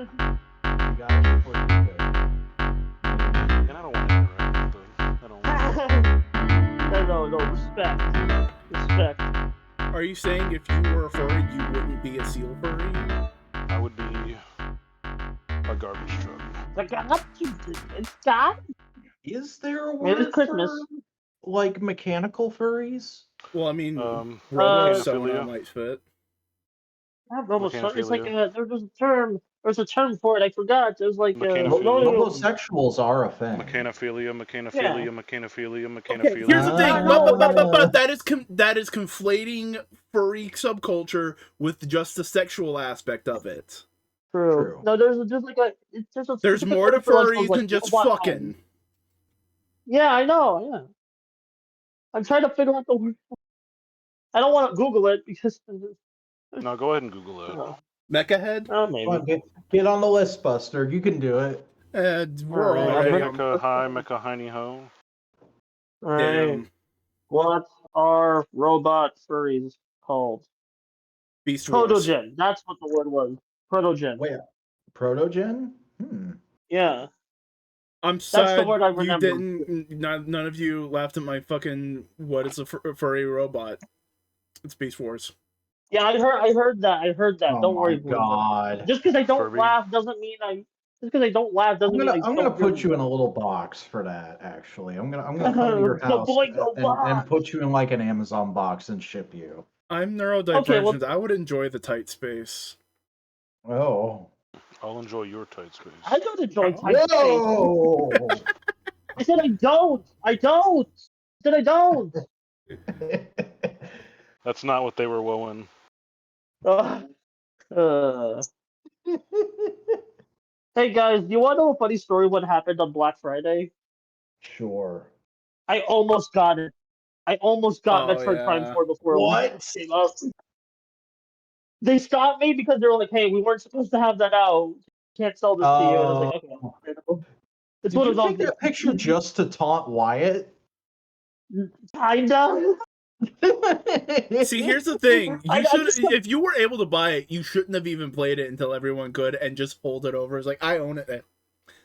You got it before you could. And I don't want to interact with them. I don't. No, respect. Are you saying if you were a furry, you wouldn't be a seal furry? I would be a garbage truck. It's got. Is there a Maybe word it's Christmas. for, like, mechanical furries? Well, I mean, Um, Robo mechanophilia. someone might fit. It's like there's a term. There's a term for it. I forgot. There's like Mechanophilia. Homosexuals are a thing. Mechanophilia. Okay, here's the thing. No. But that is conflating furry subculture with just the sexual aspect of it. True. No, there's like a. There's more to furries than just fucking. Yeah, I know. Yeah. I'm trying to figure out the word. I don't want to Google it because. No, go ahead and Google it. Mecha head? Oh, maybe. Come on, get on the list, Buster. You can do it. We're Alright, already Mecha high, mecha hiney ho. Alright. What are robot furries called? Beast Wars. Protogen. That's what the word was. Protogen. Wait, Protogen? Yeah. I'm That's sad the word I you remember. didn't. None of you laughed at my fucking. What is a furry robot? It's Beast Wars. Yeah, I heard that. Oh Don't worry. my God. Just because I don't Furry. laugh doesn't mean I. Just because I don't laugh doesn't mean I. I'm gonna put you in a little box for that. Actually, I'm gonna come to your house and put you in like an Amazon box and ship you. I'm neurodivergent. I would enjoy the tight space. Oh. I'll enjoy your tight space. I don't enjoy tight space. Whoa! I said I don't. I said I don't. That's not what they were woeing. Hey guys, do you want to know a funny story? What happened on Black Friday? Sure. I almost got it. I almost got Metroid Prime 4 before What? it came out. They stopped me because they were like, "Hey, we weren't supposed to have that out. Can't sell this to you." And I was like, "Okay." It's Did one you of those take that picture just to taunt Wyatt? Kinda. See, here's the thing. If you were able to buy it, you shouldn't have even played it until everyone could and just hold it over. It's like, I own it.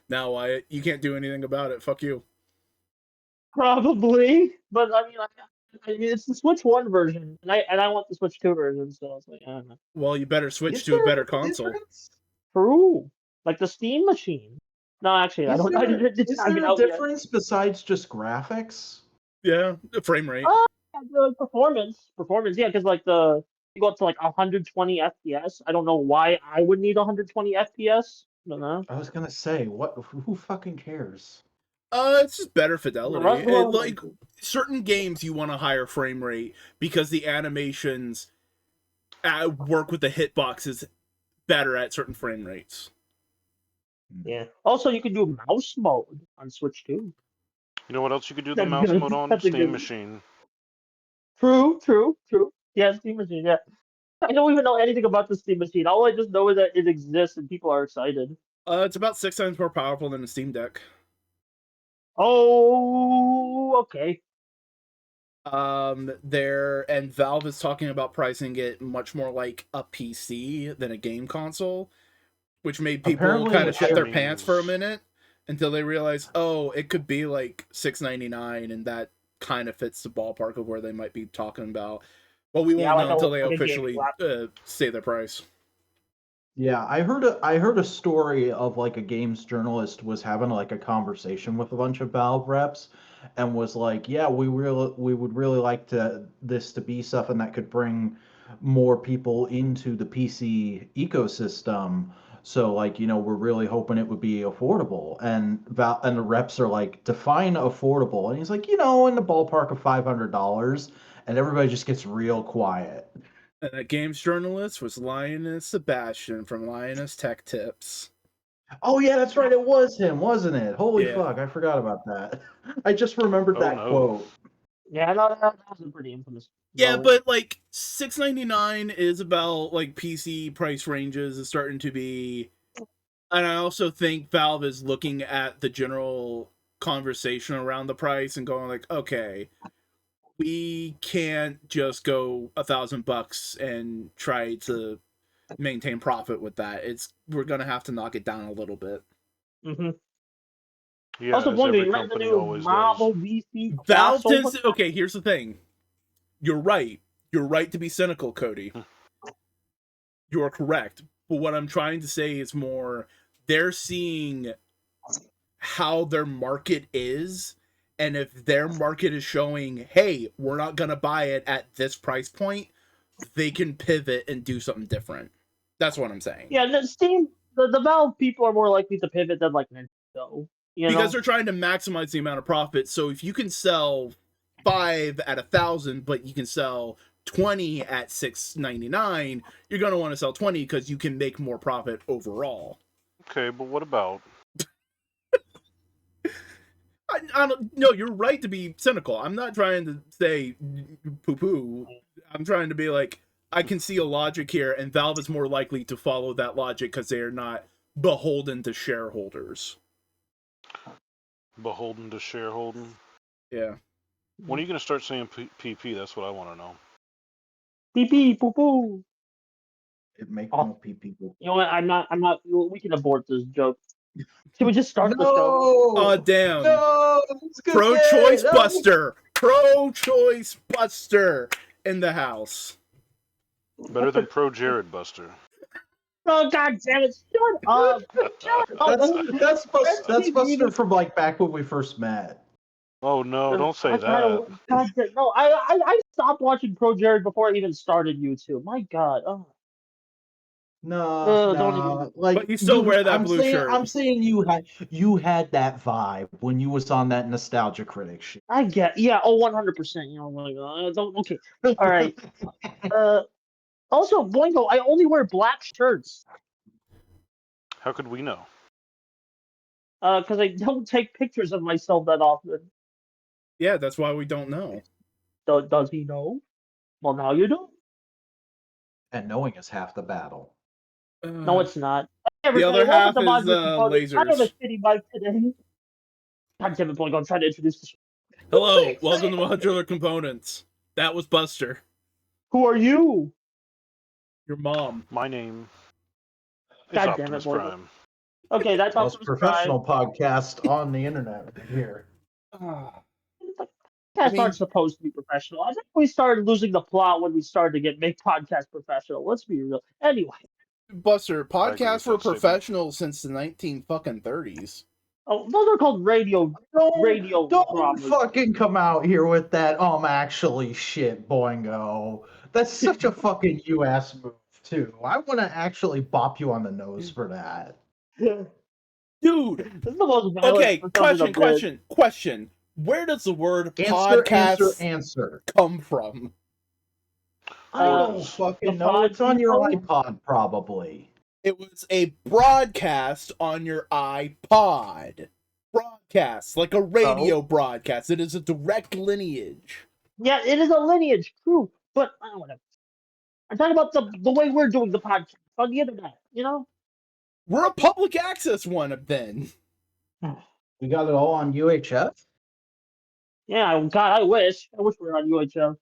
Now, Wyatt, you can't do anything about it. Fuck you. Probably, but I mean, it's the Switch 1 version, and I want the Switch 2 version, so it's like, I don't know. Well, you better switch to a better console. True. Like the Steam machine. No, actually, I don't. Is there a difference besides just graphics? Yeah, the frame rate. The performance, yeah, because like you go up to like 120 FPS. I don't know why I would need 120 FPS. I don't know. I was gonna say, who fucking cares? It's just better fidelity. Well, Like certain games, you want a higher frame rate because the animations work with the hitboxes better at certain frame rates. Yeah. Also, you can do mouse mode on Switch too. You know what else you could do the mouse mode on? Steam Machine. True. Yeah, Steam Machine, yeah. I don't even know anything about the Steam Machine. All I just know is that it exists and people are excited. It's about 6 times more powerful than a Steam Deck. Oh, okay. And Valve is talking about pricing it much more like a PC than a game console, which made people kind of shit their pants for a minute until they realized, oh, it could be like $6.99, and that kind of fits the ballpark of where they might be talking about. But we won't know until they officially say their price. Yeah, I heard a story of like a games journalist was having like a conversation with a bunch of Valve reps and was like, yeah, we would really like this to be something that could bring more people into the PC ecosystem. So like, we're really hoping it would be affordable. And the reps are like, define affordable. And he's like, in the ballpark of $500. And everybody just gets real quiet. And that games journalist was Linus Sebastian from Linus Tech Tips. Oh yeah, that's right. It was him, wasn't it? Holy fuck, I forgot about that. I just remembered that quote. Yeah, that was a pretty infamous. Yeah, but like $6.99 is about like PC price ranges is starting to be, and I also think Valve is looking at the general conversation around the price and going like, okay, we can't just go $1,000 and try to maintain profit with that. We're gonna have to knock it down a little bit. Mm-hmm. Yeah, Also, as wondering, every you read the company new always Marvel does. DC Valve crossover? tends to, okay, here's the thing. You're right. You're right to be cynical, Cody. You are correct. But what I'm trying to say is more, they're seeing how their market is, and if their market is showing, hey, we're not gonna buy it at this price point, they can pivot and do something different. That's what I'm saying. Yeah, the Steam, the Valve people are more likely to pivot than like Nintendo. Because they're trying to maximize the amount of profit. So if you can sell 5 at 1,000, but you can sell 20 at $6.99, you're gonna want to sell 20 because you can make more profit overall. Okay, but what about? I don't. No, you're right to be cynical. I'm not trying to say poo-poo. I'm trying to be like, I can see a logic here, and Valve is more likely to follow that logic because they are not beholden to shareholders. Beholden to shareholding? Yeah. When are you going to start saying PP? That's what I want to know. PP, poo poo. It make no PP. You know what? I'm not. We can abort this joke. Can we just start the show? Oh, damn. No! Pro-choice buster! Pro-choice buster in the house. Better than Pro Jared Buster. Oh, God damn it. Shut up. Shut up. That's Buster from like back when we first met. Oh no, don't say that. God damn, no, I stopped watching Pro Jared before I even started YouTube. My God. Oh. No, Don't even. like, but you still wear that blue shirt. I'm saying you had that vibe when you was on that nostalgia critic shit. I get, yeah, 100%. You know, like, okay, all right. Also, Boingo, I only wear black shirts. How could we know? Because I don't take pictures of myself that often. Yeah, that's why we don't know. Does he know? Well, now you do. And knowing is half the battle. No, it's not. The other half is lasers. I have a shitty mic today. God damn it, Boingo, I'm trying to introduce this. Hello, welcome to Modular Components. That was Buster. Who are you? Your mom. My name is God Optimus damn it, Prime. Okay, that's Most Optimus professional Prime. podcast on the internet right here. Podcasts aren't supposed to be professional. I think we started losing the plot when we started to make podcasts professional. Let's be real. Anyway. Buster, podcasts were professional since the 1930s. Oh, those are called radio Don't fucking come out here with that actually shit, Boingo. That's such a fucking US move too. I want to actually bop you on the nose for that. Dude. This is the most violent question. Where does the word podcast answer come from? I don't fucking know. It's on your iPod, probably. It was a broadcast on your iPod. Broadcast, like a radio broadcast. It is a direct lineage. Yeah, it is a lineage, true. But I don't know. I'm talking about the way we're doing the podcast on the internet, you know? We're a public access one then. We got it all on UHF? Yeah, God, I wish. I wish we were on UHF.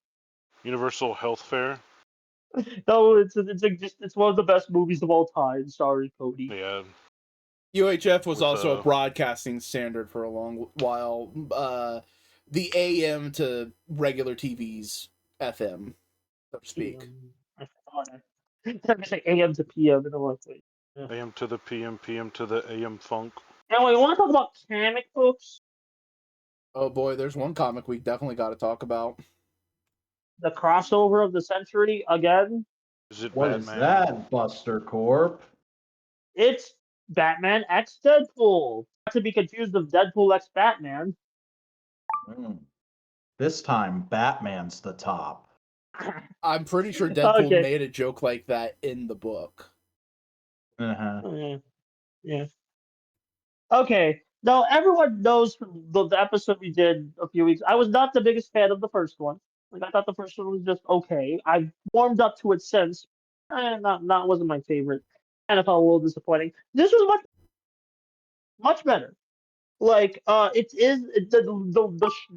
Universal Health Fair? No, it's one of the best movies of all time. Sorry, Cody. Yeah. UHF was also a broadcasting standard for a long while. The AM to regular TV's FM, so to speak. I thought I say AM to PM in a way. AM to the PM, PM to the AM funk. Anyway, you want to talk about comic books? Oh boy, there's one comic we definitely got to talk about. The crossover of the century again. Is it What Batman? is that, Buster Corp? It's Batman x Deadpool. Not to be confused with Deadpool x Batman. This time, Batman's the top. I'm pretty sure Deadpool made a joke like that in the book. Yeah. Okay. Now, everyone knows from the episode we did a few weeks, I was not the biggest fan of the first one. Like, I thought the first one was just okay. I've warmed up to it since. Not wasn't my favorite. And I felt a little disappointing. This was much better. Like, the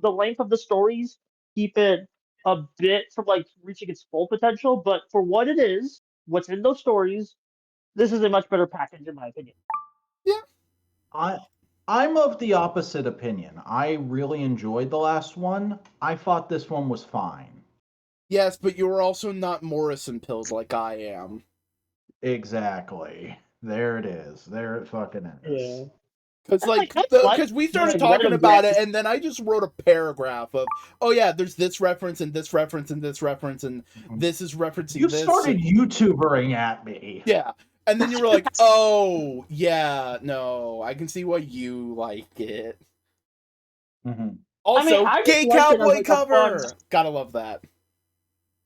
length of the stories keep it a bit from like reaching its full potential, but for what it is, what's in those stories, this is a much better package in my opinion. Yeah. I'm of the opposite opinion. I really enjoyed the last one. I thought this one was fine. Yes, but you were also not Morrison pilled like I am. Exactly. There it is. There it fucking is. Yeah. Because we started talking about it, and then I just wrote a paragraph of, oh yeah, there's this reference and this reference and this reference, and this is referencing this. You started YouTubering at me. Yeah. And then you were like, oh, yeah, no, I can see why you like it. Mm-hmm. Also, gay cowboy cover! Gotta love that.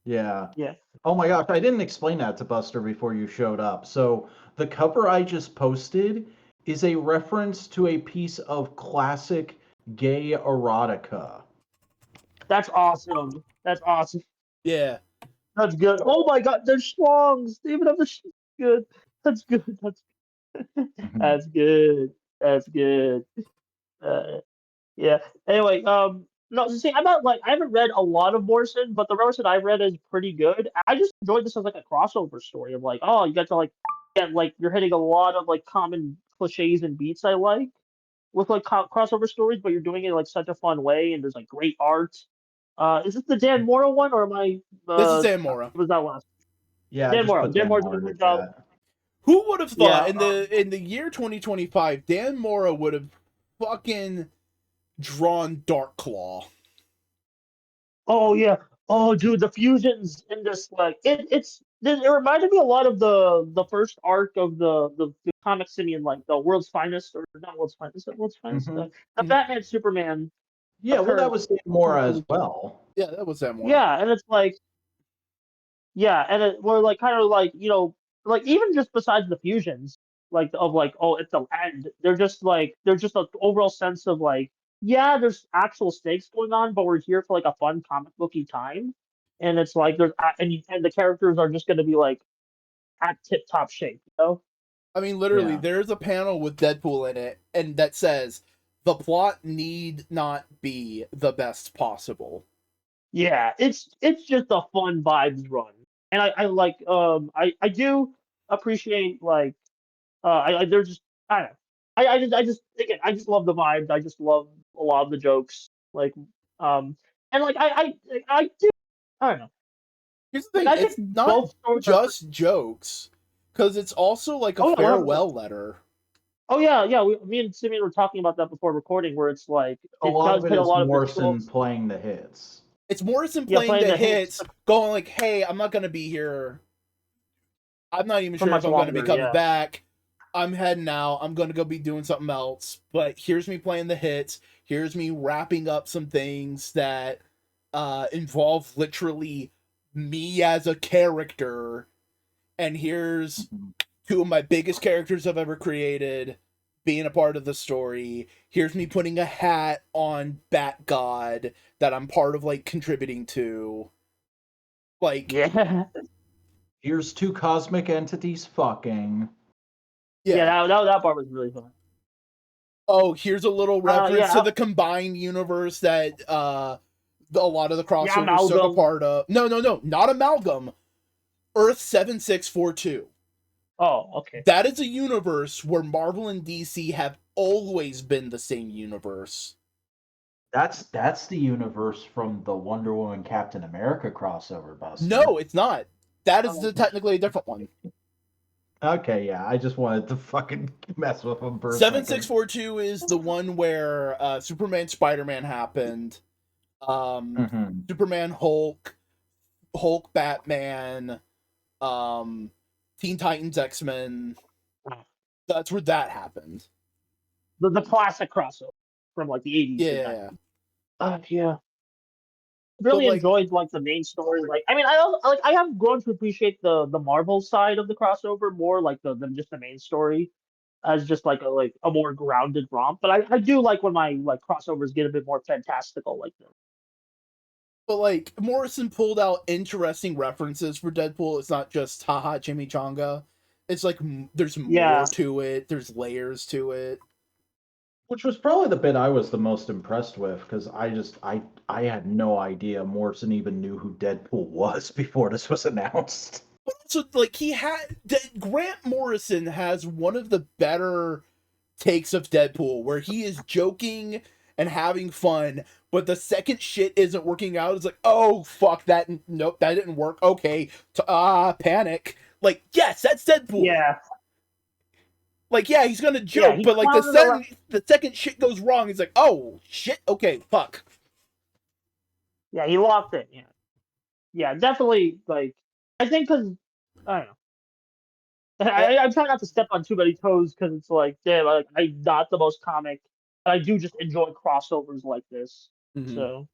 Yeah. Yeah. Oh my gosh, I didn't explain that to Buster before you showed up. So the cover I just posted is a reference to a piece of classic gay erotica. That's awesome. That's awesome. Yeah. That's good. Oh my god, they're schlongs. They even have the good. That's good. That's good. That's good. Yeah. Anyway, no, see, I haven't read a lot of Morrison, but the Morrison I read is pretty good. I just enjoyed this as like a crossover story of like, oh, you get to get you're hitting a lot of like common cliches and beats I like with like crossover stories, but you're doing it in like such a fun way, and there's like great art. Is this the Dan Mora one, or am I? This is Dan Mora. Was that last? Yeah, Dan Mora. Dan Mora's doing a good job. Who would have thought in the year 2025, Dan Mora would have fucking drawn Dark Claw? Oh yeah. Oh dude, the fusions in this it reminded me a lot of the first arc of the comic Simeon, like the World's Finest, or not World's Finest, is it World's Finest? The Batman Superman. Yeah, well, that was Dan Mora as well. Yeah, that was Dan Mora. Yeah, and it's like, yeah, and we're like kind of like, like even just besides the fusions, like of like, oh, it's the end. They're just an overall sense of like, yeah, there's actual stakes going on, but we're here for like a fun comic booky time, and it's like and the characters are just going to be like at tip top shape, you know? I mean, literally, there's a panel with Deadpool in it, and that says the plot need not be the best possible. Yeah, it's just a fun vibes run, and I like I do appreciate like they're just I don't know. I just again I just love the vibes. I just love a lot of the jokes. Like and like I do I don't know. Here's the thing, it's not just jokes, because it's also like a farewell letter. Oh yeah, me and Simeon were talking about that before recording, where it's like a lot of it is Morrison playing the hits. It's Morrison playing the hits, going like, "Hey, I'm not gonna be here. I'm not even sure if I'm gonna be coming back. I'm heading out. I'm gonna go be doing something else. But here's me playing the hits. Here's me wrapping up some things that involve literally me as a character. And here's two of my biggest characters I've ever created being a part of the story. Here's me putting a hat on Bat God that I'm part of, like, contributing to. Like, yeah. Here's two cosmic entities fucking. Yeah, that part was really fun. Oh, here's a little reference to the combined universe that a lot of the crossovers took a part of. No, not Amalgam. Earth 7642. Oh, okay. That is a universe where Marvel and DC have always been the same universe. That's the universe from the Wonder Woman Captain America crossover, Buster. No, it's not. That is technically a different one. Okay, yeah, I just wanted to fucking mess with them. 7642 is the one where Superman, Spider-Man happened. Superman, Hulk, Batman, Teen Titans, X-Men. That's where that happened. The classic crossover from like the 80s. Yeah. Yeah. Really enjoyed like the main story. Like, I mean, I have grown to appreciate the Marvel side of the crossover more, like than just the main story, as just like a more grounded romp. But I do like when my like crossovers get a bit more fantastical like this. But like Morrison pulled out interesting references for Deadpool. It's not just haha chimichanga. It's like there's more to it. There's layers to it. Which was probably the bit I was the most impressed with, because I had no idea Morrison even knew who Deadpool was before this was announced. So, like, Grant Morrison has one of the better takes of Deadpool, where he is joking and having fun, but the second shit isn't working out, it's like, oh, fuck, nope, that didn't work, okay, panic. Like, yes, that's Deadpool. Yeah. Like, yeah, he's gonna joke, but, like, the second shit goes wrong, he's like, oh, shit, okay, fuck. Yeah, he locked it, yeah. Yeah, definitely, like, I think because, I don't know. I try not to step on too many toes because it's like, damn, I'm not the most comic, but I do just enjoy crossovers like this. Mm-hmm. So,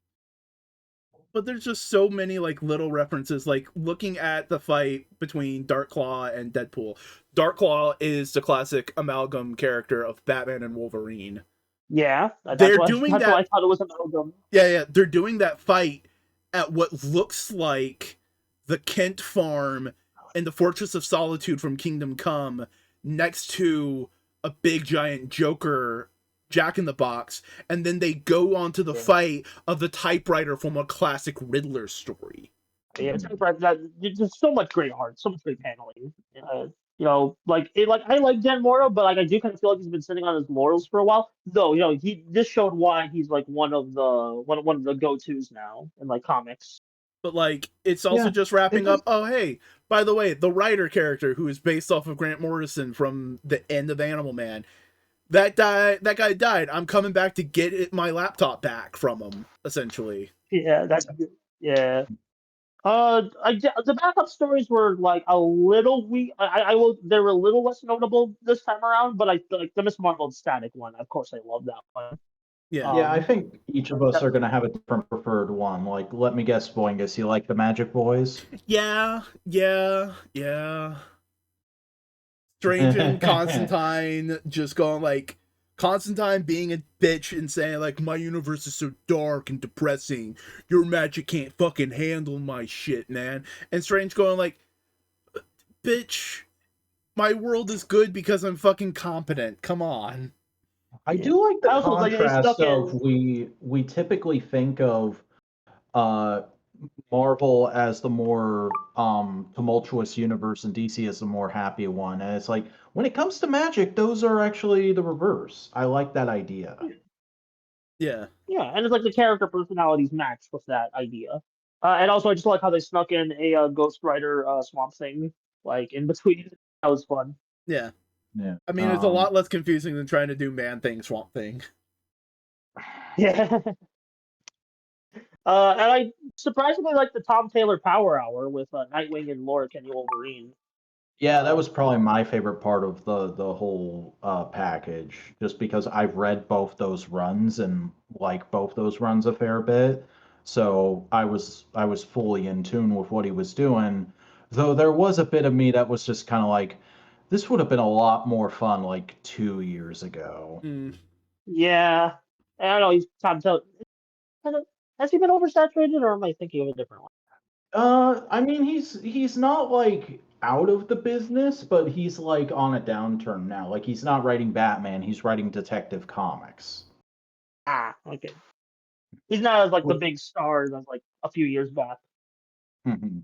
but there's just so many like little references. Like looking at the fight between Darkclaw and Deadpool. Darkclaw is the classic amalgam character of Batman and Wolverine. Yeah, they're doing that. I thought it was amalgam. Yeah, they're doing that fight at what looks like the Kent farm and the Fortress of Solitude from Kingdom Come, next to a big giant Joker Jack-in-the-Box, and then they go on to the fight of the typewriter from a classic Riddler story. Yeah, there's so much great art, so much great paneling. You know, I like Dan Mora, but like I do kind of feel like he's been sitting on his laurels for a while. Though, you know, he just showed why he's like one of the go-tos now in like comics. But like it's also just wrapping up. Oh hey, by the way, the writer character who is based off of Grant Morrison from the end of Animal Man, that guy died. I'm coming back to get my laptop back from him, essentially. Yeah, that's yeah. The backup stories were like a little weak. They were a little less notable this time around, but I like the Miss Marvel static one. Of course, I love that one. Yeah, I think each of us are going to have a different preferred one. Like, let me guess, Boingus, you like the Magic Boys? Yeah. Strange and Constantine just going like, Constantine being a bitch and saying like, my universe is so dark and depressing, your magic can't fucking handle my shit, man. And Strange going like, bitch, my world is good because I'm fucking competent, come on. I do like the contrast of we typically think of Marvel as the more tumultuous universe and DC as the more happy one, and it's like when it comes to magic, those are actually the reverse. I like that idea. Yeah, and it's like the character personalities match with that idea, and also I just like how they snuck in a Ghost Rider Swamp Thing like in between. That was fun. Yeah. I mean, it's a lot less confusing than trying to do Man Thing, Swamp Thing. Yeah. And I surprisingly like the Tom Taylor Power Hour with Nightwing and Laura Kenny Wolverine. Yeah, that was probably my favorite part of the whole package, just because I've read both those runs and like both those runs a fair bit. So I was fully in tune with what he was doing, though there was a bit of me that was just kind of like, this would have been a lot more fun like 2 years ago. Yeah, I don't know. He's Tom Taylor. Has he been oversaturated, or am I thinking of a different one? I mean, he's not like out of the business, but he's like on a downturn now. Like he's not writing Batman; he's writing Detective Comics. Ah, okay. He's not as like the big stars as like a few years back. Mm-hmm.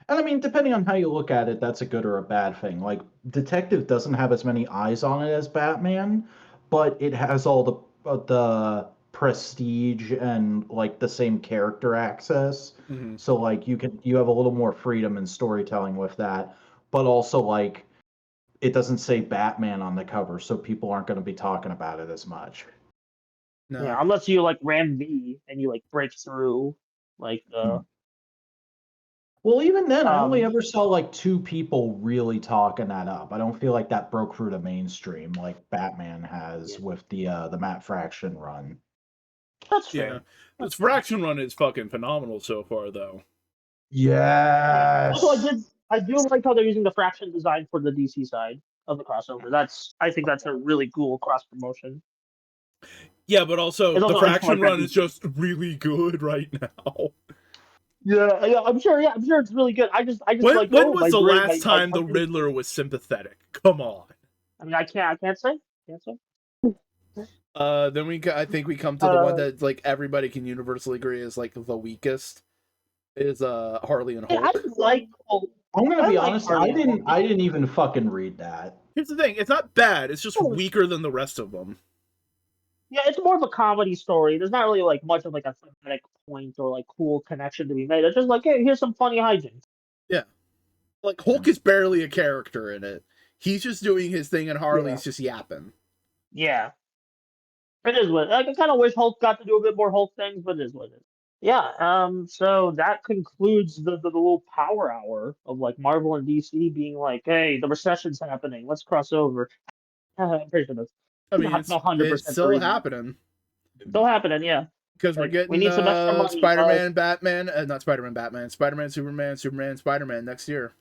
And I mean, depending on how you look at it, that's a good or a bad thing. Like, Detective doesn't have as many eyes on it as Batman, but it has all the prestige and like the same character access. Mm-hmm. So like you have a little more freedom in storytelling with that, but also like it doesn't say Batman on the cover, so people aren't going to be talking about it as much. No. Yeah, unless you like Ram V and you like break through like Well, even then, I only ever saw like 2 people really talking that up. I don't feel like that broke through to mainstream like Batman has with the Matt Fraction run. That's fair. Yeah, this Fraction run is fucking phenomenal so far, though. Yes. Also, I do like how they're using the Fraction design for the DC side of the crossover. I think that's a really cool cross promotion. Yeah, but also the Fraction run is just really good right now. Yeah, I'm sure. Yeah, I'm sure it's really good. I just when like. When was the last time the Riddler was sympathetic? Come on. I mean, I can't say. Then I think we come to the one that like everybody can universally agree is like the weakest is Harley and Hulk. I'm gonna be like honest. Harley I didn't even fucking read that. Here's the thing: it's not bad. It's just weaker than the rest of them. Yeah, it's more of a comedy story. There's not really like much of like a thematic point or like cool connection to be made. It's just like, hey, here's some funny hijinks. Yeah, like Hulk is barely a character in it. He's just doing his thing, and Harley's just yapping. Yeah, it is what. Like, I kind of wish Hulk got to do a bit more Hulk things, but it is what it is. Yeah. So that concludes the little power hour of like Marvel and DC being like, hey, the recession's happening. Let's cross over. I'm pretty sure that's. I mean, Not 100% it's still happening. Still happening, yeah. Because we're getting we need some extra money. Spider-Man, Batman, not Spider-Man, Batman, Spider-Man, Superman, Spider-Man next year.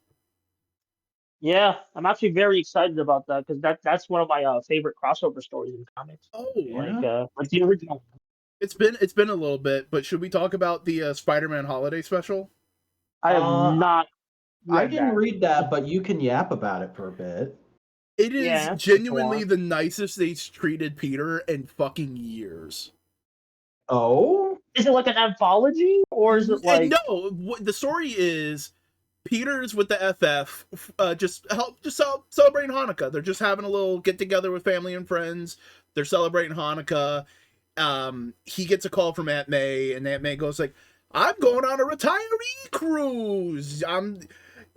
Yeah, I'm actually very excited about that because that's one of my favorite crossover stories in comics. Oh, like the original. It's been a little bit, but should we talk about the Spider-Man holiday special? I have not. I didn't read that, but you can yap about it for a bit. It is genuinely the nicest they've treated Peter in fucking years. Oh? Is it like an anthology, or is it like... No, the story is Peter's with the FF, just celebrating Hanukkah. They're just having a little get-together with family and friends. They're celebrating Hanukkah. He gets a call from Aunt May, and Aunt May goes like, I'm going on a retiree cruise.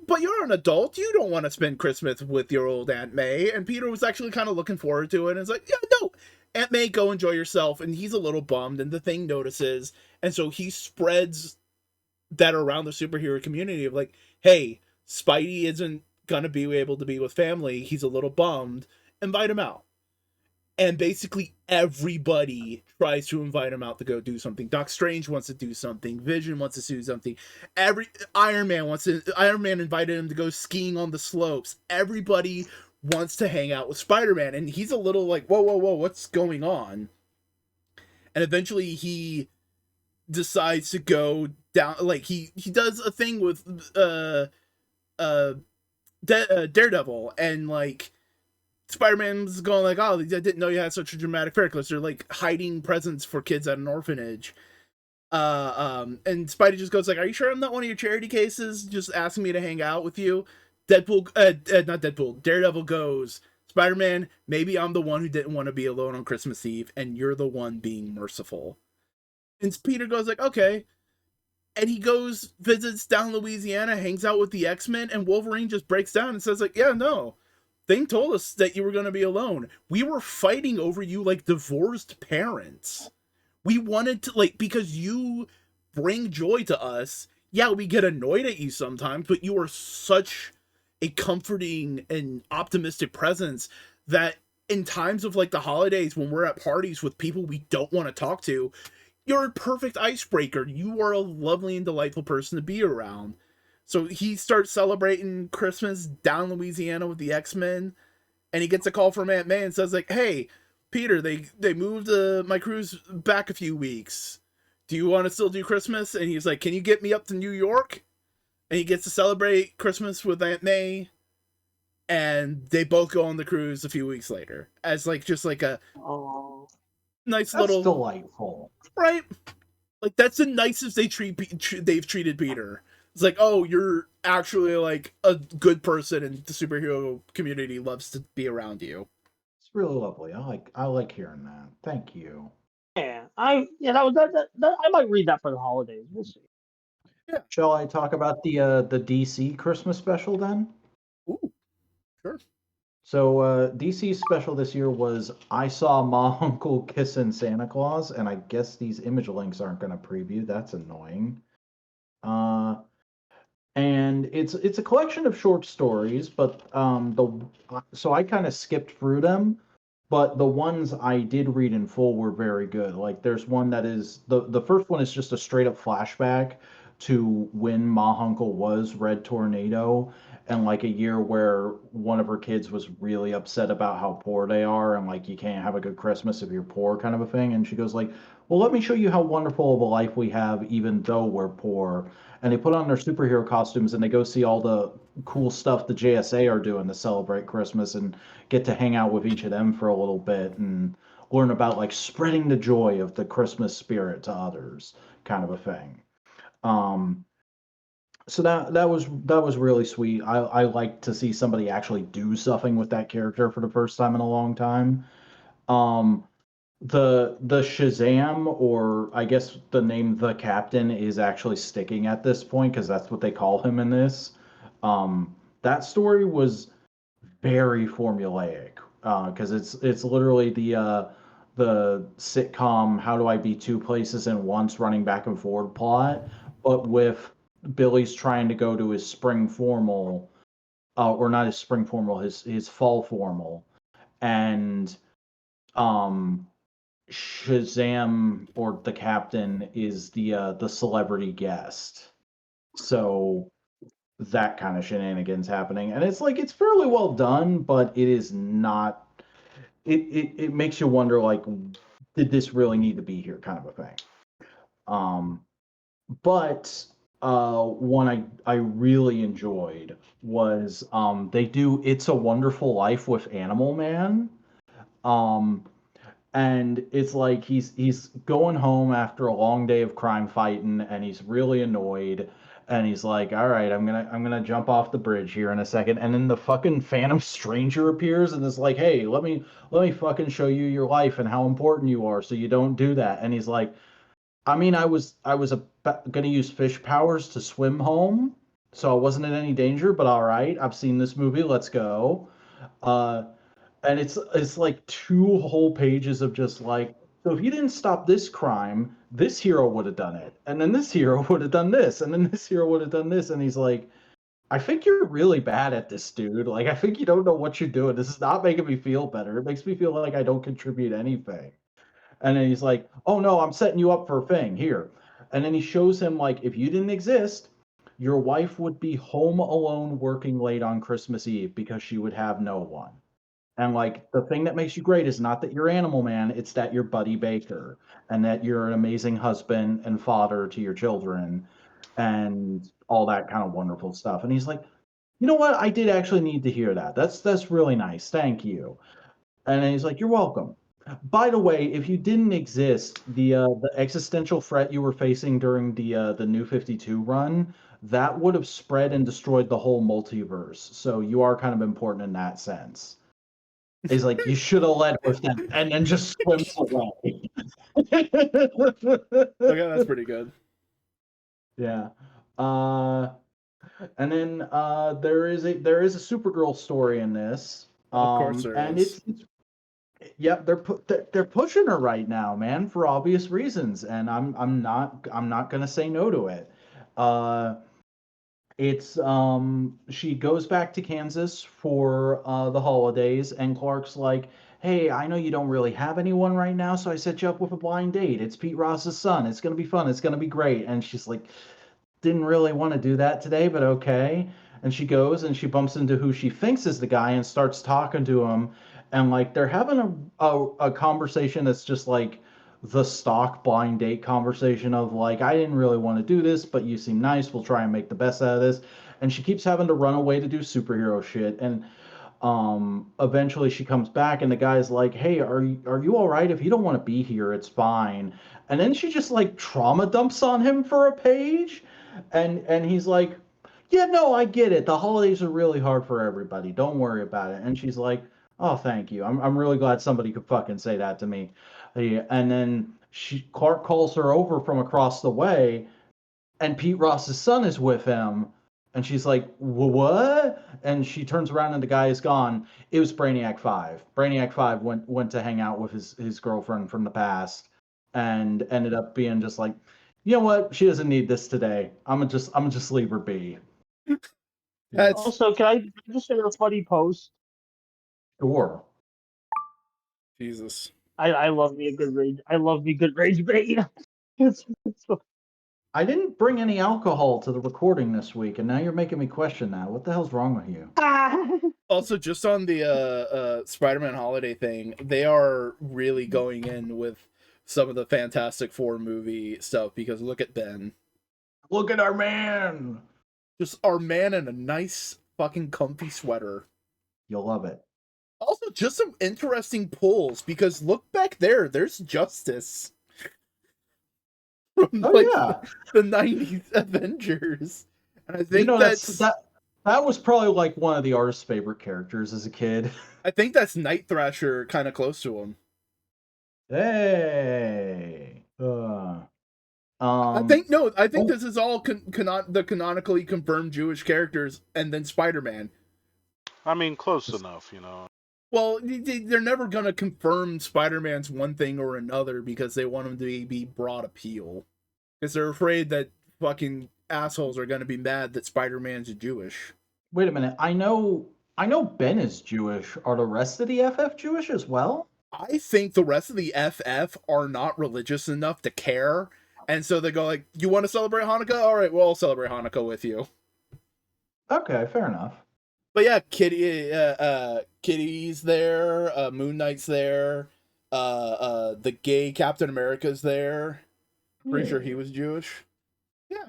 But you're an adult. You don't want to spend Christmas with your old Aunt May. And Peter was actually kind of looking forward to it. And it's like, yeah, no, Aunt May, go enjoy yourself. And he's a little bummed. And the Thing notices. And so he spreads that around the superhero community of like, hey, Spidey isn't going to be able to be with family. He's a little bummed. Invite him out. And basically everybody tries to invite him out to go do something. Doc Strange wants to do something. Vision wants to do something. Iron Man invited him to go skiing on the slopes. Everybody wants to hang out with Spider-Man. And he's a little like, whoa, what's going on? And eventually he decides to go down. Like he does a thing with Daredevil, and like Spider-Man's going like, oh, I didn't know you had such a dramatic character. They're like hiding presents for kids at an orphanage. And Spidey just goes like, are you sure I'm not one of your charity cases? Just asking me to hang out with you. Daredevil goes, Spider-Man, maybe I'm the one who didn't want to be alone on Christmas Eve, and you're the one being merciful. And Peter goes like, okay. And he goes, visits down Louisiana, hangs out with the X-Men, and Wolverine just breaks down and says like, yeah, no. Thing told us that you were going to be alone. We were fighting over you like divorced parents. We wanted to, like, because you bring joy to us. Yeah, we get annoyed at you sometimes, but you are such a comforting and optimistic presence that in times of like the holidays when we're at parties with people we don't want to talk to, you're a perfect icebreaker. You are a lovely and delightful person to be around. So he starts celebrating Christmas down Louisiana with the X-Men, and he gets a call from Aunt May and says like, hey, Peter, they moved my cruise back a few weeks. Do you want to still do Christmas? And he's like, can you get me up to New York? And he gets to celebrate Christmas with Aunt May, and they both go on the cruise a few weeks later as like just like a nice little delightful, right? Like that's the nicest they've treated Peter. It's like, oh, you're actually like a good person, and the superhero community loves to be around you. It's really lovely. I like hearing that. Thank you. Yeah, I might read that for the holidays. We'll see. Yeah. Shall I talk about the DC Christmas special then? Ooh, sure. So DC's special this year was I Saw Ma Uncle Kissing Santa Claus, and I guess these image links aren't going to preview. That's annoying. And it's a collection of short stories, but so I kind of skipped through them, but the ones I did read in full were very good. Like there's one that is the first one is just a straight up flashback to when Ma Uncle was Red Tornado, and like a year where one of her kids was really upset about how poor they are, and like you can't have a good Christmas if you're poor, kind of a thing. And she goes like, well, let me show you how wonderful of a life we have even though we're poor. And they put on their superhero costumes and they go see all the cool stuff the JSA are doing to celebrate Christmas and get to hang out with each of them for a little bit and learn about like spreading the joy of the Christmas spirit to others, kind of a thing. So that was really sweet. I like to see somebody actually do something with that character for the first time in a long time. Um, the Shazam, or I guess the name the Captain, is actually sticking at this point because that's what they call him in this. That story was very formulaic because it's literally the sitcom How Do I Be Two Places in Once running back and forward plot, but with Billy's trying to go to his spring formal, or not his spring formal, his fall formal, and um Shazam, or the Captain, is the celebrity guest. So that kind of shenanigans happening, and it's like it's fairly well done, but it is not. It makes you wonder, like, did this really need to be here, kind of a thing. Um, but one I really enjoyed was they do It's a Wonderful Life with Animal Man. Um, and it's like he's going home after a long day of crime fighting, and he's really annoyed, and he's like, all right, I'm gonna jump off the bridge here in a second, and then the fucking Phantom Stranger appears and is like, hey, let me fucking show you your life and how important you are, so you don't do that. And he's like, I mean, I was gonna use fish powers to swim home, so I wasn't in any danger, but all right, I've seen this movie, let's go. uh and it's like two whole pages of just like, so if you didn't stop this crime, this hero would have done it, and then this hero would have done this, and then this hero would have done this. And he's like, I think you're really bad at this, dude. Like, I think you don't know what you're doing. This is not making me feel better. It makes me feel like I don't contribute anything. And then he's like, oh no, I'm setting you up for a thing here. And then he shows him, like, if you didn't exist, your wife would be home alone working late on Christmas Eve because she would have no one. And like, the thing that makes you great is not that you're Animal Man, it's that you're Buddy Baker, and that you're an amazing husband and father to your children, and all that kind of wonderful stuff. And he's like, you know what? I did actually need to hear that. That's really nice. Thank you. And then he's like, you're welcome. By the way, if you didn't exist, the existential threat you were facing during the New 52 run, that would have spread and destroyed the whole multiverse. So you are kind of important in that sense. He's like, you should have led with them, and then just swims away. Okay, that's pretty good. Yeah. And then there is a Supergirl story in this. Of course there and is. it's yep, they're pushing her right now, man, for obvious reasons, and I'm not gonna say no to it. Uh, It's she goes back to Kansas for the holidays, and Clark's like, "Hey, I know you don't really have anyone right now, so I set you up with a blind date. It's Pete Ross's son. It's gonna be fun. It's gonna be great." And she's like, didn't really want to do that today, but okay. And she goes and she bumps into who she thinks is the guy and starts talking to him. And like, they're having a conversation that's just like the stock blind date conversation of like, I didn't really want to do this, but you seem nice. We'll try and make the best out of this. And she keeps having to run away to do superhero shit. And eventually she comes back and the guy's like, hey, are you all right? If you don't want to be here, it's fine. And then she just like trauma dumps on him for a page, and he's like, yeah, no, I get it, the holidays are really hard for everybody, don't worry about it. And she's like, oh, thank you, I'm really glad somebody could fucking say that to me. And then Clark calls her over from across the way, and Pete Ross's son is with him. And she's like, what? And she turns around and the guy is gone. It was Brainiac 5. Brainiac 5 went to hang out with his girlfriend from the past, and ended up being just like, you know what? She doesn't need this today. I'm just leave her be. That's Also, can I just say a funny post? Sure. Jesus. I love me a good rage. I love me good rage bait. I didn't bring any alcohol to the recording this week, and now you're making me question that. What the hell's wrong with you? Also, just on the Spider-Man holiday thing, they are really going in with some of the Fantastic Four movie stuff, because look at Ben. Look at our man! Just our man in a nice fucking comfy sweater. You'll love it. Also, just some interesting pulls, because look back there, there's Justice. From Oh, yeah. the 90s Avengers. And I think that was probably like one of the artist's favorite characters as a kid. I think that's Night Thrasher kind of close to him. Hey. I think this is all the canonically confirmed Jewish characters, and then Spider-Man. I mean, close enough, you know. Well, they're never gonna confirm Spider-Man's one thing or another because they want him to be broad appeal, because they're afraid that fucking assholes are gonna be mad that Spider-Man's Jewish. Wait a minute. I know Ben is Jewish. Are the rest of the FF Jewish as well? I think the rest of the FF are not religious enough to care, and so they go like, "You want to celebrate Hanukkah? All right, we'll all celebrate Hanukkah with you." Okay, fair enough. But yeah, Kitty's there, Moon Knight's there, the gay Captain America's there. Pretty sure he was Jewish. Yeah.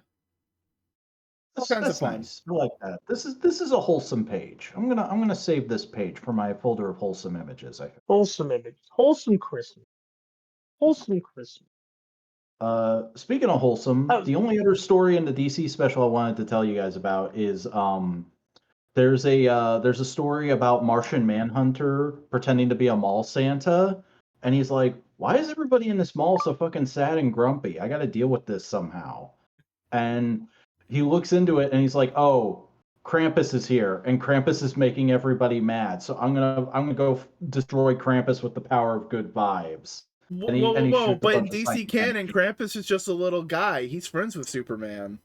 All kinds of fun. Nice. I like that. This is a wholesome page. I'm gonna save this page for my folder of wholesome images. I think. Wholesome images. Wholesome Christmas. Wholesome Christmas. Speaking of wholesome, the only other story in the DC special I wanted to tell you guys about is there's a story about Martian Manhunter pretending to be a mall Santa, and he's like, "Why is everybody in this mall so fucking sad and grumpy? I got to deal with this somehow." And he looks into it and he's like, "Oh, Krampus is here, and Krampus is making everybody mad. So I'm gonna go destroy Krampus with the power of good vibes." Whoa! But in DC canon, Krampus is just a little guy. He's friends with Superman.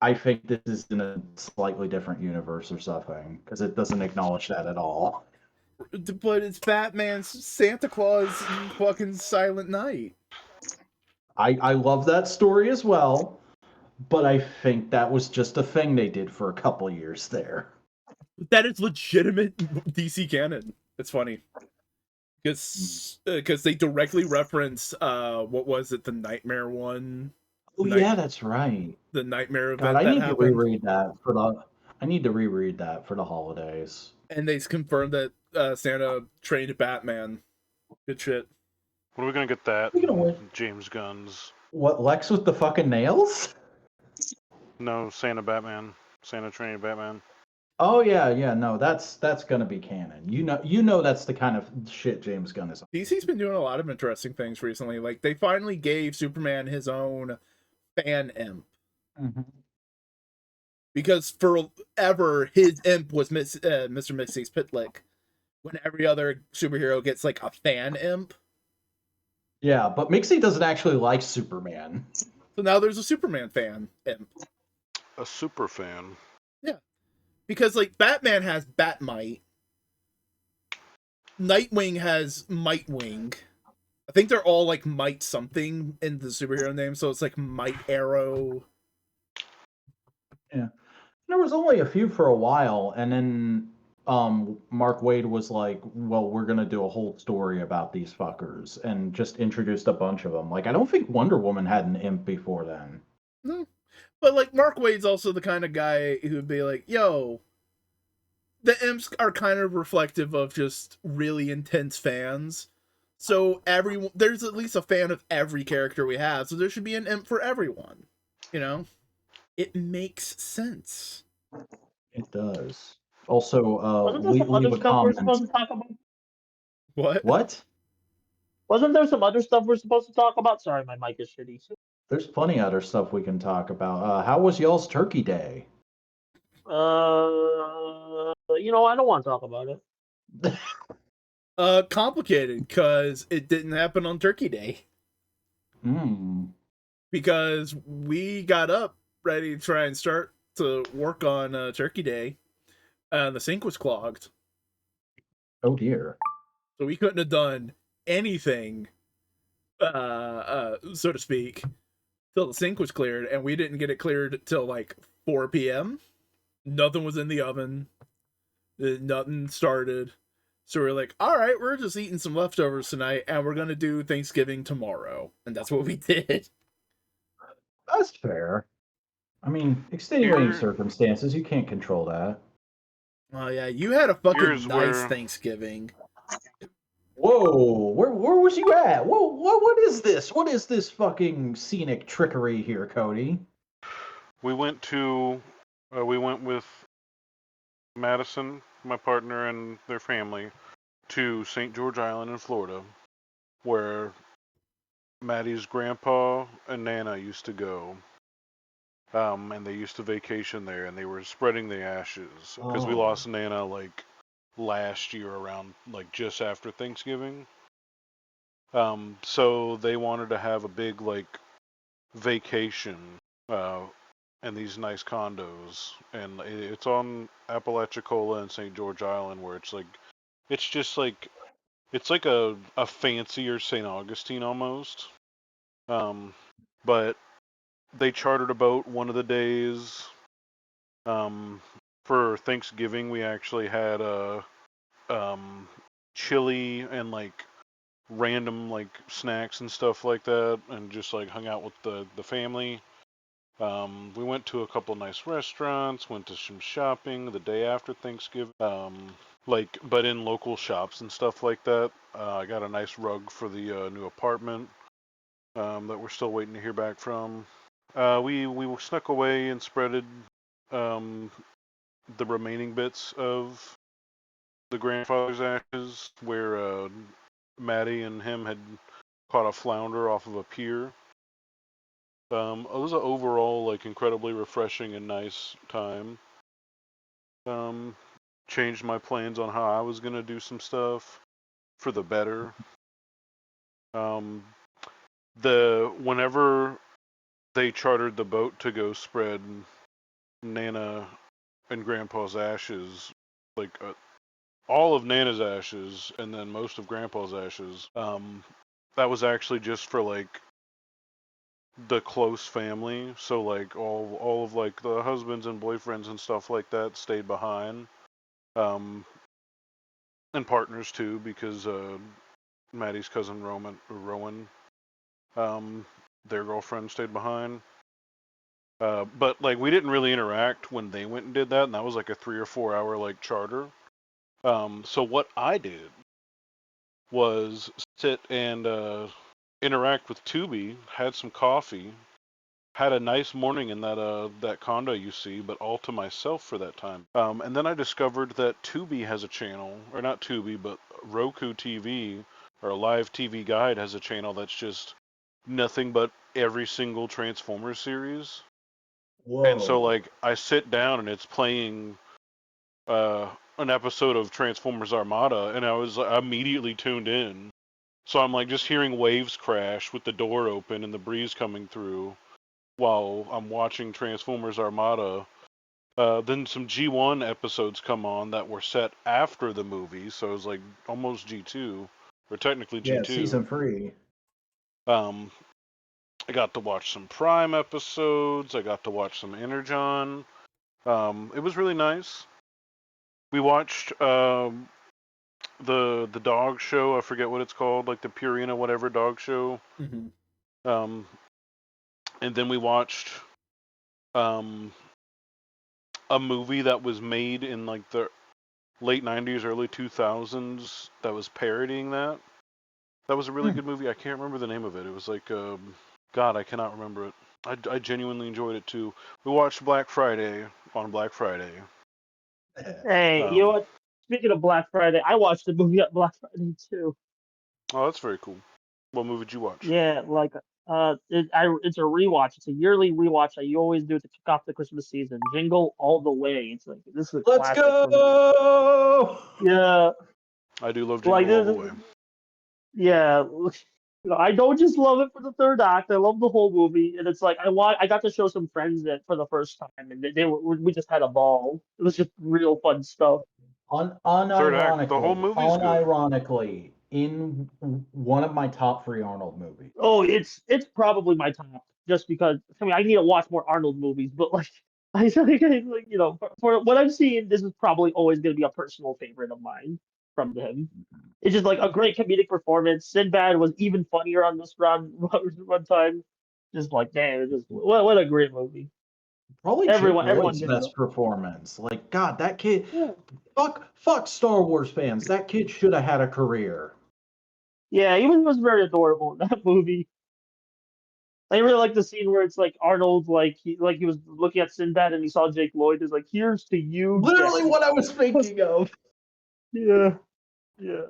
I think this is in a slightly different universe or something, because it doesn't acknowledge that at all. But it's Batman's Santa Claus and fucking Silent Night. I love that story as well, but I think that was just a thing they did for a couple years there. That is legitimate DC canon. It's funny. Because they directly reference, what was it, the Nightmare one? Oh, yeah, that's right. The Nightmare event. God, I need to reread that for the holidays. And they confirmed that Santa trained Batman. Good shit. When are we gonna get that? James Gunn's. What, Lex with the fucking nails? No, Santa training Batman. Oh yeah, no, that's gonna be canon. You know that's the kind of shit James Gunn is on. DC's been doing a lot of interesting things recently. Like, they finally gave Superman his own fan imp. Mm-hmm. Because forever his imp was Mr. Mixie's Pitlick, when every other superhero gets like a fan imp. Yeah, but Mixie doesn't actually like Superman. So now there's a Superman fan imp. A super fan. Yeah. Because, like, Batman has Batmite. Nightwing has Mightwing. I think they're all, like, Might something in the superhero name, so it's, like, Might Arrow. Yeah. There was only a few for a while, and then Mark Waid was like, well, we're going to do a whole story about these fuckers, and just introduced a bunch of them. Like, I don't think Wonder Woman had an imp before then. No. But, like, Mark Waid's also the kind of guy who would be like, yo, the imps are kind of reflective of just really intense fans. So there's at least a fan of every character we have, so there should be an imp for everyone. You know? It makes sense. It does. Also, wasn't there some other stuff we're supposed to talk about? What? Wasn't there some other stuff we're supposed to talk about? Sorry, my mic is shitty. There's plenty of other stuff we can talk about. How was y'all's Turkey Day? I don't want to talk about it. Complicated, because it didn't happen on Turkey Day. Because we got up ready to try and start to work on Turkey Day, and the sink was clogged. Oh dear. So we couldn't have done anything, so to speak, till the sink was cleared, and we didn't get it cleared till like 4 p.m. Nothing was in the oven. Nothing started. So we're like, all right, we're just eating some leftovers tonight, and we're going to do Thanksgiving tomorrow. And that's what we did. That's fair. I mean, extenuating circumstances, you can't control that. Oh, yeah, you had a fucking nice Thanksgiving. Whoa, where was you at? Whoa, what is this? What is this fucking scenic trickery here, Cody? We went to We went with Madison, my partner, and their family to St. George Island in Florida, where Maddie's grandpa and Nana used to go. And they used to vacation there, and they were spreading the ashes because we lost Nana like last year around like just after Thanksgiving. So they wanted to have a big like vacation in these nice condos, and it's on Apalachicola and St. George Island, where it's just like it's like a fancier St. Augustine almost. But they chartered a boat one of the days. For Thanksgiving, we actually had chili and like random like snacks and stuff like that, and just like hung out with the family. We went to a couple nice restaurants, went to some shopping the day after Thanksgiving. But in local shops and stuff like that. I got a nice rug for the new apartment that we're still waiting to hear back from. We snuck away and spreaded the remaining bits of the grandfather's ashes, where Maddie and him had caught a flounder off of a pier. It was an overall like incredibly refreshing and nice time. Changed my plans on how I was gonna do some stuff for the better. Whenever they chartered the boat to go spread Nana and Grandpa's ashes, like all of Nana's ashes and then most of Grandpa's ashes, that was actually just for like the close family. So like all of like the husbands and boyfriends and stuff like that stayed behind, and partners too, because Maddie's cousin Rowan, their girlfriend stayed behind. But like we didn't really interact when they went and did that, and that was like a 3 or 4 hour like charter. So what I did was sit and interact with Tubi, had some coffee, had a nice morning in that condo you see, but all to myself for that time. And then I discovered that Tubi has a channel, or not Tubi, but Roku TV or Live TV Guide has a channel that's just nothing but every single Transformers series. Whoa. And so like I sit down and it's playing an episode of Transformers Armada, and I was immediately tuned in. So I'm like just hearing waves crash with the door open and the breeze coming through while I'm watching Transformers Armada. Then some G1 episodes come on that were set after the movie, so it was like almost G2, or technically G2. Yeah, season 3. I got to watch some Prime episodes. I got to watch some Energon. It was really nice. We watched the dog show. I forget what it's called, like the Purina whatever dog show. Mm-hmm. And then we watched a movie that was made in like the late 90s, early 2000s that was parodying that. That was a really good movie. I can't remember the name of it. It was like, God, I cannot remember it. I genuinely enjoyed it too. We watched Black Friday on Black Friday. Hey, you know what? Speaking of Black Friday, I watched the movie on Black Friday too. Oh, that's very cool. What movie did you watch? Yeah, like it's a rewatch. It's a yearly rewatch that you always do to kick off the Christmas season. Jingle All the Way. It's like this is a Let's classic go! for me. Yeah, I do love Jingle All the Way. Yeah, I don't just love it for the third act. I love the whole movie, and it's like I got to show some friends it for the first time, and we just had a ball. It was just real fun stuff. Third act, the whole movie's good. Unironically, in one of my top 3 Arnold movies. Oh, it's probably my top, just because I mean I need to watch more Arnold movies, but like I think like for what I've seen, this is probably always going to be a personal favorite of mine from him. It's just like a great comedic performance. Sinbad was even funnier on this run time. Just like damn, just what a great movie. Probably Everyone Jake did Lloyd's best performance. Like, God, that kid. Yeah. Fuck Star Wars fans. That kid should have had a career. Yeah, he was very adorable in that movie. I really like the scene where it's like Arnold, like he was looking at Sinbad and he saw Jake Lloyd. Is like, here's to you. Literally Jack. what I was thinking of. Yeah, yeah.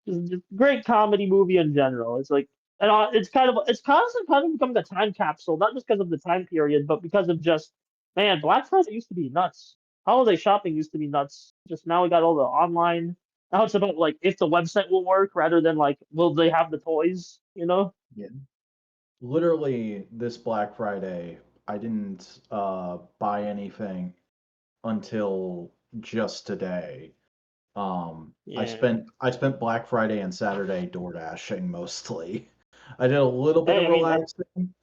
Just great comedy movie in general. It's like, and it's constantly kind of becoming a time capsule, not just because of the time period, but because of just, man, Black Friday used to be nuts. Holiday shopping used to be nuts. Just now we got all the online. Now it's about like if the website will work rather than like will they have the toys, you know? Yeah. Literally this Black Friday, I didn't buy anything until just today. I Yeah. spent Black Friday and Saturday door dashing mostly. I did a little bit Hey, of I mean that. relaxing.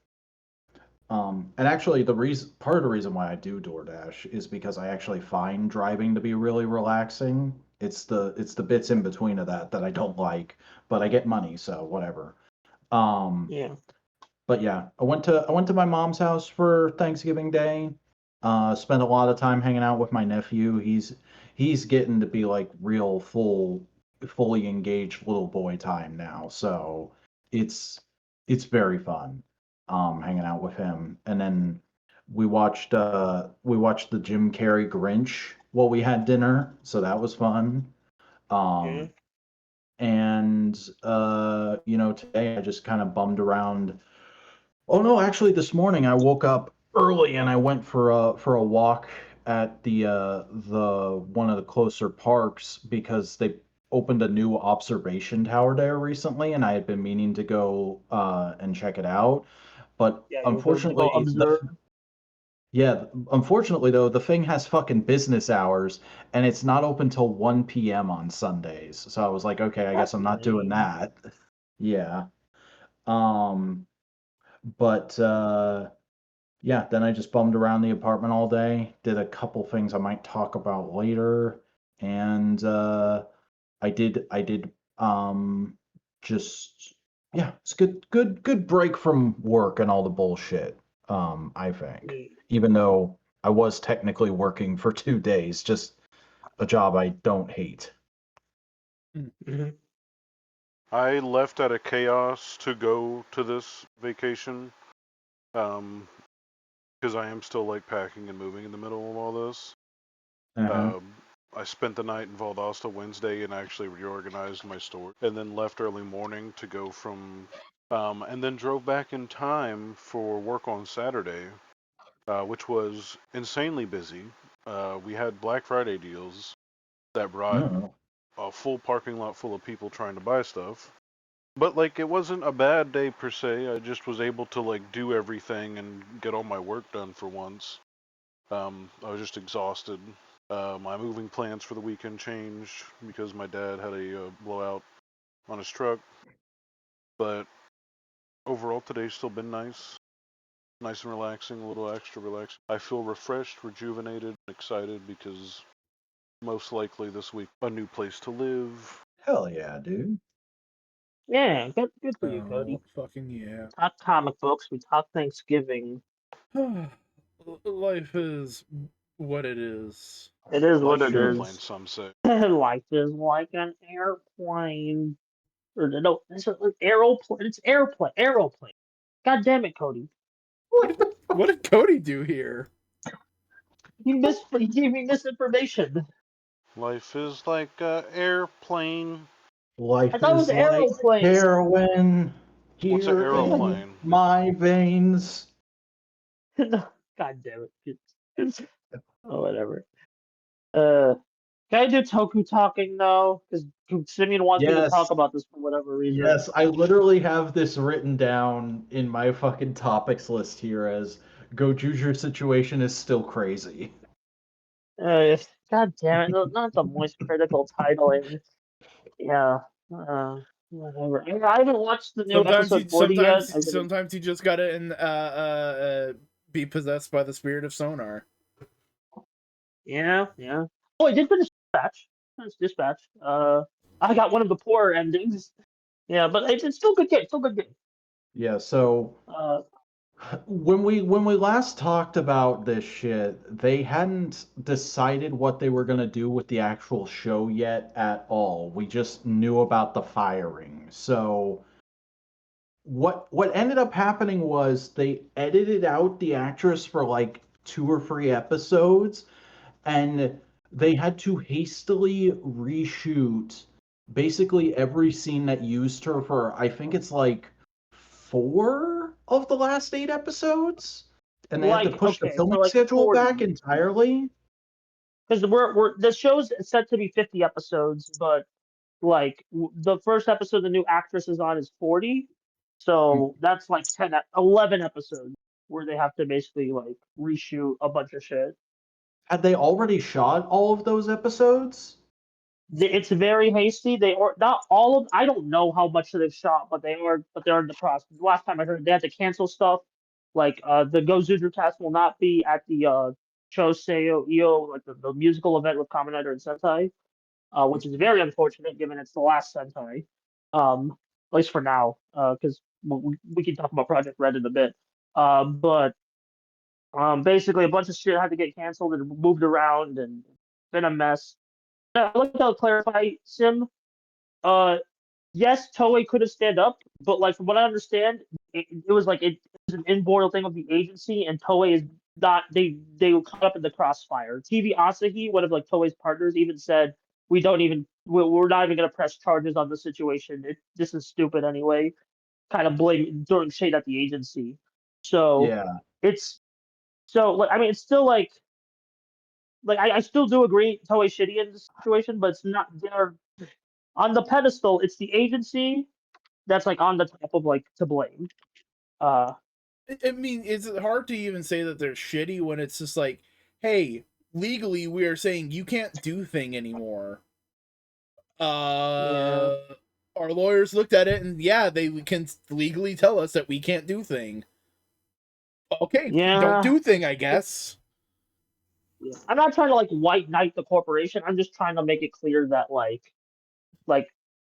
And actually part of the reason why I do DoorDash is because I actually find driving to be really relaxing. It's the bits in between of that I don't like, but I get money, so whatever. Um, Yeah. but yeah, I went to my mom's house for Thanksgiving Day. Spent a lot of time hanging out with my nephew. He's getting to be like real fully engaged little boy time now. So it's very fun hanging out with him. And then we watched the Jim Carrey Grinch while we had dinner, so that was fun. Yeah. Um and today I just kind of bummed around. Oh no, actually this morning I woke up early and I went for a walk at the one of the closer parks because they opened a new observation tower there recently and I had been meaning to go and check it out. But Yeah, you were going to go unfortunately observe. unfortunately though, the thing has fucking business hours and it's not open till 1 p.m. on Sundays. So I was like, okay, I guess That's I'm not doing lame. that. Yeah. Um but yeah, then I just bummed around the apartment all day, did a couple things I might talk about later, and I did just yeah, it's good break from work and all the bullshit, I think. Even though I was technically working for 2 days, just a job I don't hate. Mm-hmm. I left out of chaos to go to this vacation, because I am still like packing and moving in the middle of all this. Uh-huh. I spent the night in Valdosta Wednesday and actually reorganized my store, and then left early morning to go and then drove back in time for work on Saturday, which was insanely busy. We had Black Friday deals that brought Oh. a full parking lot full of people trying to buy stuff. But like it wasn't a bad day per se. I just was able to like do everything and get all my work done for once. I was just exhausted. My moving plans for the weekend changed because my dad had a blowout on his truck. But overall, today's still been nice and relaxing, a little extra relaxing. I feel refreshed, rejuvenated, and excited because most likely this week a new place to live. Hell yeah, dude. Yeah, good for you, Oh, Cody. fucking yeah. Talk comic books. We talk Thanksgiving. Life is what it is. It is what Like an it Sure. airplane, is. some say. Life is like an airplane. Or no, it's an aeroplane. It's airplane. Aeroplane. God damn it, Cody. What did Cody do here? He gave me misinformation. Life is like a airplane. I Life thought it was is like aeroplane. heroin What's an here in aeroplane? my veins. No, God damn it. Oh, whatever. Uh, can I do Toku talking now? Because Simeon wants me to Yes, talk about this for whatever reason. yes, I literally have this written down in my fucking topics list here as Goju's situation is still crazy. God damn it! Not the most critical title. Yeah. Whatever. I haven't watched the new Sometimes episode you 40 yet. sometimes you just gotta be possessed by the spirit of sonar. Yeah, yeah. Oh, I did finish Dispatch. Finished Dispatch. I got one of the poorer endings. Yeah, but it's still good game. Still good game. Yeah, so Uh, when we last talked about this shit, they hadn't decided what they were gonna do with the actual show yet at all. We just knew about the firing. So what ended up happening was they edited out the actress for like 2 or 3 episodes, and they had to hastily reshoot basically every scene that used her for, I think it's like 4 of the last 8 episodes, and they had to Like, push the okay, so filming like schedule 40. back entirely. Because the show's set to be 50 episodes, but like the first episode the new actress is on is 40, so that's like 11 episodes where they have to basically like reshoot a bunch of shit. Had they already shot all of those episodes? It's very hasty. They are not all of. I don't know how much they've shot, but they're in the process. Last time I heard, they had to cancel stuff. Like the Go Zoozer cast will not be at the Choseo Io, like the musical event with Kamen Rider and Sentai, which is very unfortunate given it's the last Sentai, at least for now, because we can talk about Project Red in a bit. But basically a bunch of shit had to get canceled and moved around and been a mess. I'd like to clarify, Sim. Uh, yes, Toei could have stand up, but like from what I understand, it was like it was an inboard thing of the agency, and Toei is not. They were caught up in the crossfire. TV Asahi, one of like Toei's partners, even said we're not even gonna press charges on the situation. This is stupid anyway. Kind of throwing shade at the agency. So Yeah. it's so like I mean it's still like I still do agree Toei's shitty in this situation, but it's not they're on the pedestal. It's the agency that's like on the top of like to blame. Uh, I mean, it's hard to even say that they're shitty when it's just like, hey, legally we are saying you can't do thing anymore. yeah, Our lawyers looked at it and yeah, they can legally tell us that we can't do thing. Okay, don't yeah. do thing, I guess. I'm not trying to like white knight the corporation. I'm just trying to make it clear that like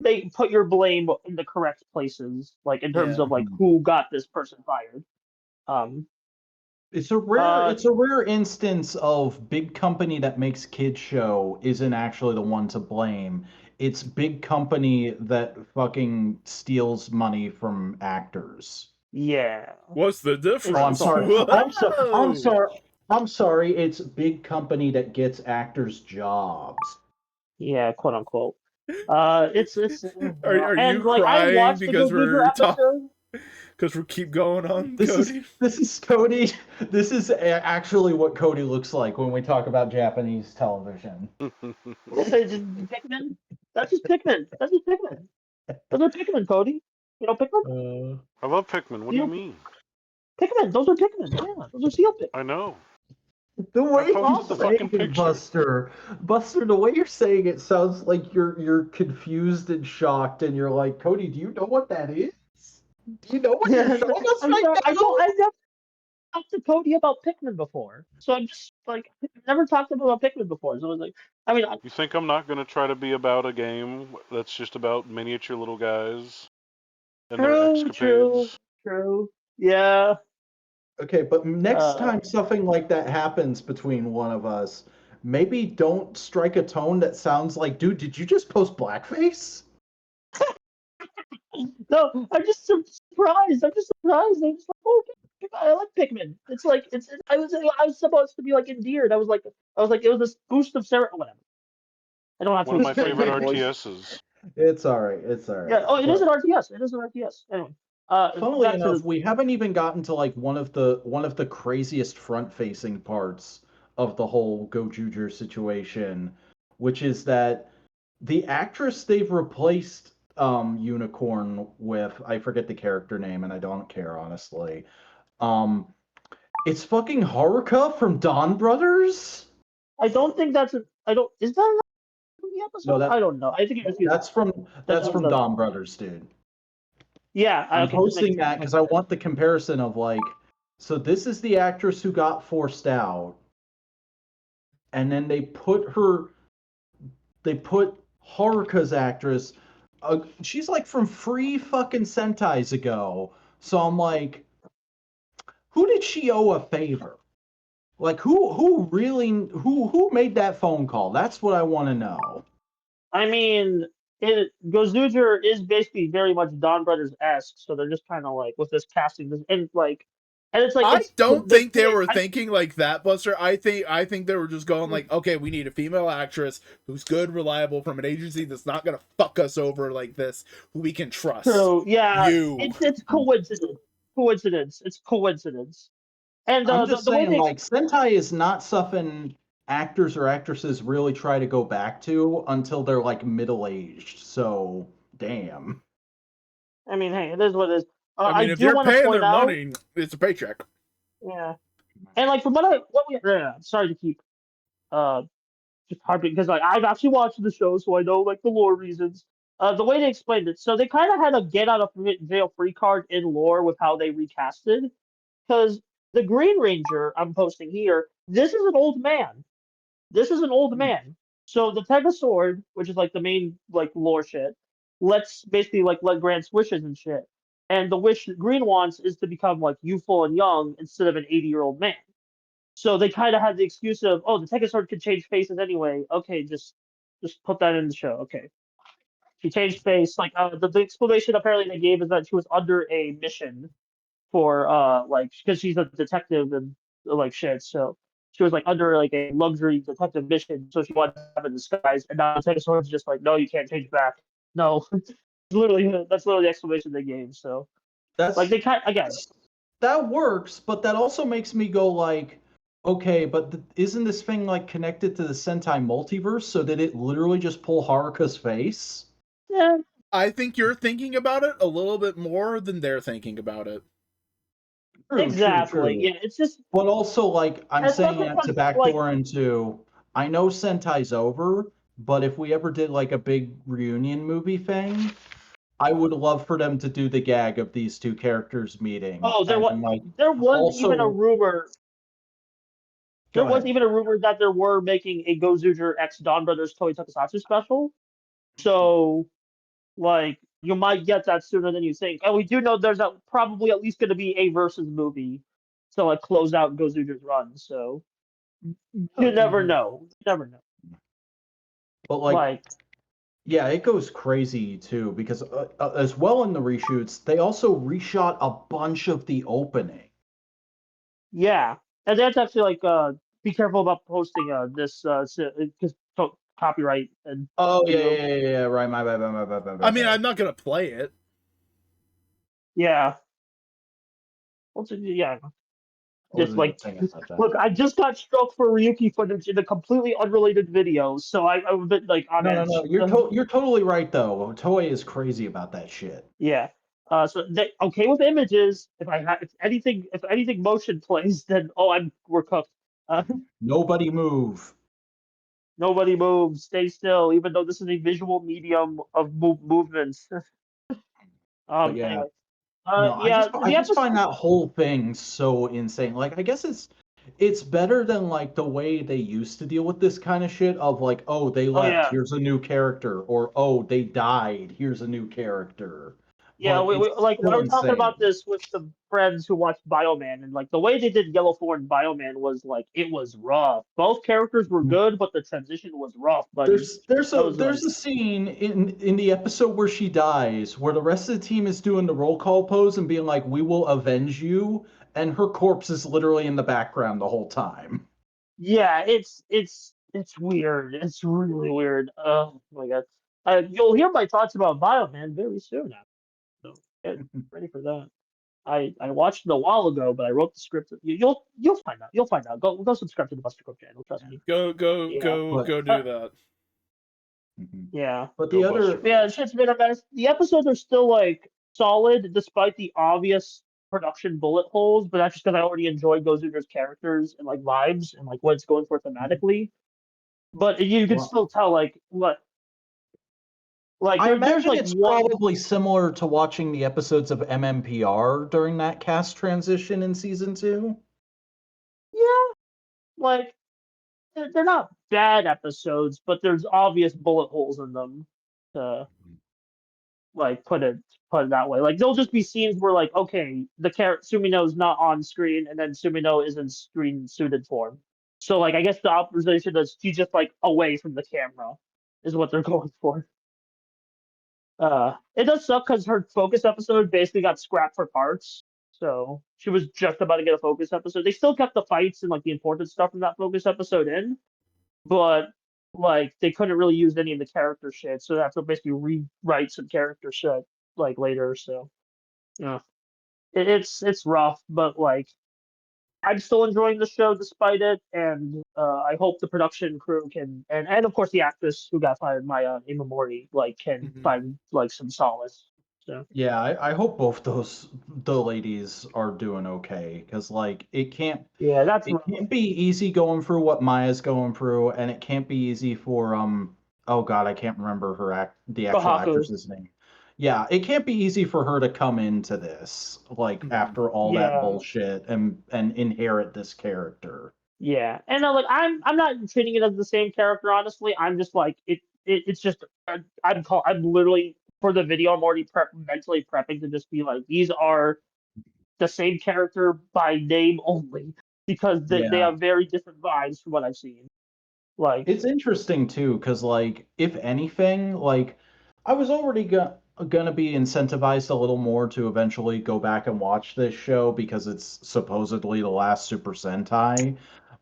they put your blame in the correct places, like in terms Yeah. of like who got this person fired. Um, It's a rare instance of big company that makes kids show isn't actually the one to blame. It's big company that fucking steals money from actors. yeah. What's the difference? Oh, I'm sorry. Whoa! I'm sorry. I'm sorry. It's big company that gets actors jobs. Yeah, quote unquote. It's Are and you like I crying watched the because Go Giger we're episode. because we keep going on, This Cody? is Cody. This is actually what Cody looks like when we talk about Japanese television. Just Pikmin. That's just Pikmin. That's just Pikmin. Those are Pikmin, Cody. You know Pikmin? I love Pikmin. What do you mean? Pikmin. Those are Pikmin. Yeah, those are seal Pikmin. I know. The way I posted the fucking you're saying it, picture. Buster, the way you're saying it sounds like you're confused and shocked, and you're like, Cody, do you know what that is? Do you know what you're showing us I'm right sorry. now? I've never talked to Cody about Pikmin before, so I'm just like I've never talked to him about Pikmin before. So I was like, I mean, You think I'm not going to try to be about a game that's just about miniature little guys and their escapades? true. Yeah. Okay, but next Uh, time something like that happens between one of us, maybe don't strike a tone that sounds like, dude, did you just post blackface? no, I'm just surprised. I'm just surprised. I'm just like, oh, I like Pikmin. It's like I was supposed to be like endeared. I was like it was this boost of Sarah. Whatever. I don't have One to of my explain favorite my voice. RTSs. It's all right. It's all right. Yeah. Oh, it is But an RTS. It is an RTS. Anyway. funnily Back to enough, the. we haven't even gotten to like one of the craziest front-facing parts of the whole Go Juger situation, which is that the actress they've replaced Unicorn with, I forget the character name, and I don't care honestly. Um, it's fucking Haruka from Dawn Brothers. I don't think that's a. I don't. Is that the No, episode? I don't know. I think it was the. that's from That that's was from the. Dawn Brothers, dude. Yeah. I'm Okay. Just posting making that because I want the comparison of like, so this is the actress who got forced out, and then they put Haruka's actress. She's like from Free fucking Sentais ago. So I'm like, who did she owe a favor? Like who made that phone call? That's what I want to know. I mean, Gozuger is basically very much Don Brothers-esque, so they're just kind of like with this casting, and it's like I don't think they were I, thinking like that, Buster. I think they were just going like, okay, we need a female actress who's good, reliable, from an agency that's not gonna fuck us over like this, who we can trust. So yeah, you. it's coincidence. It's coincidence. And I'm just the way saying, they like, Sentai is not something actors or actresses really try to go back to until they're like middle aged. So, damn. I mean, hey, it is what it is. I mean, if do you're want to paying point their out, money, it's a paycheck. yeah, and like from sorry to keep just harping because like I've actually watched the show, so I know like the lore reasons. The way they explained it, so they kind of had a get out of jail free card in lore with how they recasted, because the Green Ranger I'm posting here, this is an old man. This is an old man. So the Sword, which is like the main like lore shit, lets basically like let grants wishes and shit. And the wish Green wants is to become like youthful and young instead of an 80-year-old man. So they kind of had the excuse of, oh, the Sword could change faces anyway. Okay, just put that in the show. Okay, she changed face. Like the explanation apparently they gave is that she was under a mission for like because she's a detective and like shit. So she was like under like a luxury detective mission, so she wanted to have a disguise. And now the Sword's just like, no, you can't change back. No, that's literally the explanation they gave. So That's like they kind again. That works, but that also makes me go like, okay, but isn't this thing like connected to the Sentai multiverse? So did it literally just pull Haruka's face? Yeah. I think you're thinking about it a little bit more than they're thinking about it. True, Exactly. true. Yeah, it's just. But also, like, I'm saying that to backdoor like, into, I know Sentai's over, but if we ever did like a big reunion movie thing, I would love for them to do the gag of these two characters meeting. Oh, and like there was also, even a rumor. There go was ahead. even a rumor that there were making a Gozuger X Don Brothers Toei Tokusatsu special. So, like, you might get that sooner than you think. And we do know there's probably at least going to be a versus movie to like close out Gozuger's run. So you never know. You never know. But like, yeah, it goes crazy too because as well in the reshoots, they also reshot a bunch of the opening. Yeah, and that's actually like be careful about posting this because copyright and Oh video. yeah, right. My bad. I mean, I'm not gonna play it. Yeah. Yeah. Just like, look, I just got struck for Ryuki footage in a completely unrelated video, so I'm a bit like on edge. No. You're totally right though. Toei is crazy about that shit. Yeah. So they okay with images. If anything motion plays, then we're cooked. Nobody move. Nobody moves. Stay still, even though this is a visual medium of movements. But yeah. Anyway. No, Yeah. I just find that whole thing so insane. Like, I guess it's better than like the way they used to deal with this kind of shit of like, oh, they left, yeah. here's a new character, or oh, they died, here's a new character. Yeah, But we it's like I still was talking insane. about this with some friends who watched Bioman, and like the way they did Yellowthorn Bioman was like it was rough. Both characters were good, but the transition was rough. But There's a scene in the episode where she dies, where the rest of the team is doing the roll call pose and being like, "We will avenge you," and her corpse is literally in the background the whole time. Yeah, it's weird. It's really weird. Oh my god. You'll hear my thoughts about Bioman very soon. So get ready for that. I watched it a while ago, but I wrote the script. You'll find out. You'll find out. Go subscribe to the Buster Corp channel. Trust me. Go do that. Yeah. But the other shit's been a mess. The episodes are still like solid despite the obvious production bullet holes, but that's just because I already enjoyed Gozuger's characters and like vibes and like what it's going for thematically. But you can still tell like what I imagine like it's probably similar to watching the episodes of MMPR during that cast transition in season 2. Yeah, like they're not bad episodes, but there's obvious bullet holes in them. To like put it that way. Like there'll just be scenes where like okay, the character Sumino's not on screen, and then Sumino is in screen suited form. So like I guess the opposition is she's just like away from the camera, is what they're going for. It does suck because her focus episode basically got scrapped for parts. So she was just about to get a focus episode. They still kept the fights and like the important stuff from that focus episode in, but like they couldn't really use any of the character shit. So they have to basically rewrite some character shit like later. So yeah, it's rough, but like I'm still enjoying the show despite it, and I hope the production crew can, and of course the actress who got fired, Maya Imamori, like can find like some solace. So Yeah, I hope both the ladies are doing okay because like yeah, that's it can't be easy going through what Maya's going through, and it can't be easy for oh God, I can't remember the actual Kohaku. actress's name. Yeah, it can't be easy for her to come into this like after all that Yeah, bullshit and inherit this character. yeah, and I'm not treating it as the same character. Honestly, I'm just like it's just I'm literally for the video. I'm already mentally prepping to just be like these are the same character by name only because they Yeah. have very different vibes from what I've seen. Like, It's interesting too, because like if anything, like I was already gonna be incentivized a little more to eventually go back and watch this show because it's supposedly the last Super Sentai.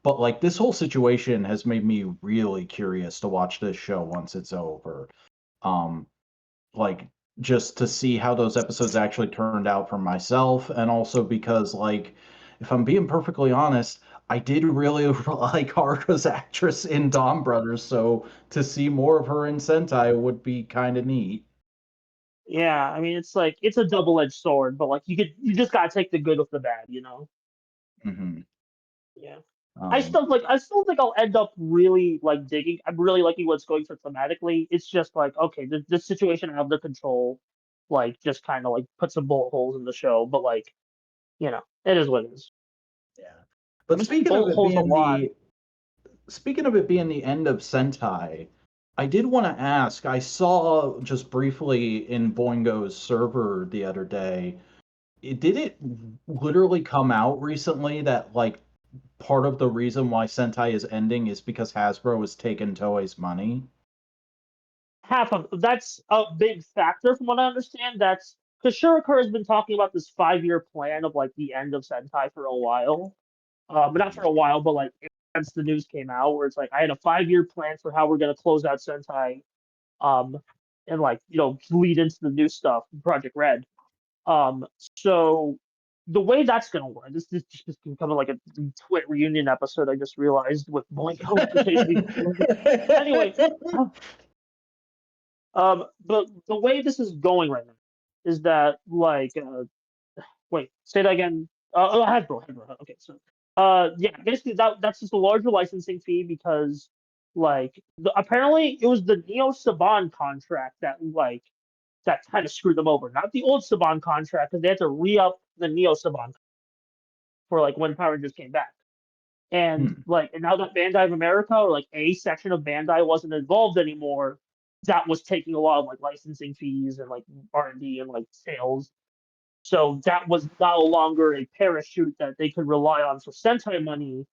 But like this whole situation has made me really curious to watch this show once it's over. Um, like just to see how those episodes actually turned out for myself, and also because like if I'm being perfectly honest, I did really like Haruka's actress in Dawn Brothers, so to see more of her in Sentai would be kind of neat. yeah, I mean, it's like it's a double-edged sword, but like you just gotta take the good with the bad, you know? Hmm. Yeah. Um, I still think I'll end up really like digging. I'm really liking what's going for thematically. It's just like okay, this situation out of their control, like just kind of like put some bullet holes in the show. But like it is what it is. yeah. I'm But saying bullet holes a lot. speaking of it being the end of Sentai, I did want to ask. I saw just briefly in Boingo's server the other day. Did it literally come out recently that like part of the reason why Sentai is ending is because Hasbro has taken Toei's money? Half of that's a big factor from what I understand. That's because Shuriker has been talking about this 5-year plan of like the end of Sentai for a while. But not for a while, but like once the news came out, where it's like I had a 5-year plan for how we're gonna close out Sentai, um, and like lead into the new stuff, Project Red. So the way that's gonna work, this just becoming like a Twit reunion episode. I just realized with Blanco occasionally. Anyway, but the way this is going right now is that like wait, say that again. Hasbro. Okay, so yeah, basically that's just a larger licensing fee because like apparently it was the Neo Saban contract that kind of screwed them over, not the old Saban contract because they had to re up the Neo Saban for like when Power Rangers came back. And Hmm. like, and now that Bandai of America or like a section of Bandai wasn't involved anymore, that was taking a lot of like licensing fees and like R&D and like sales. So that was no longer a parachute that they could rely on for Sentai money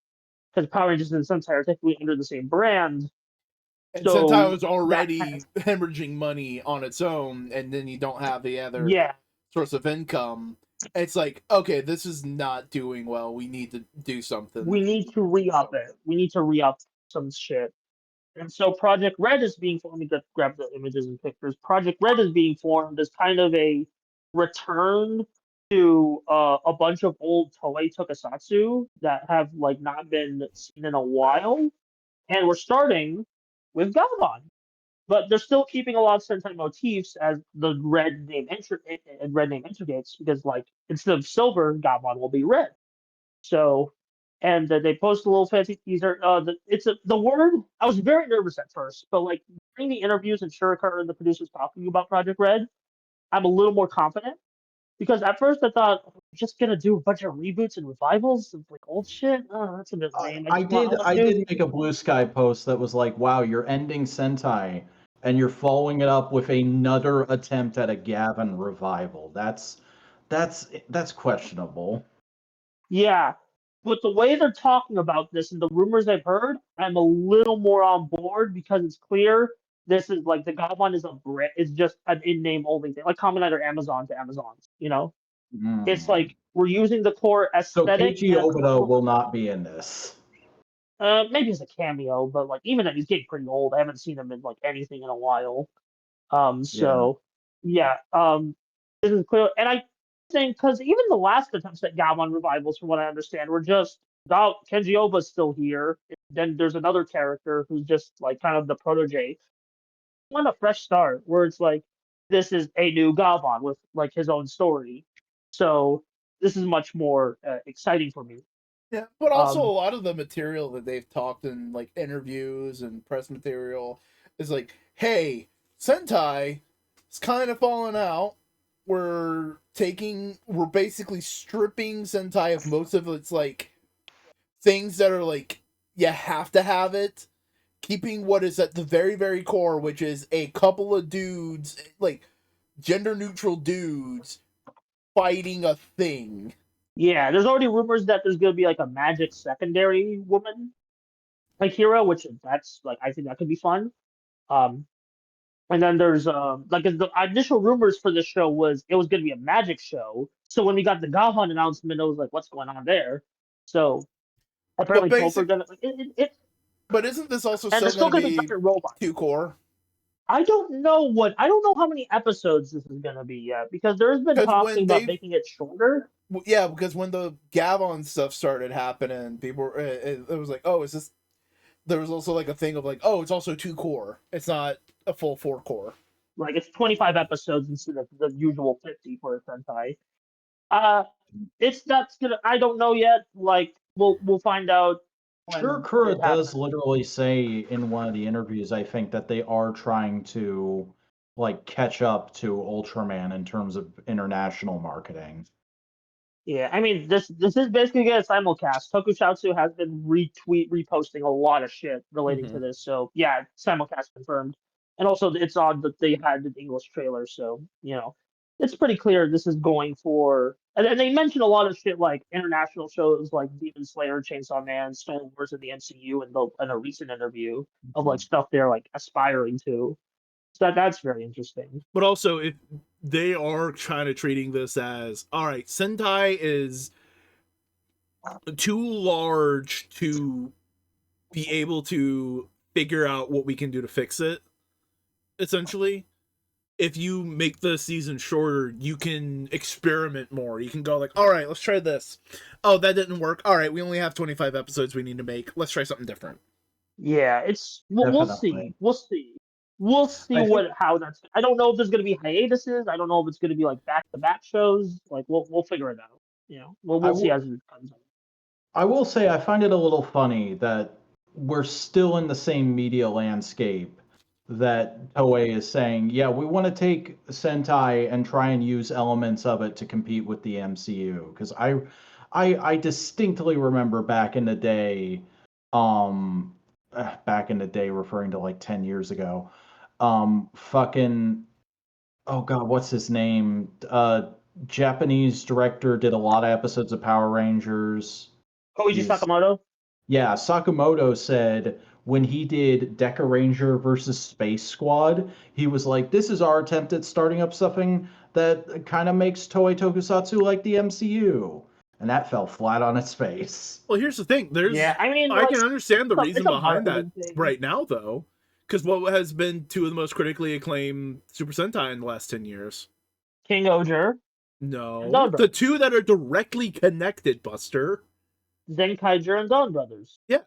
because Power Rangers and Sentai are technically under the same brand. And Sentai So was that kind already of, hemorrhaging money on its own, and then you don't have the other yeah, source of income. It's like, okay, this is not doing well. We need to do something. we need to re up it. We need to re up some shit. And so Project Red is being formed. Let me grab the images and pictures. Project Red is being formed as kind of a return to a bunch of old Toei Tokusatsu that have like not been seen in a while. And we're starting with Galvan, but they're still keeping a lot of Sentai motifs as the red name integrates because like instead of silver, Galvan will be red. So, and they post a little fancy teaser. The word. I was very nervous at first, but like during the interviews and Shuriker and the producers talking about Project Red, I'm a little more confident because at first I thought we're just gonna do a bunch of reboots and revivals of like old shit. Oh, that's a bit lame. I want I new. did make a Bluesky post that was like, "Wow, you're ending Sentai and you're following it up with another attempt at a Gavin revival. That's questionable." Yeah, but the way they're talking about this and the rumors I've heard, I'm a little more on board because it's clear this is like the Goblin is is just an in-name only thing, like Kamen Rider Amazon to Amazons, you know? It's like we're using the core So aesthetic. Keiji Obito will not be in this. Maybe as a cameo, but like even then he's getting pretty old. I haven't seen him in like anything in a while. So yeah, this is clear, and I think because even the last attempts at Goblin revivals, from what I understand, were just Kenji Oba's still here. Then there's another character who's just like kind of the protege. I want a fresh start where it's like this is a new Goblin with like his own story. So this is much more exciting for me. Yeah, but also a lot of the material that they've talked in like interviews and press material is like, hey, Sentai is kind of falling out. We're basically stripping Sentai of most of its like things that are like you have to have it, keeping what is at the very, very core, which is a couple of dudes, like gender neutral dudes fighting a thing. Yeah, there's already rumors that there's gonna be like a magic secondary woman, like hero, which that's like I think that could be fun. And then there's like the initial rumors for this show was it was gonna be a magic show. So when we got the Gohan announcement, it was like, what's going on there? So apparently, Topher gonna it. But isn't this also and still gonna be robot? 2 core? I don't know how many episodes this is gonna be yet because there's been talking about making it shorter. Yeah, because when the Gavon stuff started happening, people were, it was like, oh, is this? There was also like a thing of like, oh, it's also 2 core. It's not a full 4 core. Like it's 25 episodes instead of the usual 50 for a Sentai. It's that's gonna. I don't know yet. Like we'll find out. Sure, Kura does literally say in one of the interviews, I think, that they are trying to like catch up to Ultraman in terms of international marketing. Yeah, I mean this is basically a simulcast. Tokusatsu has been reposting a lot of shit relating to this, so yeah, simulcast confirmed. And also it's odd that they had the English trailer, so you know, it's pretty clear this is going for. And they mentioned a lot of shit like international shows like Demon Slayer, Chainsaw Man, Star Wars in the MCU, and a recent interview of like stuff they're like aspiring to. So that's very interesting. But also, if they are trying to treating this as, all right, Sentai is too large to be able to figure out what we can do to fix it, essentially. If you make the season shorter, you can experiment more. You can go like, all right, let's try this. Oh, that didn't work. All right, we only have 25 episodes we need to make. Let's try something different. Yeah, it's we'll see. We'll see how that's. I don't know if there's gonna be hiatuses. I don't know if it's gonna be like back-to-back shows. Like we'll figure it out. You know, we'll see as it comes up. I will say I find it a little funny that we're still in the same media landscape that Toei is saying, yeah, we want to take Sentai and try and use elements of it to compete with the MCU. Because I distinctly remember back in the day, referring to like 10 years ago, fucking, oh God, what's his name? Japanese director did a lot of episodes of Power Rangers. Koji Sakamoto? Yeah, Sakamoto said when he did Deca Ranger versus Space Squad, he was like, this is our attempt at starting up something that kind of makes Toei Tokusatsu like the MCU. And that fell flat on its face. Well, here's the thing. I can understand the reason behind that right now, though. Because what has been 2 of the most critically acclaimed Super Sentai in the last 10 years? King Oger. No. The 2 that are directly connected, Buster. Zenkaiger and Dawn Brothers. Yeah.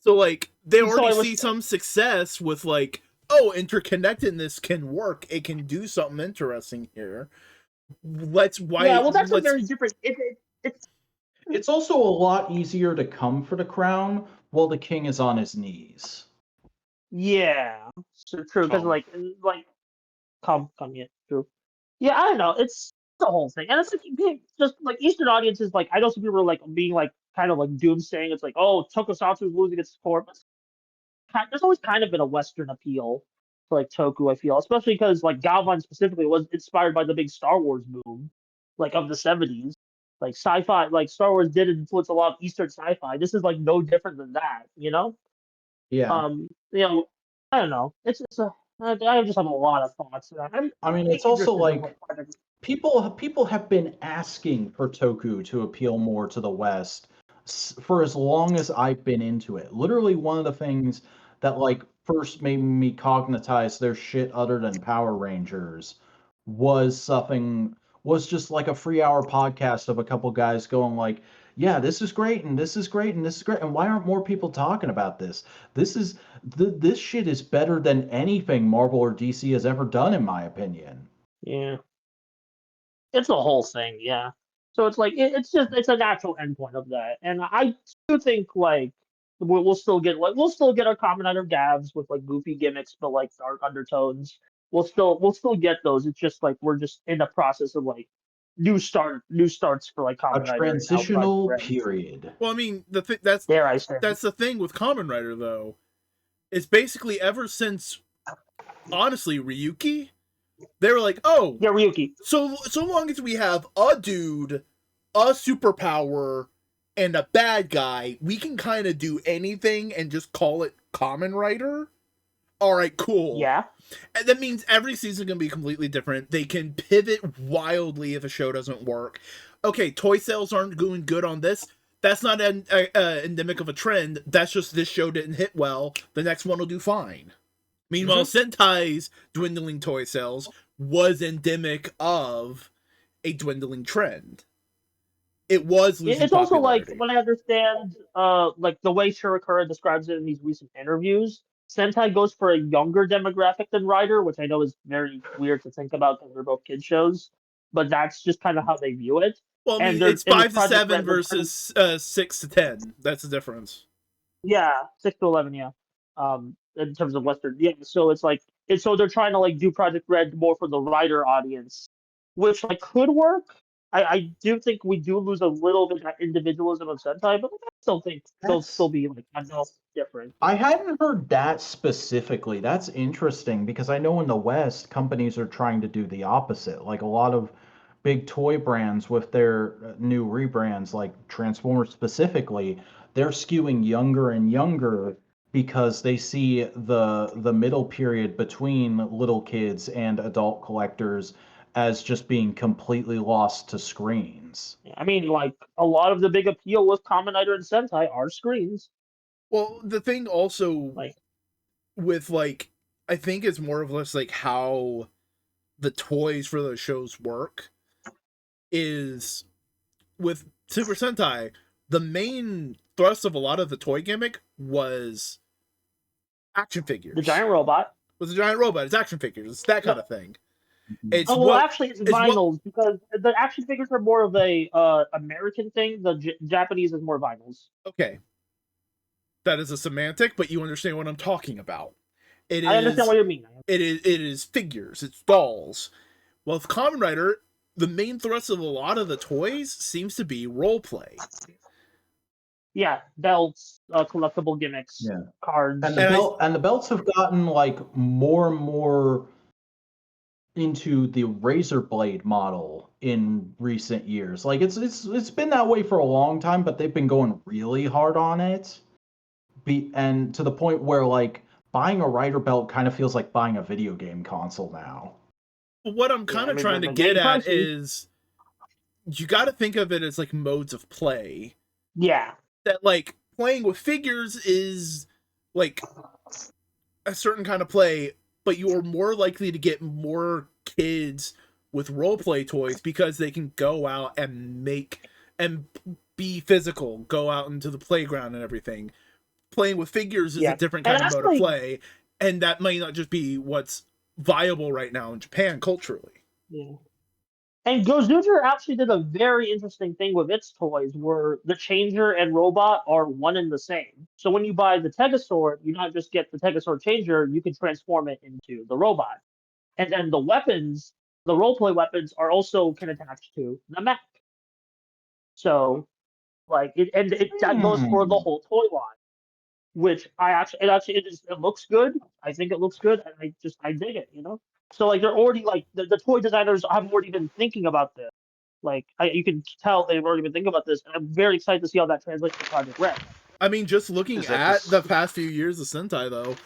So, like, they already see some success with, like, oh, interconnectedness can work. It can do something interesting here. That's a very different. It's also a lot easier to come for the crown while the king is on his knees. Yeah, so true. Because come, yeah, true. Yeah, I don't know. It's the whole thing, and it's like, just like Eastern audiences. Like, I know some people are like being like kind of like doomsaying. It's like, oh, Tokusatsu is losing its support. But there's always kind of been a Western appeal to like Toku. I feel, especially because like Galvan specifically was inspired by the big Star Wars boom, like of the '70s. Like sci-fi, like Star Wars did influence a lot of Eastern sci-fi. This is like no different than that, you know? Yeah. You know, I don't know. I just have a lot of thoughts. I mean, it's also like people have been asking for Toku to appeal more to the West for as long as I've been into it. Literally, one of the things that like first made me cognitize their shit other than Power Rangers was just like a 3 hour podcast of a couple guys going like, yeah, this is great and this is great and this is great, and why aren't more people talking about this? This shit is better than anything Marvel or DC has ever done, in my opinion. Yeah. It's the whole thing, yeah. So it's like it's a natural endpoint of that, and I do think like we'll still get our Kamen Rider Gavs with like goofy gimmicks but like dark undertones. We'll still get those. It's just like we're just in the process of like new starts for like A Kamen Rider transitional period. Well, I mean, that's the thing with Kamen Rider though. It's basically ever since, honestly, Ryuki. They were like, oh, yeah, Ryuki. So long as we have a dude, a superpower, and a bad guy, we can kind of do anything and just call it Kamen Rider. All right, cool. Yeah. And that means every season can be completely different. They can pivot wildly if a show doesn't work. Okay, toy sales aren't doing good on this. That's not endemic of a trend. That's just this show didn't hit well. The next one will do fine. Meanwhile, Sentai's dwindling toy sales was endemic of a dwindling trend. It was losing It's also popularity. like, when I understand, like the way Shirakura describes it in these recent interviews, Sentai goes for a younger demographic than Rider, which I know is very weird to think about because they're both kid shows, but that's just kind of how they view it. Well, I mean, it's 5 to 7 versus 6 to 10. That's the difference. Yeah, 6 to 11, yeah. In terms of Western, yeah. So it's like, so they're trying to like do Project Red more for the Rider audience, which like could work. I do think we do lose a little bit of individualism of Sentai, but I still think they'll still be like enough different. I hadn't heard that specifically. That's interesting because I know in the West, companies are trying to do the opposite. Like a lot of big toy brands with their new rebrands, like Transformers specifically, they're skewing younger and younger because they see the middle period between little kids and adult collectors as just being completely lost to screens. I mean, like a lot of the big appeal with Kamen Rider and Sentai are screens. Well, the thing also like with like, I think it's more of less like how the toys for those shows work is with Super Sentai. The main thrust of a lot of the toy gimmick was action figures. The giant robot. Was a giant robot. It's action figures. It's that kind of thing. It's actually it's vinyls because the action figures are more of a American thing. The Japanese is more vinyls. Okay, that is a semantic, but you understand what I'm talking about. I understand what you mean. It is figures. It's dolls. Well, with Kamen Rider, the main thrust of a lot of the toys seems to be role play. Yeah, belts, collectible gimmicks, cards, and the belts have gotten like more and more into the razor blade model in recent years. Like it's been that way for a long time, but they've been going really hard on it. And to the point where like buying a Rider belt kind of feels like buying a video game console now. What I'm kind of trying to get at is you got to think of it as like modes of play. Yeah. That like playing with figures is like a certain kind of play, but you are more likely to get more kids with roleplay toys because they can go out and make and be physical, go out into the playground and everything. Playing with figures is a different kind of mode of play, and that might not just be what's viable right now in Japan culturally. Yeah. And Gozuger actually did a very interesting thing with its toys where the Changer and Robot are one and the same. So when you buy the Tegasort, you not just get the Tegasort Changer, you can transform it into the robot. And then the weapons, the roleplay weapons, are also can attach to the mech. So, like, that goes for the whole toy line. Which it looks good. I think it looks good, and I dig it, you know. So like they're already like the toy designers have already been thinking about this. Like you can tell they've already been thinking about this, and I'm very excited to see how that translates to Project Red. I mean, just looking at the past few years of Sentai, though,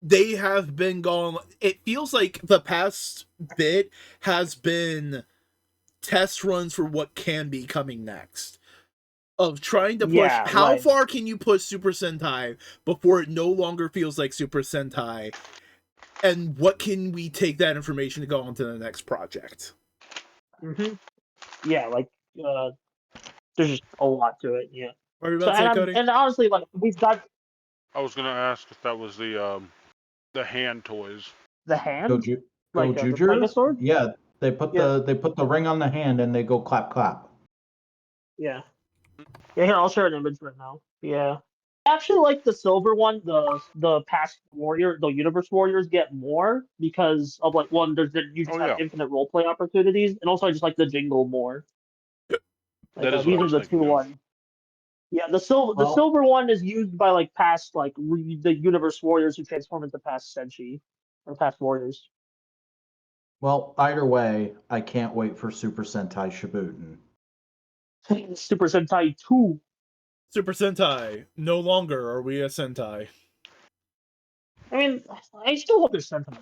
they have been going. It feels like the past bit has been test runs for what can be coming next. Of trying to push how far can you push Super Sentai before it no longer feels like Super Sentai, and what can we take that information to go on to the next project? Yeah, like there's just a lot to it. Yeah. What are you about to say, Cody? And honestly, like we've got. I was gonna ask if that was the hand toys. The hand, Go like the Megazord. Yeah, they put the ring on the hand and they go clap clap. Yeah. Yeah, here I'll share an image right now. Yeah. I actually like the silver one, the past warrior, the universe warriors get more because of like one, you just have infinite roleplay opportunities, and also I just like the jingle more. Like, these are the two ones. Yeah, the silver one is used by like past the universe warriors who transform into past Senshi or past warriors. Well, either way, I can't wait for Super Sentai Shippuden. Super Sentai 2. Super Sentai. No longer are we a Sentai. I mean, I still hope there's Sentai.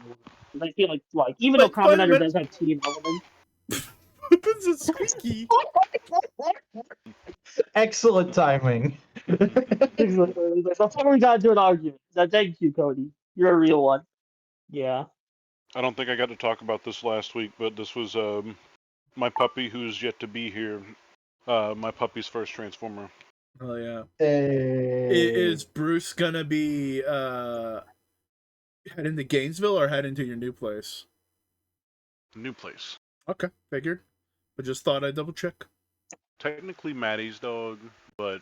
I feel like even though Kamen Rider does have team elements. It's a squeaky. Excellent timing. Before we got into an argument, thank you, Cody. You're a real one. Yeah. I don't think I got to talk about this last week, but this was my puppy who's yet to be here. My puppy's first Transformer. Oh yeah. Hey. Is Bruce gonna be heading to Gainesville or heading to your new place? New place. Okay, figured. I just thought I'd double check. Technically Maddie's dog, but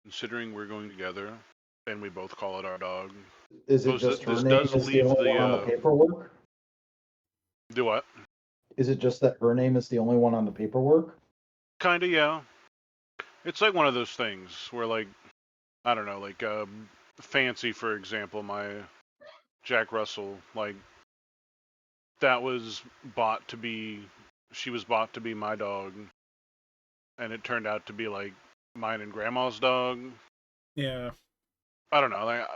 considering we're going together and we both call it our dog. Is it just her name is the only one on the paperwork? Do what? Is it just that her name is the only one on the paperwork? Kinda, yeah. It's like one of those things where, like, I don't know, like Fancy, for example, my Jack Russell, like, that was bought to be, she was bought to be my dog, and it turned out to be like mine and Grandma's dog. Yeah. I don't know, like,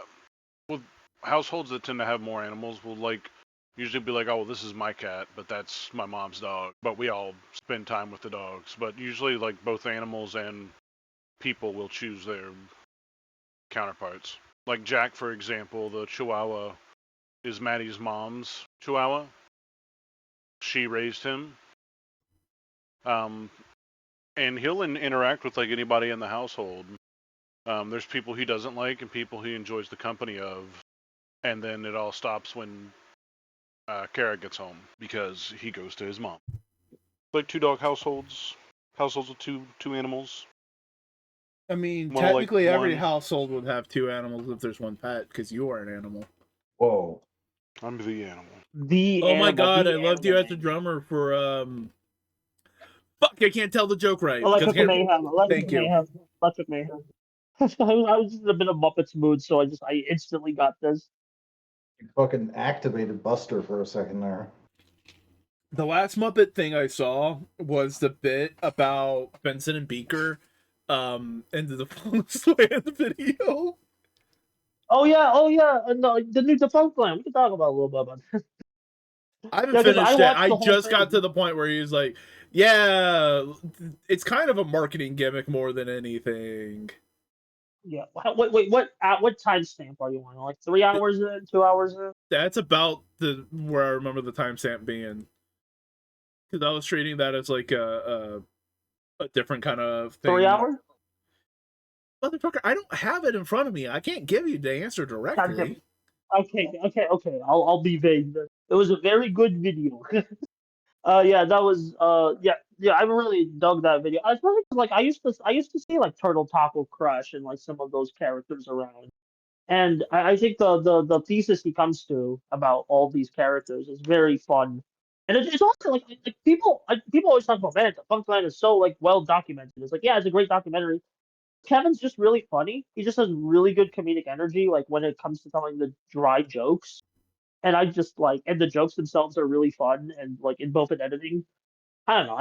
with households that tend to have more animals will like usually be like, oh, well, this is my cat, but that's my mom's dog. But we all spend time with the dogs. But usually, like, both animals and people will choose their counterparts. Like Jack, for example, the Chihuahua is Maddie's mom's Chihuahua. She raised him. And he'll interact with, like, anybody in the household. There's people he doesn't like and people he enjoys the company of. And then it all stops when Kara gets home because he goes to his mom. Like 2-dog households with two animals. I mean, more technically like every household would have 2 animals if there's one pet, because you are an animal. Whoa. I'm the animal. Oh my god, I loved you as a drummer for fuck, I can't tell the joke right. Electric Mayhem. Thank you. Electric Mayhem. I was just in a bit of Muppets mood, so I instantly got this. You fucking activated Buster for a second there. The last Muppet thing I saw was the bit about Benson and Beaker into the Defunct Land video. Oh yeah, and the new Defunct Land. We can talk about a little bit about this. I haven't finished it. I just got to the point where he's like, yeah, it's kind of a marketing gimmick more than anything. Yeah. Wait, what timestamp are you on? Like 3 hours in, 2 hours in? That's about where I remember the timestamp being. Because I was treating that as like a different kind of thing. 3 hours? Motherfucker, I don't have it in front of me. I can't give you the answer directly. Okay. I'll be vague. It was a very good video. Yeah, that was yeah. I really dug that video. Especially like I used to see like Turtle Taco Crush and like some of those characters around, and I think the thesis he comes to about all these characters is very fun, and it's also like people always talk about, man, Funkland is so like well documented. It's like, yeah, it's a great documentary. Kevin's just really funny. He just has really good comedic energy, like when it comes to telling the dry jokes. And I just like, and the jokes themselves are really fun, and like in both in editing. I don't know.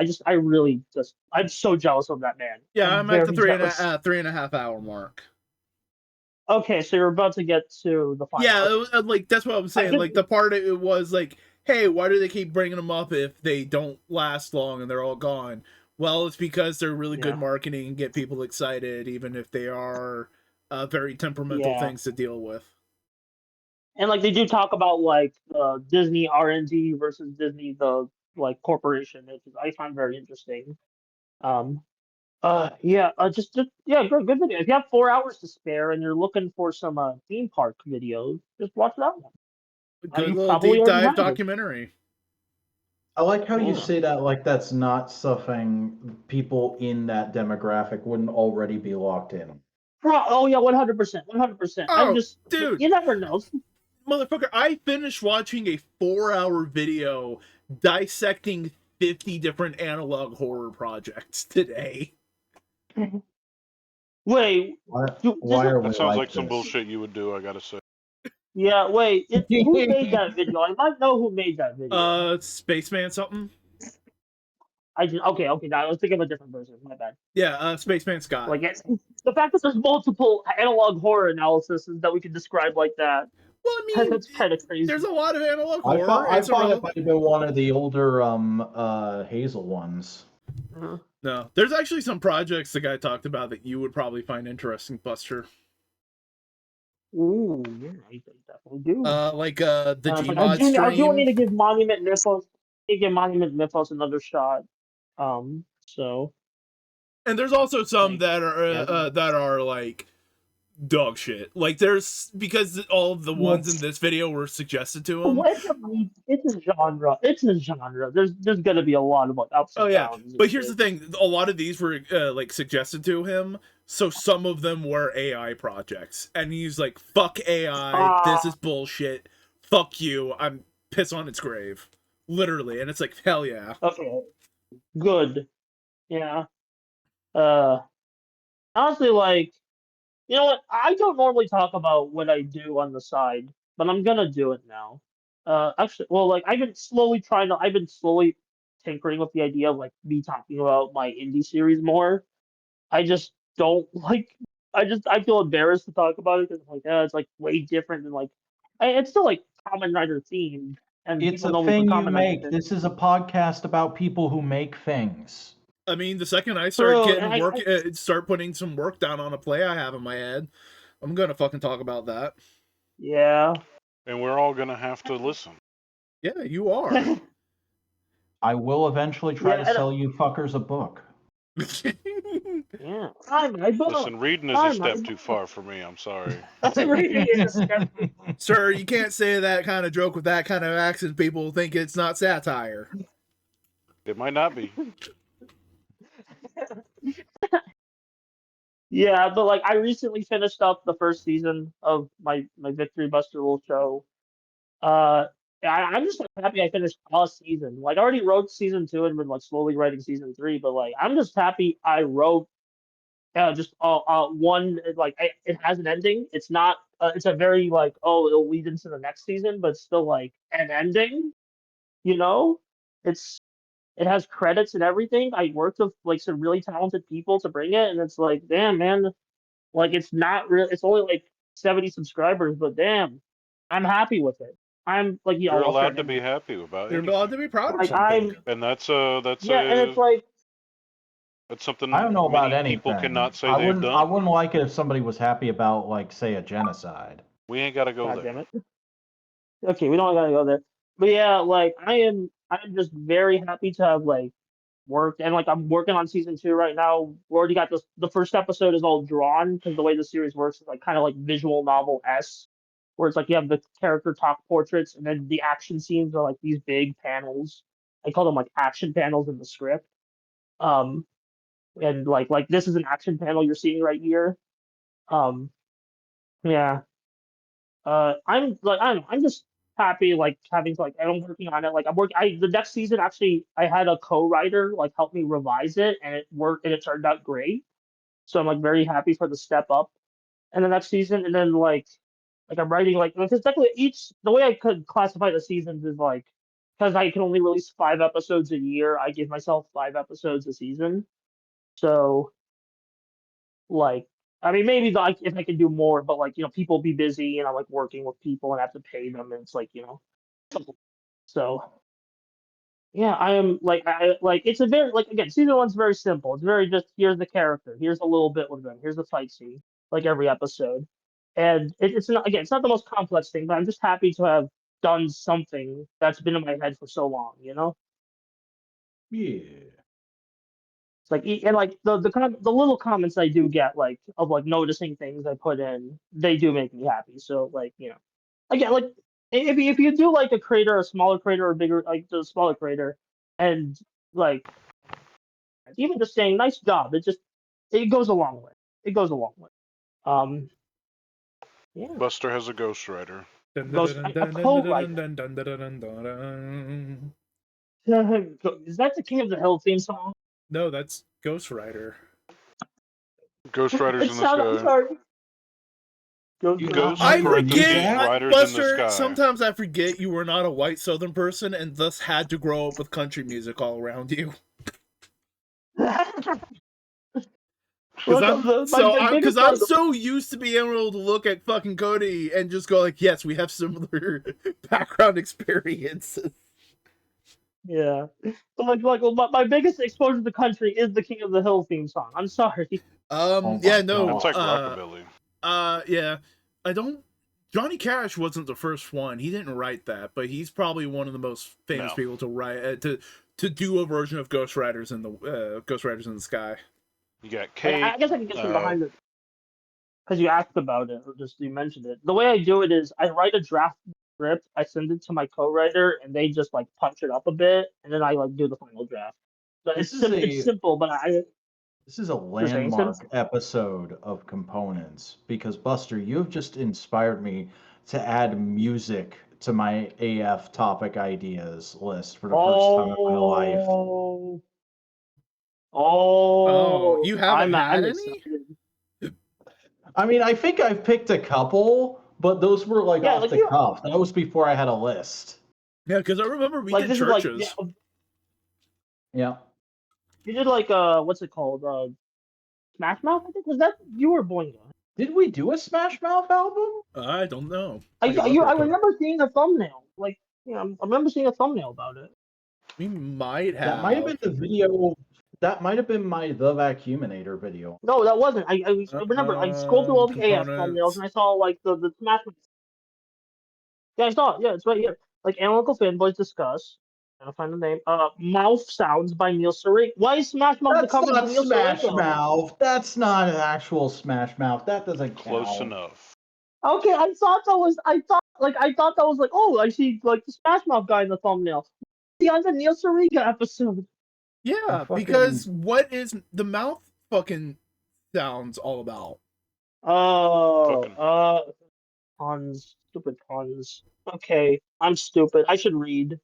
I'm so jealous of that man. Yeah, I'm at the 3.5 hour mark. Okay, so you're about to get to the final. Yeah, it was, like that's what I'm saying. Like the part it was like, hey, why do they keep bringing them up if they don't last long and they're all gone? Well, it's because they're really good marketing and get people excited, even if they are very temperamental things to deal with. And like they do talk about like Disney R&D versus Disney the like corporation, which is, I find very interesting. Just yeah, good video. If you have 4 hours to spare and you're looking for some theme park videos, just watch that one. Good little deep dive documentary. I like how you say that like that's not something people in that demographic wouldn't already be locked in. Oh yeah, 100%, 100%. Oh, I'm just, dude, you never know. Motherfucker, I finished watching a 4-hour video dissecting 50 different analog horror projects today. Wait, why are we that sounds like this? some bullshit you would do, I gotta say. Yeah, wait, who made that video? I might know who made that video. Spaceman something? Okay, now I was thinking of a different person, my bad. Yeah, Spaceman Scott. Like, the fact that there's multiple analog horror analyses that we could describe like that. Well, I mean, that's kind of crazy. There's a lot of analog horror. I thought it might have been one of the older Hazel ones. No, there's actually some projects the guy talked about that you would probably find interesting, Buster. Ooh, yeah, I definitely do. Like the Gmod stream. I do need to give Monument Mythos. Another shot. So. And there's also some that are like dog shit. Like there's because all of the ones in this video were suggested to him. It's a genre. There's gonna be a lot of ups and downs. But here's the thing: a lot of these were like suggested to him. So some of them were AI projects, and he's like, "Fuck AI. This is bullshit. Fuck you. I'm piss on its grave." Literally, and it's like, hell yeah. Okay. Good. Yeah. Honestly, like, you know what? I don't normally talk about what I do on the side, but I'm gonna do it now. Actually, well, like I've been slowly tinkering with the idea of like me talking about my indie series more. I just don't like. I feel embarrassed to talk about it because like it's like way different than like. It's still like Kamen Rider themed, and it's a thing you make. This is a podcast about people who make things. I mean, the second I start getting start putting some work down on a play I have in my head, I'm gonna fucking talk about that. Yeah. And we're all gonna have to listen. Yeah, you are. I will eventually try to sell you fuckers a book. Yeah. Listen, reading is a step too far for me. I'm sorry. Reading is a step. Sir, you can't say that kind of joke with that kind of accent. People think it's not satire. It might not be. Yeah, but like I recently finished up the first season of my Victory Buster Rule show. I'm just like, happy I finished a season. Like I already wrote season 2 and been like slowly writing season 3, but like I'm just happy I wrote just one. Like it has an ending. It's not. It's a very like it'll lead into the next season, but it's still like an ending. You know, it has credits and everything. I worked with like some really talented people to bring it, and it's like, damn, man, like it's not real. It's only like 70 subscribers, but damn, I'm happy with it. I'm like, you're allowed to be happy about it. You're allowed to be proud of something. And that's and it's like that's something I don't know about anything. People cannot say they've done. I wouldn't like it if somebody was happy about like say a genocide. We ain't gotta go there. Damn it. Okay, we don't gotta go there. But yeah, like I'm just very happy to have like worked, and like I'm working on season 2 right now. We already got the first episode is all drawn because the way the series works is like kind of like visual novel-esque, where it's like you have the character talk portraits and then the action scenes are like these big panels. I call them like action panels in the script. And like this is an action panel you're seeing right here. Yeah. I'm just happy like having like I'm working on it. Like the next season actually I had a co-writer like help me revise it, and it worked and it turned out great. So I'm like very happy for the step up in the next season. And then like I'm writing like because technically the way I could classify the seasons is like because I can only release 5 episodes a year, I give myself 5 episodes a season. So like I mean, maybe like if I could do more, but like people be busy, like working with people and have to pay them, and it's like so. Yeah, I am like it's a very like again season one's very simple. It's very just here's the character, here's a little bit with them, here's the fight scene, like every episode, and it's not it's not the most complex thing, but I'm just happy to have done something that's been in my head for so long. Yeah. It's like and like the little comments I do get of noticing things I put in, they do make me happy. So again like if you do like a crater, a smaller crater or bigger like the smaller crater, and like even just saying nice job, it goes a long way. It goes a long way. Um, yeah. Buster has a ghostwriter. A co-writer. Is that the King of the Hill theme song? No, that's Ghost Rider. Ghost Riders in the I'm Sky. sorry. Ghost I forget, forget, Riders in the Buster. Sky. Sometimes I forget you were not a white Southern person and thus had to grow up with country music all around you. Because I'm so used to being able to look at fucking Cody and just go like, yes, we have similar background experiences. Yeah, but my biggest exposure to country is the King of the Hill theme song. I'm sorry. Yeah, no, it's like rockabilly. Yeah, Johnny Cash wasn't the first one. He didn't write that, but he's probably one of the most famous people to write to do a version of Ghost Riders in the Sky. You got Kate. I guess I can get behind it because you asked about it or just you mentioned it. The way I do it is I write a draft script, I send it to my co-writer, and they just like punch it up a bit, and then I do the final draft. So it's simple, but This is a landmark episode of Components because Buster, you've just inspired me to add music to my AF topic ideas list for the first time in my life. Oh, you haven't had any? I mean, I think I've picked a couple, but those were off the cuff. That was before I had a list. Yeah, because I remember we did churches. Yeah. You did what's it called? Smash Mouth, I think. Was that you were Boingo? Did we do a Smash Mouth album? I don't know. I remember seeing a thumbnail. I remember seeing a thumbnail about it. We might have. That might have been the video. That might have been my The Vacuuminator video. No, that wasn't. I remember I scrolled through all the AF thumbnails and I saw the Smash Mouth. Yeah, I saw it. Yeah, it's right here. Analytical Fanboys Discuss. I'll find the name. Mouth Sounds by Neil Seri. Why is Smash Mouth the cover of Neil Smash Mouth. That's not an actual Smash Mouth. That doesn't count. Close enough. Okay, I thought that was oh, I see the Smash Mouth guy in the thumbnail. See on the Neil Sariga episode. Yeah, because what is the mouth fucking sounds all about? Puns. Stupid puns. Okay, I'm stupid. I should read.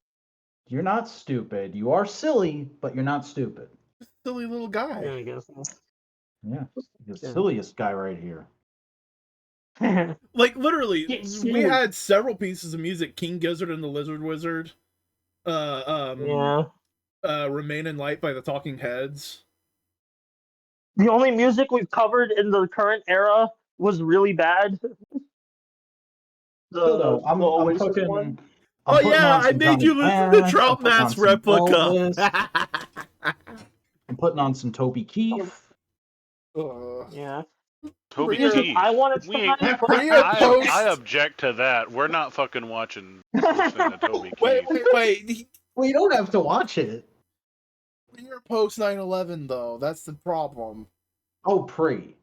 You're not stupid. You are silly, but you're not stupid. Silly little guy. Yeah, I guess. Yeah, the silliest guy right here. Literally, we had several pieces of music: King Gizzard and the Lizard Wizard. Remain in Light by the Talking Heads. The only music we've covered in the current era was really bad. I'm fucking. I made you listen to Trout Mass Replica. I'm putting on some Toby Keith. Yeah. Toby Keith. I want to I object to that. We're not fucking watching Toby Keith. Wait. Well, you don't have to watch it. You're post 9/11 though. That's the problem. Oh, pre.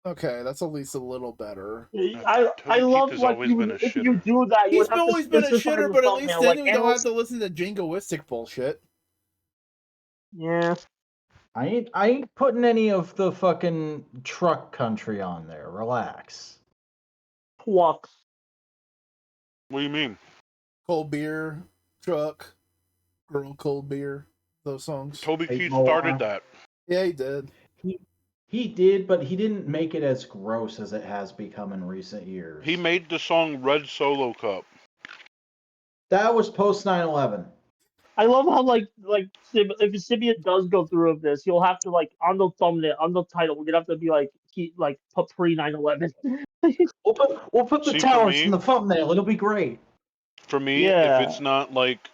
Okay, that's at least a little better. I love if you do that. He's always been a shitter, but at least then we don't have to listen to jingoistic bullshit. Yeah. I ain't putting any of the fucking truck country on there. Relax. What do you mean? Cold beer, truck, girl, cold beer. Those songs. Toby Keith started that. Yeah, he did. He did, but he didn't make it as gross as it has become in recent years. He made the song Red Solo Cup. That was post 9/11. I love how if Simeon does go through with this, you'll have to like on the thumbnail, on the title, we're gonna have to be like put pre 9/11. We'll put the See, towers in the thumbnail. It'll be great. For me, Yeah. if it's not like,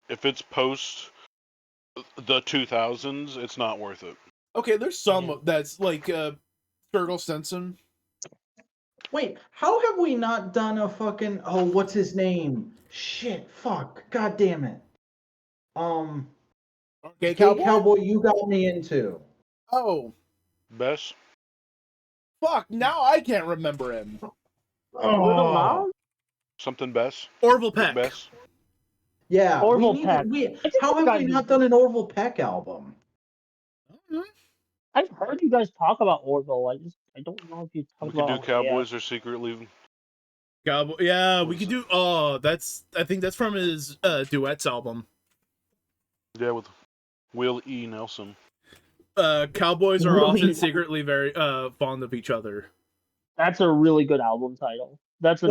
if it's post the 2000s, it's not worth it. Okay, there's some that's like Turtle Stenson. Wait, how have we not done a fucking what's his name? Shit, fuck, god damn it. Gay Cowboy you got me into. Oh. Bess? Fuck, now I can't remember him. Oh. Something Bess? Orville Peck. Bess? Yeah, Orville Peck. How have we not done an Orville Peck album? I've heard you guys talk about Orville. I don't know if you talk about. We could do Cowboys or Secretly. Cowboy. Yeah, we could do. Oh, I think that's from his duets album. Yeah, with Will E. Nelson. Cowboys are often secretly very fond of each other. That's a really good album title. That's the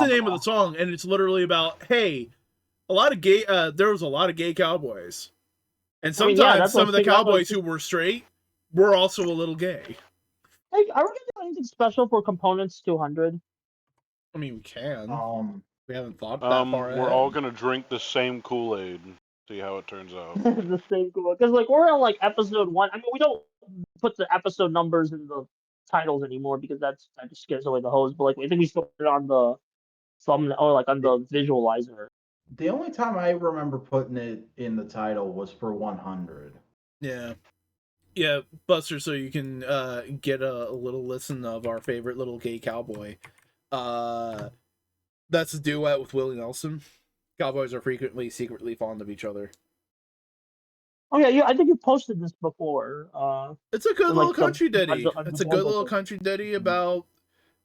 name of the song, and it's literally about there was a lot of gay cowboys, and sometimes some of the cowboys who were straight were also a little gay. Hey, are we gonna do anything special for Components 200? I mean, we can. We haven't thought that far ahead. We're all gonna drink the same Kool-Aid. See how it turns out. The same Kool-Aid, because like we're on like episode 1. I mean, we don't put the episode numbers in the titles anymore because that just scares away the host. But like, I think we still put it on the thumbnail or like on the visualizer. The only time I remember putting it in the title was for 100. Yeah, Buster, so you can get a little listen of our favorite little gay cowboy. That's a duet with Willie Nelson. Cowboys are frequently secretly fond of each other. Oh yeah, I think you posted this before. It's a good little country ditty. It's a good little country ditty about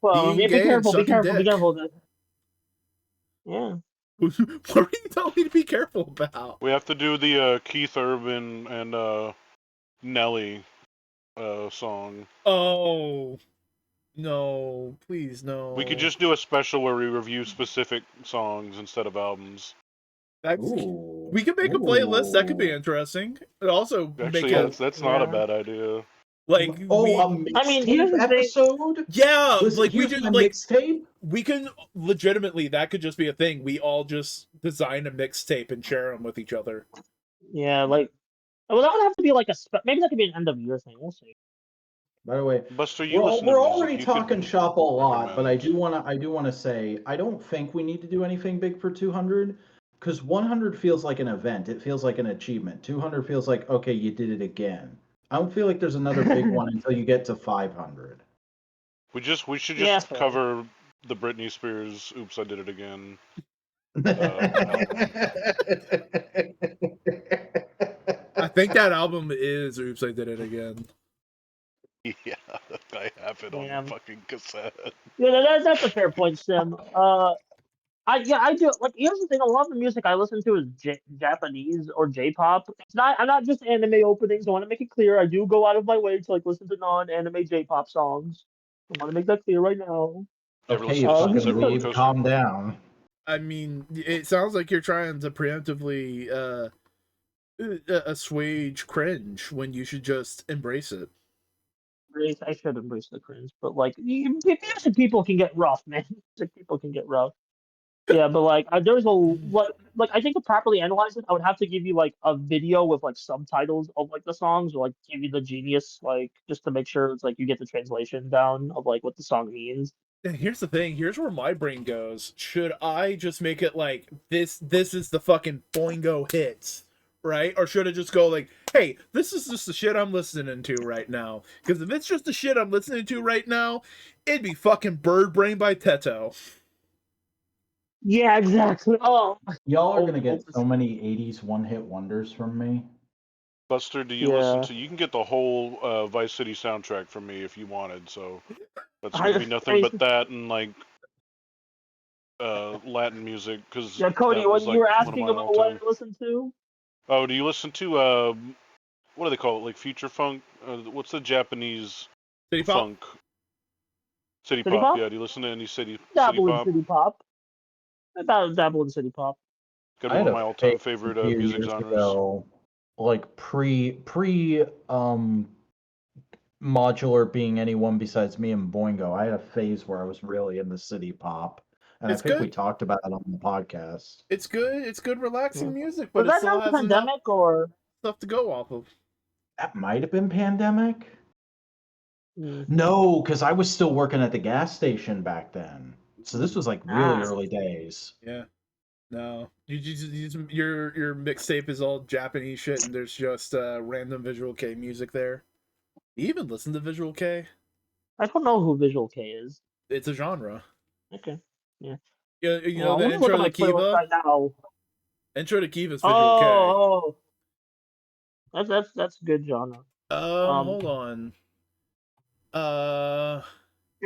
being gay and sucking dick. Be careful. Yeah. What are you telling me to be careful about? We have to do the Keith Urban and Nelly song. Oh. No, please, no. We could just do a special where we review specific songs instead of albums. We could make a playlist. That could be interesting. It also that's not a bad idea. Like mixtape episode? Yeah, like we do mixtape. We can legitimately, that could just be a thing. We all just design a mixtape and share them with each other. Yeah, like well, that would have to be like maybe that could be an end of year thing. We'll see. By the way, Buster, we're already talking shop a lot, but I do want to say I don't think we need to do anything big for 200 because 100 feels like an event. It feels like an achievement. 200 feels like okay, you did it again. I don't feel like there's another big one until you get to 500. We should just cover the Britney Spears "Oops, I Did It Again." I think that album is "Oops, I Did It Again." Yeah, I have it on fucking cassette. Yeah, that's a fair point, Sim. I do. Like, here's the thing: a lot of the music I listen to is Japanese or J-pop. I'm not just anime openings. I want to make it clear. I do go out of my way to like listen to non-anime J-pop songs. I want to make that clear right now. Okay, calm down. I mean, it sounds like you're trying to preemptively assuage cringe when you should just embrace it. I should embrace the cringe, but like, music people can get rough, man. Music people can get rough. Yeah, but like, there's like I think to properly analyze it, I would have to give you like a video with like subtitles of like the songs, or like give you the genius, like just to make sure it's like you get the translation down of like what the song means. And here's the thing. Here's where my brain goes. Should I just make it like this? This is the fucking Boingo hits. Right? Or should I just go like, hey, this is just the shit I'm listening to right now? Because if it's just the shit I'm listening to right now, it'd be fucking Bird Brain by Teto. Yeah, exactly. Oh, y'all are gonna get so many 80s one-hit wonders from me. Buster, do you listen to? You can get the whole Vice City soundtrack from me if you wanted. So that's gonna be nothing but that and like Latin music. Because Cody, when you were asking about what I listen to. Oh, do you listen to what do they call it? Like future funk? What's the Japanese city funk? Pop? City pop. Yeah. Do you listen to any city Dabble pop? In city pop. I dabble in city pop. Gotta be one of my all-time favorite music genres. Ago, like pre Modular being anyone besides me and Boingo, I had a phase where I was really into city pop, and I think we talked about it on the podcast. It's good. It's good, relaxing music, but was that not pandemic or stuff to go off of? That might have been pandemic. No, because I was still working at the gas station back then, so this was like really early days. Yeah. No, your mixtape is all Japanese shit, and there's just random Visual K music there. You even listen to Visual K? I don't know who Visual K is. It's a genre. Okay. Yeah. Yeah, you know the intro to Kiva. Right now. Intro to Kiva is Visual K. Oh, that's a good genre. Hold on. Yeah,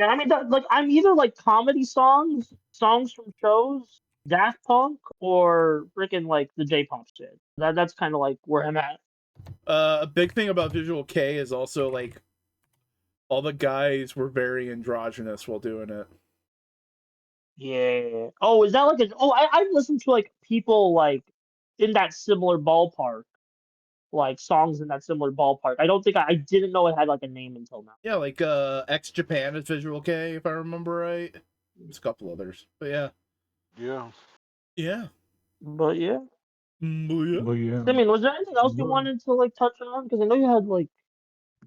I mean, I'm either like comedy songs from shows, Daft Punk, or freaking like the J-pop shit. That's kind of like where I'm at. A big thing about Visual K is also like all the guys were very androgynous while doing it. Yeah. Oh, is that like a? Oh, I've listened to like people like in that similar ballpark, like songs in that similar ballpark. I don't think I didn't know it had like a name until now. Yeah, like X Japan is Visual K, if I remember right. There's a couple others, but yeah. Yeah. But yeah. Yeah. I mean, was there anything else you wanted to like touch on? Because I know you had like.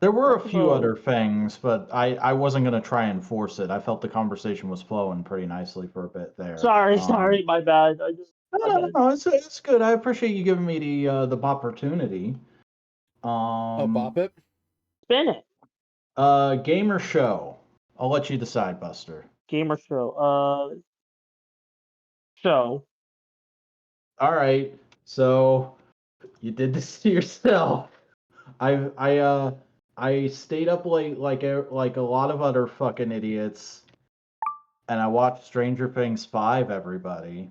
There were a few other things, but I wasn't gonna try and force it. I felt the conversation was flowing pretty nicely for a bit there. Sorry, my bad. No, it's good. I appreciate you giving me the opportunity. Bop it. Spin it. Gamer show. I'll let you decide, Buster. Gamer show. Show. All right. So you did this to yourself. I stayed up late like a lot of other fucking idiots, and I watched Stranger Things 5. Everybody.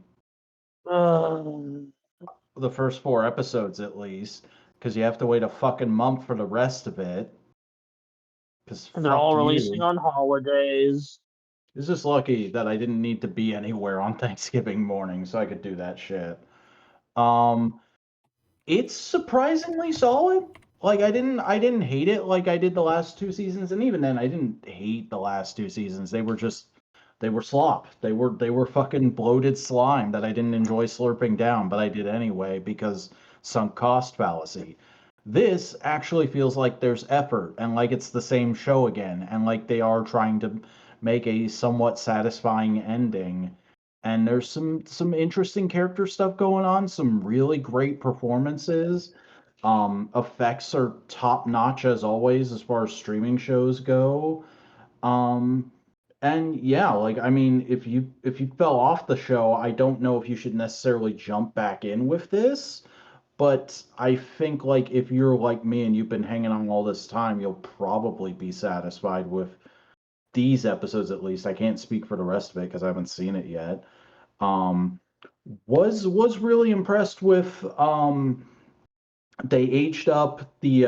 The first 4 episodes at least, because you have to wait a fucking month for the rest of it. And they're all releasing on holidays. It's just lucky that I didn't need to be anywhere on Thanksgiving morning so I could do that shit. It's surprisingly solid. Like I didn't hate it like I did the last 2 seasons, and even then I didn't hate the last 2 seasons. They were slop. They were fucking bloated slime that I didn't enjoy slurping down, but I did anyway because sunk cost fallacy. This actually feels like there's effort and like it's the same show again, and like they are trying to make a somewhat satisfying ending. And there's some interesting character stuff going on, some really great performances. Effects are top notch as always as far as streaming shows go. And yeah, like I mean, if you fell off the show, I don't know if you should necessarily jump back in with this, but I think like if you're like me and you've been hanging on all this time, you'll probably be satisfied with these episodes at least. I can't speak for the rest of it because I haven't seen it yet. Was really impressed with they aged up the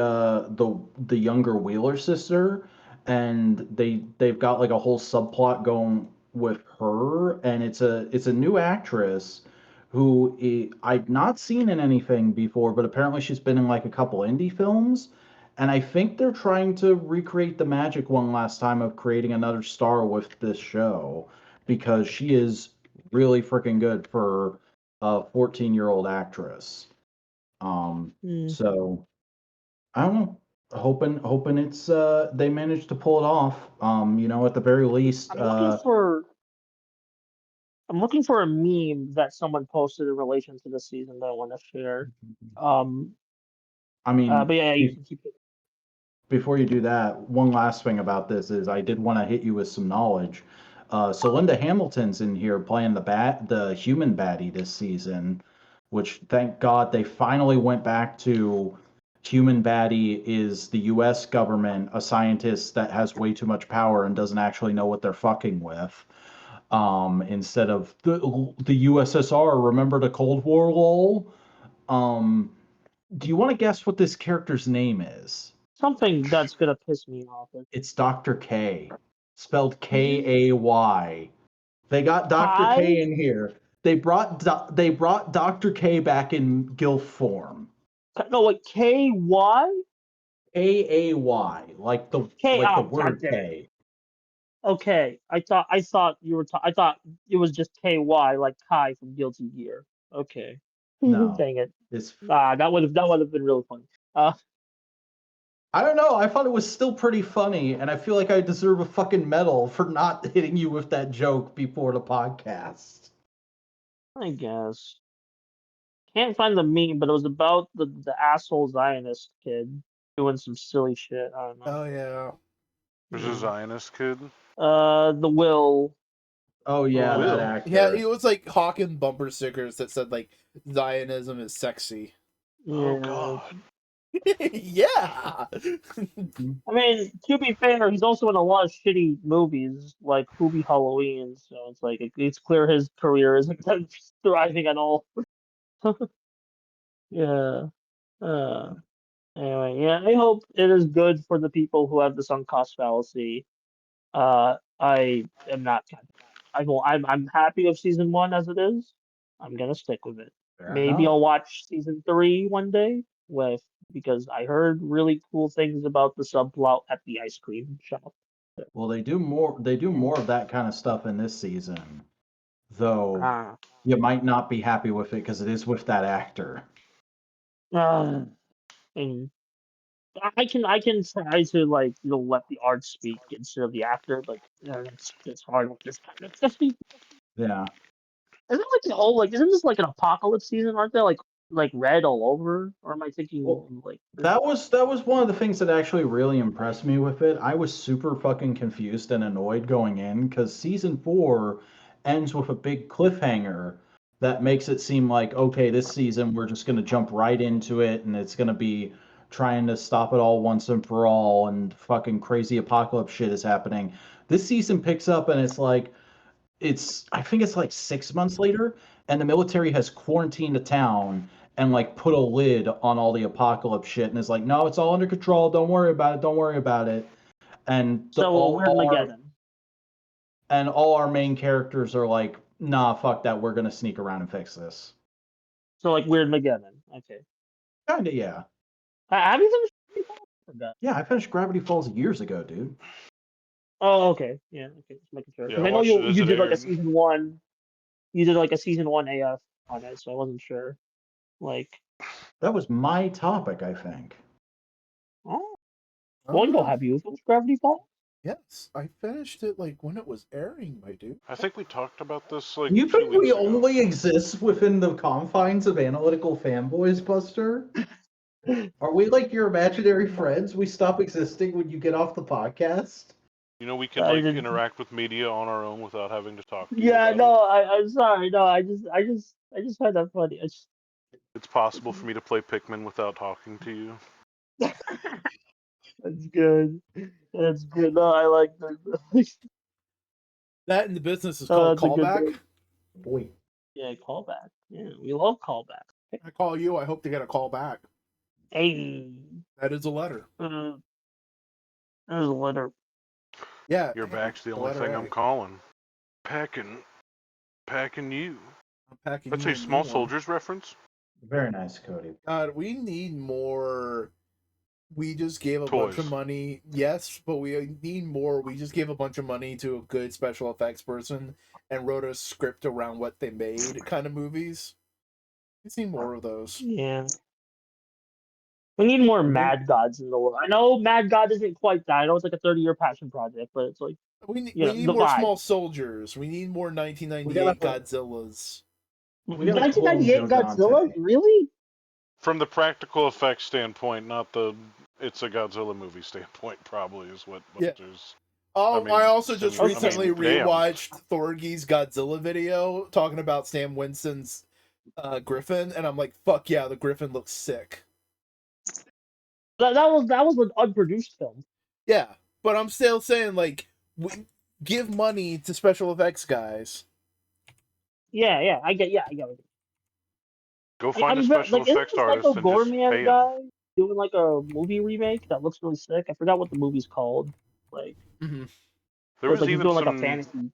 younger Wheeler sister, and they've got like a whole subplot going with her, and it's a new actress who I've not seen in anything before, but apparently she's been in like a couple indie films, and I think they're trying to recreate the magic one last time of creating another star with this show, because she is really freaking good for a 14-year-old actress. So I don't know. Hoping it's they managed to pull it off. At the very least. I'm looking for a meme that someone posted in relation to the season that I want to share. I mean, but yeah, you can keep it. Before you do that, one last thing about this is I did want to hit you with some knowledge. So Linda Hamilton's in here playing the human baddie this season, which thank God they finally went back to human baddie is the U.S. government, a scientist that has way too much power and doesn't actually know what they're fucking with. Instead of the USSR, remember the Cold War lol? Do you want to guess what this character's name is? Something that's gonna piss me off. It's Dr. K, spelled Kay. They got Dr. K in here. They brought Dr. K back in GILF form. No, like KY? KAY, like the K. like the Oh, God word damn it. K. Okay, I thought you were. I thought it was just KY, like Kai from Guilty Gear. Okay. No, Dang it. it's That would have been really funny. I don't know. I thought it was still pretty funny, and I feel like I deserve a fucking medal for not hitting you with that joke before the podcast. I guess. Can't find the meme, but it was about the asshole Zionist kid doing some silly shit. I don't know. Oh yeah. There's a Zionist kid. The Will. Oh yeah, Will. that actor. Yeah, he was like hawking bumper stickers that said like Zionism is sexy. Oh Yeah. God. Yeah. I mean, to be fair, he's also in a lot of shitty movies like Hubie Halloween, so it's like it's clear his career isn't thriving at all. Yeah. Anyway, yeah, I hope it is good for the people who have the sunk cost fallacy. I am not. I'm happy with season 1 as it is. I'm gonna stick with it. Fair Maybe enough. I'll watch season 3 one day because I heard really cool things about the subplot at the ice cream shop. Well, they do more of that kind of stuff in this season, though Ah, you might not be happy with it because it is with that actor. and I can try to like let the art speak instead of the actor, but it's hard with this kind of stuff. Yeah. Isn't like the whole like isn't this like an apocalypse season? Aren't they like red all over? Or am I thinking Well, like that was one of the things that actually really impressed me with it. I was super fucking confused and annoyed going in because season 4 ends with a big cliffhanger that makes it seem like, okay, this season we're just gonna jump right into it and it's gonna be trying to stop it all once and for all and fucking crazy apocalypse shit is happening. This season picks up and it's like I think it's like 6 months later, and the military has quarantined the town and like put a lid on all the apocalypse shit, and is like, no, it's all under control. Don't worry about it. Don't worry about it. And so we're Mageddon. all our main characters are like, nah, fuck that. We're gonna sneak around and fix this. So like Weird Mageddon. Okay. Kinda, yeah. Have you finished? Forgot. Yeah, I finished Gravity Falls years ago, dude. Oh, okay. Yeah, okay. Just making sure. Yeah, Because I I know watched it as you it did like a aired. season 1. You did like a season 1 AF on it, so I wasn't sure. Like, That was my topic, I think. oh, well, have you finished Gravity Falls? Yes, I finished it like when it was airing, my dude. I think we talked about this like You 2 think weeks we ago. only exist within the confines of analytical fanboys, Buster? Are we like your imaginary friends? We stop existing when you get off the podcast? You know, we can I like didn't- interact with media on our own without having to talk to you Yeah, about no, I'm sorry. No, I just find that funny. it. It's possible for me to play Pikmin without talking to you. That's good. That's good. No, I like that. That in the business is called That's a good callback. thing. Boy. Yeah, callback. Yeah, we love callback. I call you, I hope to get a call back. Hey, That is a letter. there's a letter. Yeah. Your back's the only letter thing A. I'm calling. Packing you. I'm packing That's you a a new Small one. Soldiers reference. Very nice, Cody. God, we need more. We just gave a Toys. bunch of money. Yes, but we need more. We just gave a bunch of money to a good special effects person and wrote a script around what they made kind of movies. We need more of those. Yeah. We need more Mad Gods in the world. I know Mad God isn't quite that. I know it's like a 30-year passion project, but it's like, We need the more vibe. Small Soldiers. We need more 1998 Godzillas. We gotta clone 1998 Joe Godzilla? Dante. Really? From the practical effects standpoint, not the it's a Godzilla movie standpoint, probably is what Yeah. there's. Oh, I also just Simeon, recently damn. rewatched Thorgy's Godzilla video talking about Sam Winston's Griffin, and I'm like, fuck yeah, the Griffin looks sick. That was an unproduced film. Yeah, but I'm still saying, like, we give money to special effects guys. Yeah, I get it. Go find a Isn't special this effects like artist a and just Gorman pay him. guy doing like a movie remake that looks really sick? I forgot what the movie's called. Like, Mm-hmm. There it's was like he's even doing like a some. fantasy.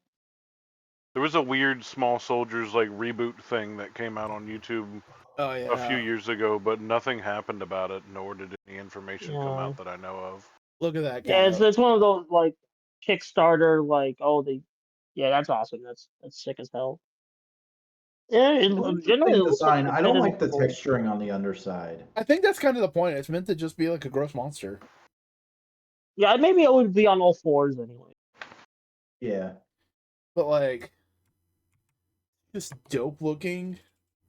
There was a weird Small Soldiers like reboot thing that came out on YouTube a few years ago, but nothing happened about it, nor did any information come out that I know of. Look at that guy. Yeah, it's one of those like Kickstarter, like that's awesome. That's sick as hell. Yeah, generally it looks design. like I don't like the texturing on the underside. I think that's kind of the point. It's meant to just be like a gross monster. Yeah, maybe it would be on all fours anyway. Yeah. But like, just dope looking.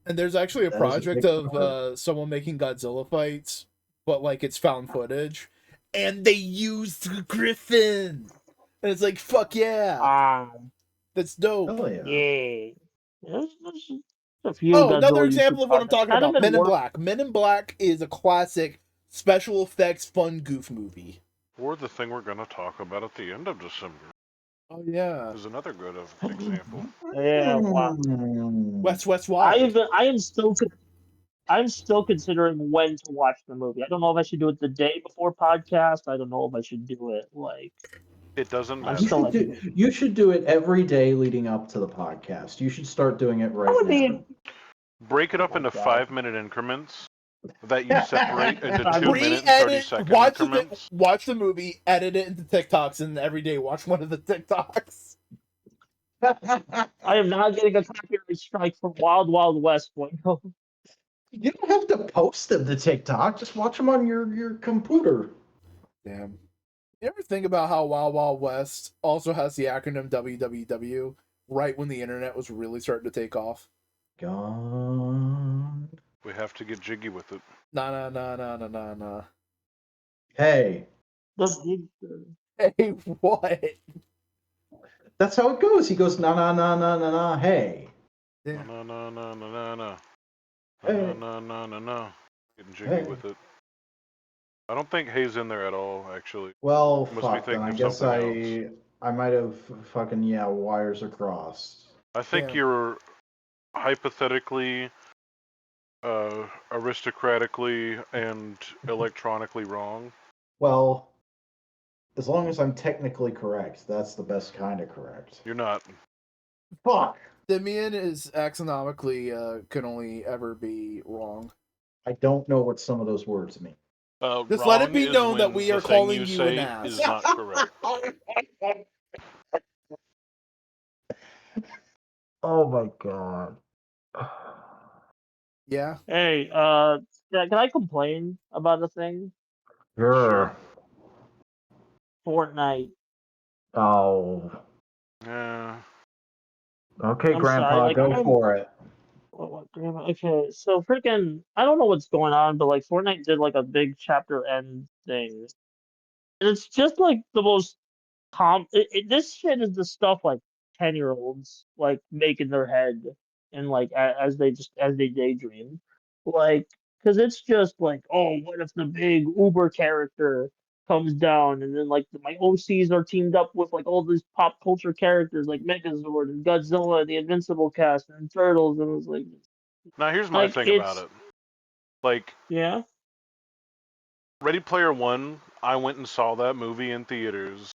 And there's actually a project of someone making Godzilla fights, but like it's found footage, and they used the Griffin, and it's like fuck yeah, that's dope. Oh yeah. Yeah. There's a few another example of what I'm talking about. Men in Black. Men in Black is a classic special effects fun goof movie. Or the thing we're going to talk about at the end of December. Oh yeah, is another good example. Yeah, wow. West Wild. I'm still considering when to watch the movie. I don't know if I should do it the day before podcast. I don't know if I should do it like. It doesn't matter. You should do it every day leading up to the podcast. You should start doing it right now. Break it up into 5-minute increments that you separate into 2 minute and 30-second increments. Watch the movie, edit it into TikToks, and every day watch one of the TikToks. I am not getting a copyright strike from Wild Wild West. You don't have to post them to TikTok. Just watch them on your computer. Damn. You ever think about how Wild Wild West also has the acronym WWW right when the internet was really starting to take off? God. We have to get jiggy with it. Nah. Hey. Hey, what? That's how it goes. He goes, nah, hey. Yeah. No. Hey. No. Getting jiggy with it. I don't think Hay's in there at all, actually. Well, fuck, then I guess I might have fucking, wires are crossed. I think you're hypothetically, aristocratically, and electronically wrong. Well, as long as I'm technically correct, that's the best kind of correct. You're not. Fuck! Simeon is axonomically, can only ever be wrong. I don't know what some of those words mean. Just let it be known that we are calling you an ass. Is not correct. Oh my god. Yeah. Hey, can I complain about a thing? Sure. Fortnite. Oh. Yeah. Okay, Grandpa, go for it. Okay, so freaking, I don't know what's going on, but like Fortnite did like a big chapter end thing. And it's just like the most this shit is the stuff like 10-year-olds like make in their head and like as they daydream. Like, because it's just like, oh, what if the big Uber character comes down and then like my OCs are teamed up with like all these pop culture characters like Megazord and Godzilla, the Invincible cast and Turtles, and it's like. Now here's my thing about it. Like, yeah. Ready Player One, I went and saw that movie in theaters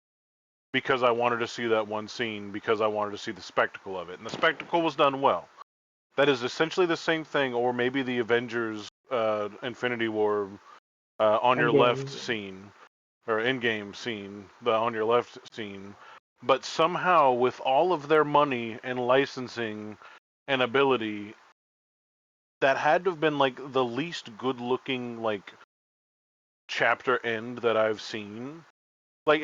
because I wanted to see that one scene, because I wanted to see the spectacle of it, and the spectacle was done well. That is essentially the same thing, or maybe the Avengers Infinity War on your left scene, or in-game scene, the on your left scene. But somehow, with all of their money and licensing and ability, that had to have been like the least good-looking like chapter end that I've seen. Like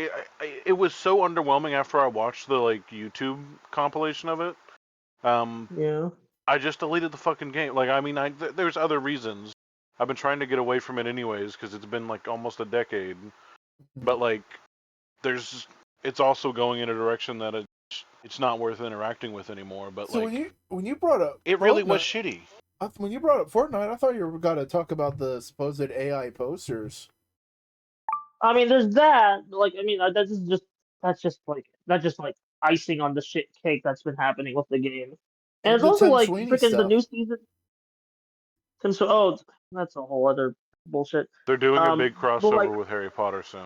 it was so underwhelming after I watched the like YouTube compilation of it. Yeah. I just deleted the fucking game. Like, I mean, there's other reasons. I've been trying to get away from it anyways because it's been like almost a decade. But like, it's also going in a direction that it's not worth interacting with anymore. But so like, when you brought up it really was shitty. When you brought up Fortnite, I thought you were going to talk about the supposed AI posters. I mean, there's that. Like, I mean, that's just like icing on the shit cake that's been happening with the game. And it's also like freaking the new season. That's a whole other bullshit. They're doing a big crossover with Harry Potter soon.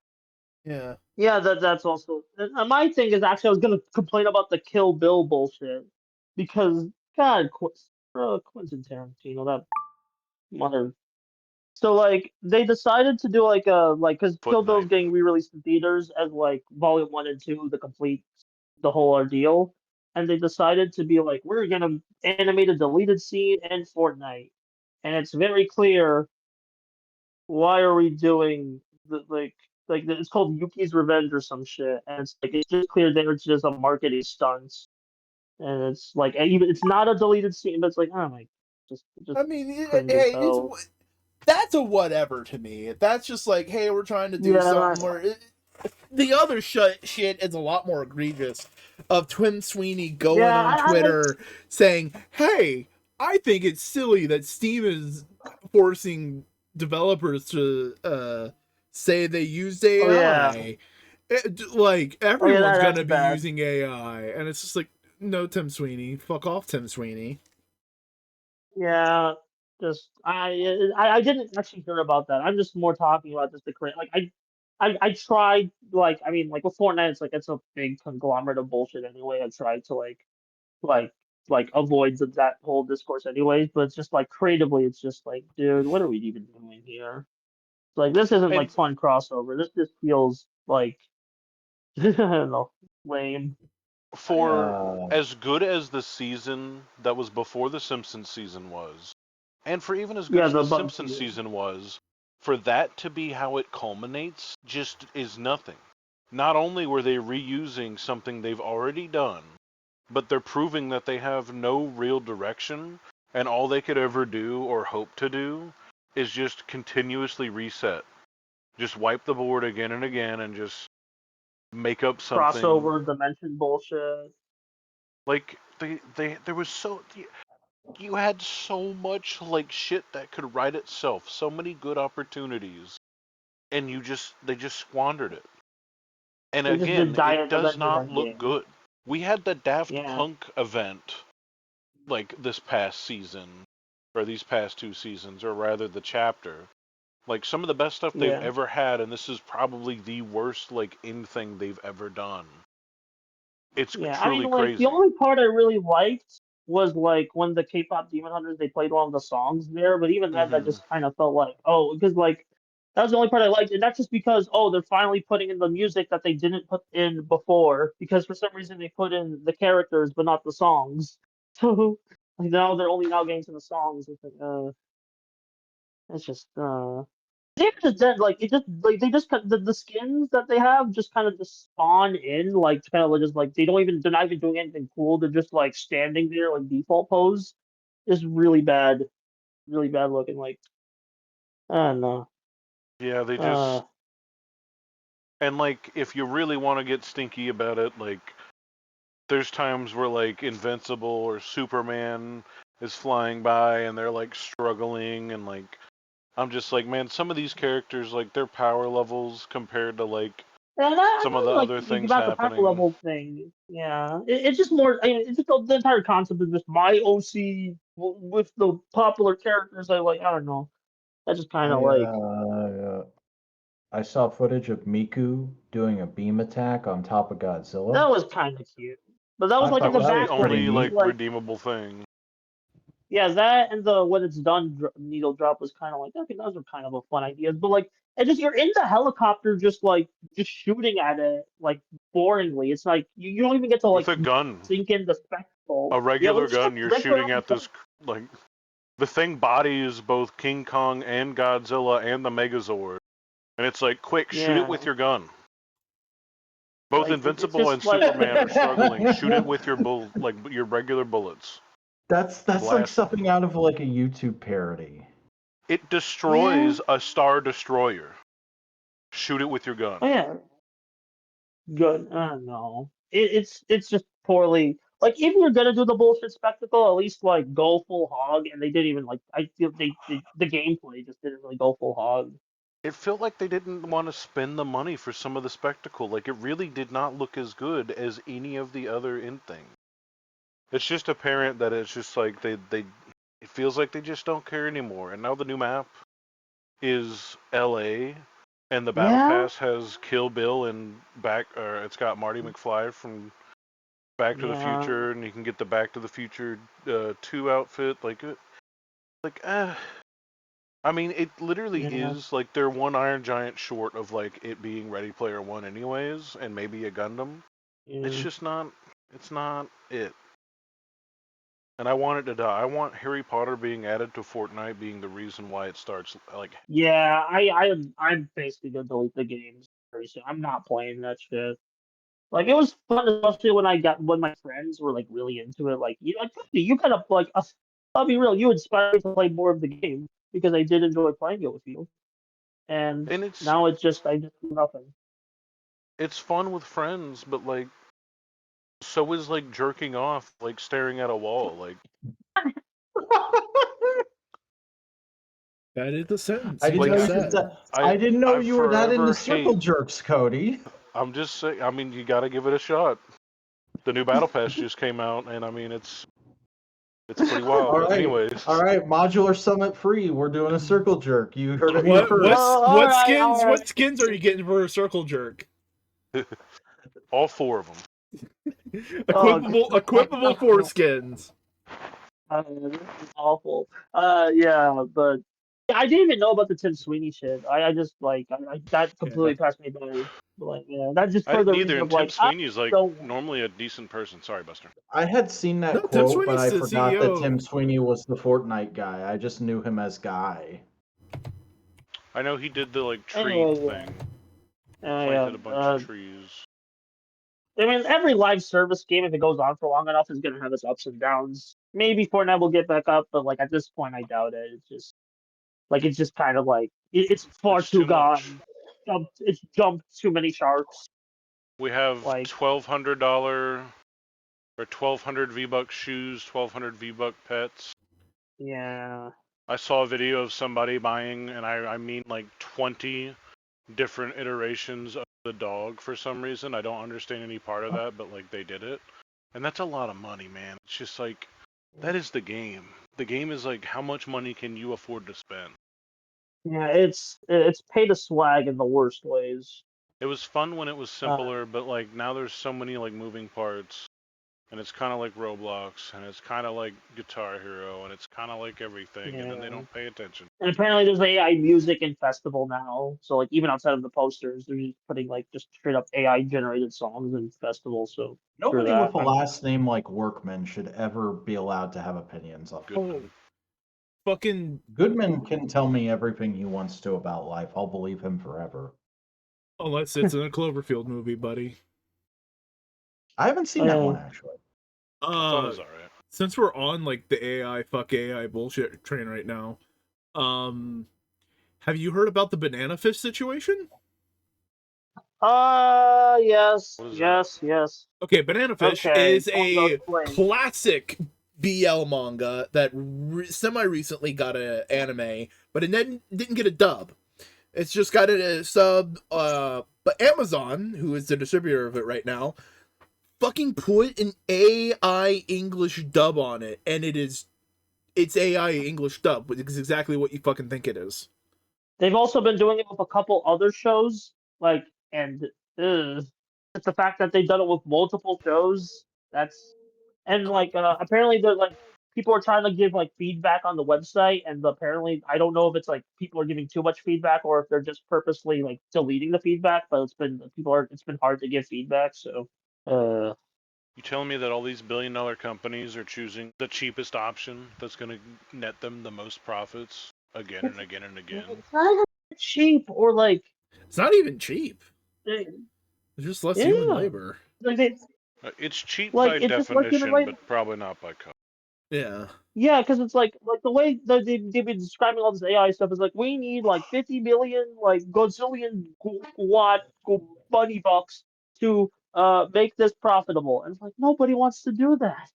Yeah. Yeah, that's also my thing is actually I was gonna complain about the Kill Bill bullshit because God, Quentin Tarantino, that mother. So like they decided to do like a because Kill Bill's Footnote. getting re-released in theaters as like Volume 1 and 2, the whole ordeal, and they decided to be like we're gonna animate a deleted scene in Fortnite, and it's very clear why are we doing like it's called Yuki's Revenge or some shit, and it's just clear that it's just a marketing stunt, and it's like and even it's not a deleted scene, but it's like oh my, just I mean, cringe as hey, hell. that's a whatever to me. That's just like, hey, we're trying to do Yeah, something where the other shit is a lot more egregious. Of Tim Sweeney going yeah, on I Twitter saying, "Hey, I think it's silly that Steam is forcing developers to say they used oh yeah, AI. Like oh yeah, everyone's that's gonna be bad. using AI, and it's just like, no, Tim Sweeney, fuck off, Tim Sweeney." Yeah, just I didn't actually hear about that. I'm just more talking about just the cringe. Like I tried like I mean like with Fortnite, it's a big conglomerate of bullshit anyway. I tried to like avoid that whole discourse anyways, but it's just like creatively it's just like dude, what are we even doing here? Like this isn't And like fun crossover. This just feels like I don't know, lame. for Uh, as good as the season that was before the Simpsons season was, and for even as good Yeah, as the the bug Simpsons season. season was, for that to be how it culminates just is nothing. Not only were they reusing something they've already done, but they're proving that they have no real direction, and all they could ever do or hope to do is just continuously reset. Just wipe the board again and again and just make up something. Crossover dimension bullshit. Like they there was so you had so much like shit that could write itself, so many good opportunities, and they just squandered it. And They just did again, it Giant does Avengers not look Endgame. good. We had the Daft Yeah. Punk event like this past season, or these past two seasons, or rather the chapter. Like some of the best stuff they've Yeah. ever had, and this is probably the worst like in thing they've ever done. It's Yeah, I mean, truly like the crazy. only part I really liked was like when the K-pop Demon Hunters they played one of the songs there, but even then, that Hmm. just kind of felt like oh, because like that was the only part I liked, and that's just because oh, they're finally putting in the music that they didn't put in before because for some reason they put in the characters but not the songs. So like now they're only now getting to the songs. It's like it's just they're just dead. Like it just like they just the skins that they have just kind of just spawn in like kind of just like they're not even doing anything cool. They're just like standing there like default pose. Is really bad looking. Like I don't know. Yeah, they Uh, just and like if you really want to get stinky about it, like there's times where like Invincible or Superman is flying by and they're like struggling and like I'm just like, man, some of these characters like their power levels compared to like and I some of the don't like other things about the power happening. level thing. Yeah, it's just more. I mean, it's just the entire concept of just my OC with the popular characters. I like. I don't know. That's just kind of like I saw footage of Miku doing a beam attack on top of Godzilla. that was kind of cute, but that was I like in thought the That was that the was pretty background. only like neat. Like redeemable thing. yeah, that and the when it's done needle drop was kind of like okay, those are kind of a fun ideas, but like and just you're in the helicopter just shooting at it like boringly. It's like you don't even get to With like a gun, sink in the spectacle. a Yeah, regular let's just gun, you're rip around shooting the at this like the thing bodies both King Kong and Godzilla and the Megazord. And it's like, quick, shoot it with yeah, your gun. Both like it's Invincible and just like Superman are struggling. Shoot it with your like your regular bullets. That's like Blast something them. out of like a YouTube parody. It yeah, destroys a Star Destroyer. Shoot it with your gun. oh yeah, good. I don't know. It's just poorly. Like if you're gonna do the bullshit spectacle, at least like go full hog. And they didn't even like. I feel they the gameplay just didn't really go full hog. It felt like they didn't want to spend the money for some of the spectacle. Like it really did not look as good as any of the other in things. It's just apparent that it's just like they it feels like they just don't care anymore. And now the new map is LA And the battle pass has Kill Bill and it's got Marty McFly from Back to the Future, and you can get the Back to the Future 2 outfit. I mean, it literally is like they're one Iron Giant short of like it being Ready Player One, anyways, and maybe a Gundam. It's just not. It's not it. And I want it to die. I want Harry Potter being added to Fortnite being the reason why it starts. Like, yeah, I'm basically gonna delete the games very soon. I'm not playing that shit. Like it was fun, especially when my friends were like really into it. Like you kind of like I'll be real, you inspired me to play more of the game because I did enjoy playing it with you. And now I just do nothing. It's fun with friends, but like, so is like jerking off, like staring at a wall, like. That is the sentence. I didn't know you were that into circle jerks, Cody. I'm just saying. I mean, you got to give it a shot. The new battle pass just came out, and I mean, it's pretty wild. All right. Anyways, all right, Modular Summit free. We're doing a circle jerk. You heard it. What skins are you getting for a circle jerk? All 4 of them. Equipable 4 skins. This is awful. Yeah, but I didn't even know about the Tim Sweeney shit. I just that completely passed me by. Like, yeah, that just further reason of Tim Sweeney's like normally a decent person. Sorry, Buster. I had seen that quote, but I forgot that Tim Sweeney was the Fortnite guy. I just knew him as Guy. I know he did the like tree thing. Planted a bunch of trees. I mean, every live service game, if it goes on for long enough, is going to have its ups and downs. Maybe Fortnite will get back up, but like at this point, I doubt it. It's just kind of like it's far too gone. It's jumped too many sharks. We have $1,200 or 1,200 V-Buck shoes, 1,200 V-Buck pets. Yeah. I saw a video of somebody buying, and I mean like 20 different iterations of the dog for some reason. I don't understand any part of that, but like they did it. And that's a lot of money, man. It's just like, that is the game. The game is like, how much money can you afford to spend? Yeah, it's pay to swag in the worst ways. It was fun when it was simpler, but like now there's so many like moving parts. And it's kind of like Roblox, and it's kind of like Guitar Hero, and it's kind of like everything, and then they don't pay attention. And apparently there's AI music in Festival now, so like even outside of the posters, they're just putting like just straight up AI generated songs in Festival. So nobody with a last name like Workman should ever be allowed to have opinions on Goodman. Fucking Goodman can tell me everything he wants to about life. I'll believe him forever. Unless it's in a Cloverfield movie, buddy. I haven't seen that one actually. I thought it was alright. Since we're on like the AI bullshit train right now, have you heard about the banana fish situation? Yes. Okay, Banana Fish is a classic BL manga that semi-recently got an anime, but it didn't get a dub. It's just got a sub, but Amazon, who is the distributor of it right now, fucking put an AI English dub on it, and it's AI English dub, which is exactly what you fucking think it is. They've also been doing it with a couple other shows, it's the fact that they've done it with multiple shows. Apparently they're like people are trying to give like feedback on the website, and apparently I don't know if it's like people are giving too much feedback or if they're just purposely like deleting the feedback. But it's been hard to give feedback. So, you telling me that all these billion-dollar companies are choosing the cheapest option that's going to net them the most profits again and again and again? It's not even cheap or like. It's not even cheap. It's just less human labor. It's cheap by definition, but probably not by cost. Yeah. Yeah, because it's like the way that they've been describing all this AI stuff is like we need like 50 million like gazillion watt bunny bucks to make this profitable, and it's like nobody wants to do that.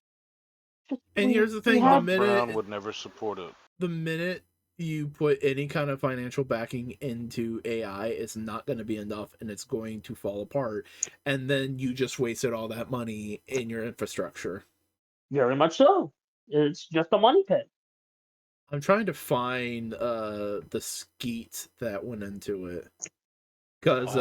And here's the thing: Brown would never support it. The minute you put any kind of financial backing into AI, it's not going to be enough, and it's going to fall apart. And then you just wasted all that money in your infrastructure. Very much so. It's just a money pit. I'm trying to find the skeet that went into it. because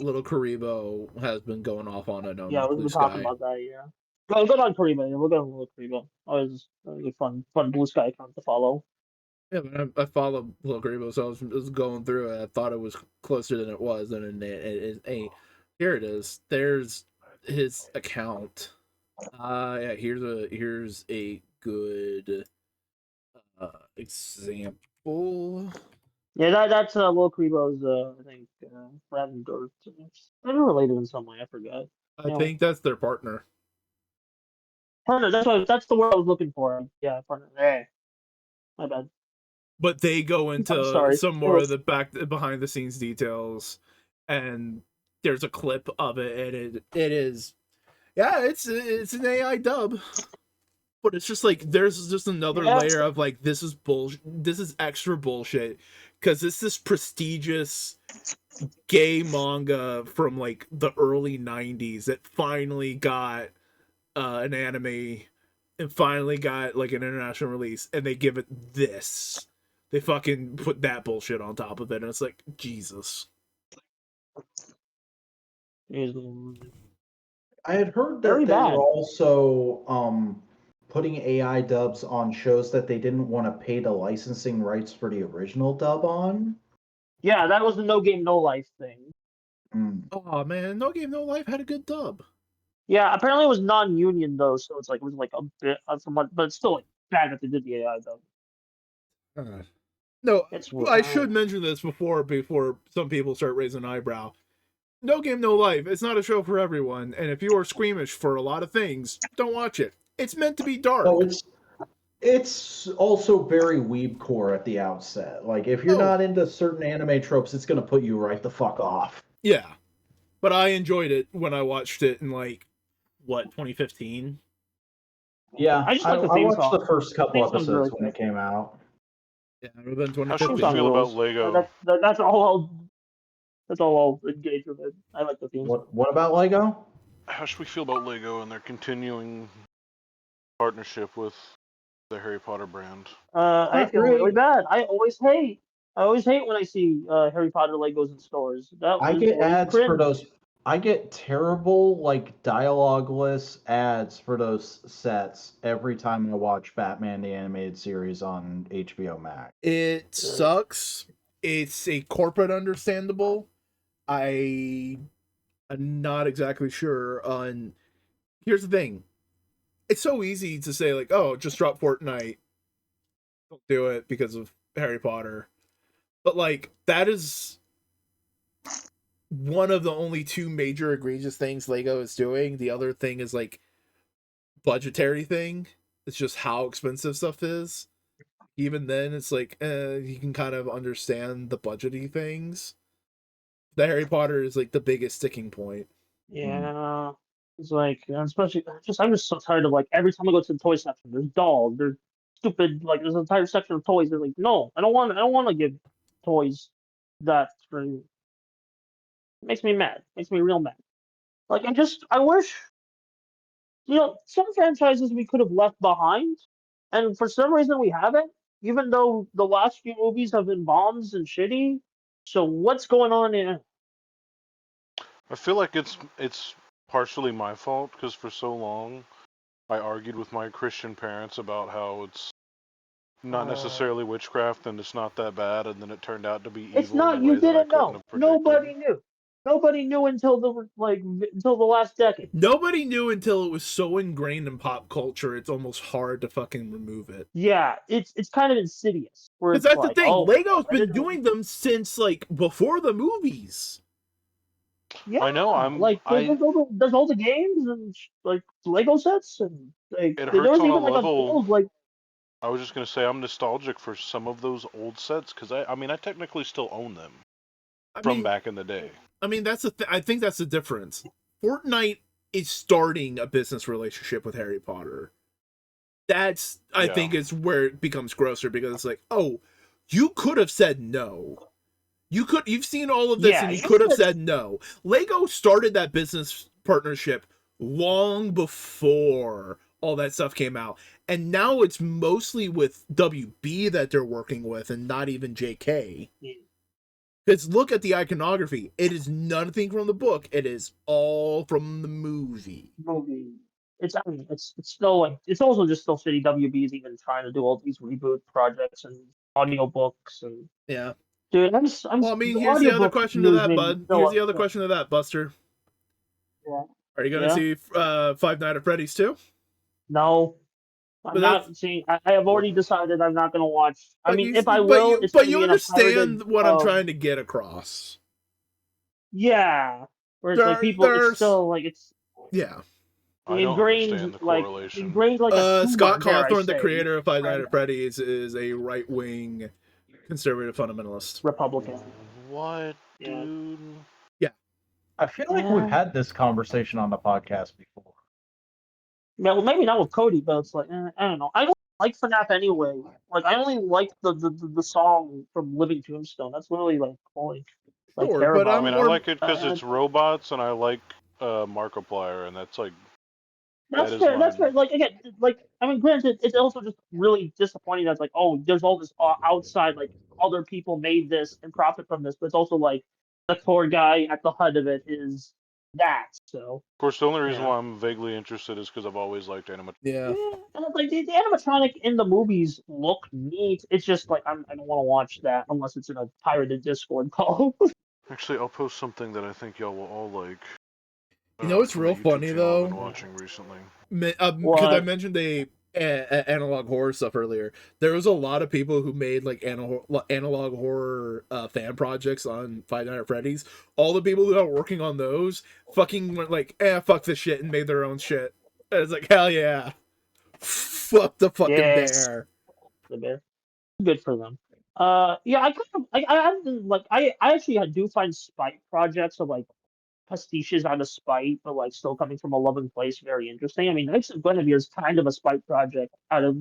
little Karibo has been going off on it on Yeah, we've Blue been talking Sky. about that. Yeah. Go on Kariba. Yeah, we'll go on Little Kariba. Always a fun Blue Sky account to follow. Yeah, but I follow Little Karibo, so I was going through it. I thought it was closer than it was, and here it is. There's his account. Yeah, here's a good example. Yeah, that's Little Karibo's. I think friend or they're related in some way. I forgot. I think that's their partner. Partner. That's the word I was looking for. Yeah, partner. Hey, my bad. But they go into some more of the behind the scenes details, and there's a clip of it, and it is, yeah, it's an AI dub, but it's just like there's just another layer of like this is bullshit. This is extra bullshit because it's this prestigious gay manga from like the early '90s that finally got an anime and finally got like an international release, and they give it this. They fucking put that bullshit on top of it, and it's like, Jesus. I had heard that they were also putting AI dubs on shows that they didn't want to pay the licensing rights for the original dub on. Yeah, that was the No Game No Life thing. Oh man, No Game No Life had a good dub. Yeah, apparently it was non-union though, so it was like a bit but it's still like bad that they did the AI dub. No, I should mention this before some people start raising an eyebrow. No Game No Life. It's not a show for everyone, and if you are squeamish for a lot of things, don't watch it. It's meant to be dark. Oh, it's also very weebcore at the outset. Like if you're not into certain anime tropes, it's gonna put you right the fuck off. Yeah, but I enjoyed it when I watched it in like 2015. Yeah, I watched the first couple episodes when it came out. Yeah, it would have been 2015. How should we feel about Lego? That's all I'll engage with it. I like the themes. What about Lego? How should we feel about Lego and their continuing partnership with the Harry Potter brand? I feel really bad. I always hate when I see Harry Potter Legos in stores. I get ads for those. I get terrible like dialogueless ads for those sets every time I watch Batman the Animated Series on HBO Max. It sucks. It's a corporate understandable. I'm not exactly sure on. Here's the thing. It's so easy to say like, oh, just drop Fortnite. Don't do it because of Harry Potter. But like that is one of the only two major egregious things Lego is doing. The other thing is like budgetary thing. It's just how expensive stuff is. Even then, it's like you can kind of understand the budgety things. The Harry Potter is like the biggest sticking point. Yeah, it's like especially I'm just so tired of like every time I go to the toy section, there's dolls, there's stupid like there's an entire section of toys. They're like, no, I don't want to give toys that for. It makes me mad. Makes me real mad. Like I wish, some franchises we could have left behind, and for some reason we haven't. Even though the last few movies have been bombs and shitty. So what's going on here? I feel like it's partially my fault because for so long I argued with my Christian parents about how it's not necessarily witchcraft and it's not that bad, and then it turned out to be evil. It's not. You didn't know. Nobody knew. Nobody knew until the last decade. Nobody knew until it was so ingrained in pop culture. It's almost hard to fucking remove it. Yeah, it's kind of insidious. Because that's the thing. Lego's been doing them since like before the movies. Yeah, I know. There's all the games and like Lego sets and like it hurts on a level. I was just gonna say I'm nostalgic for some of those old sets because I technically still own them from back in the day. I mean, that's I think that's the difference. Fortnite is starting a business relationship with Harry Potter. That's I think is where it becomes grosser because it's like, oh, you could have said no. You've seen all of this and you could have said no. Lego started that business partnership long before all that stuff came out. And now it's mostly with WB that they're working with and not even JK. Because look at the iconography. It is nothing from the book. It is all from the movie. It's still like it's also just still shitty. WB is even trying to do all these reboot projects and audiobooks and yeah. Dude, well, I mean, here's the other question to that, bud. Here's the other question to that, Buster. Yeah. Are you gonna see Five Nights at Freddy's too? No. I'm not seeing. I have already decided I'm not gonna watch. I mean, if I will, it's but you understand what I'm trying to get across. Yeah, where it's like people. It's still like it's. Yeah. I don't understand the correlation. Ingrained like a tumor, Scott Cawthon, the creator of Five Nights at Freddy's, is a right-wing conservative fundamentalist. Republican. What, dude? Yeah. I feel like we've had this conversation on the podcast before. Yeah, well, maybe not with Cody, but it's like I don't know. I don't like FNAF anyway. Like I only like the song from Living Tombstone. That's literally like all I care about. I mean, I like it because it's robots, and I like Markiplier, and that's like. That's fair. That's fair. Like again, like I mean, granted, it's also just really disappointing. That's like, oh, there's all this outside, like other people made this and profit from this, but it's also like the core guy at the head of it is that. So of course, the only reason why I'm vaguely interested is because I've always liked animatronic. Yeah, and like the animatronic in the movies look neat. It's just like I don't want to watch that unless it's in a pirated Discord call. Actually, I'll post something that I think y'all will all like. You know, it's real funny though. I've been watching recently. Because I mentioned analog horror stuff earlier. There was a lot of people who made like analog horror fan projects on Five Nights at Freddy's. All the people who are working on those fucking went like, fuck this shit, and made their own shit. And it's like, hell yeah, fuck the fucking bear. The bear, good for them. Yeah, I actually do find spite projects of like pastiches out of spite, but like still coming from a loving place, very interesting. I mean, Knights of Guinevere is kind of a spite project out of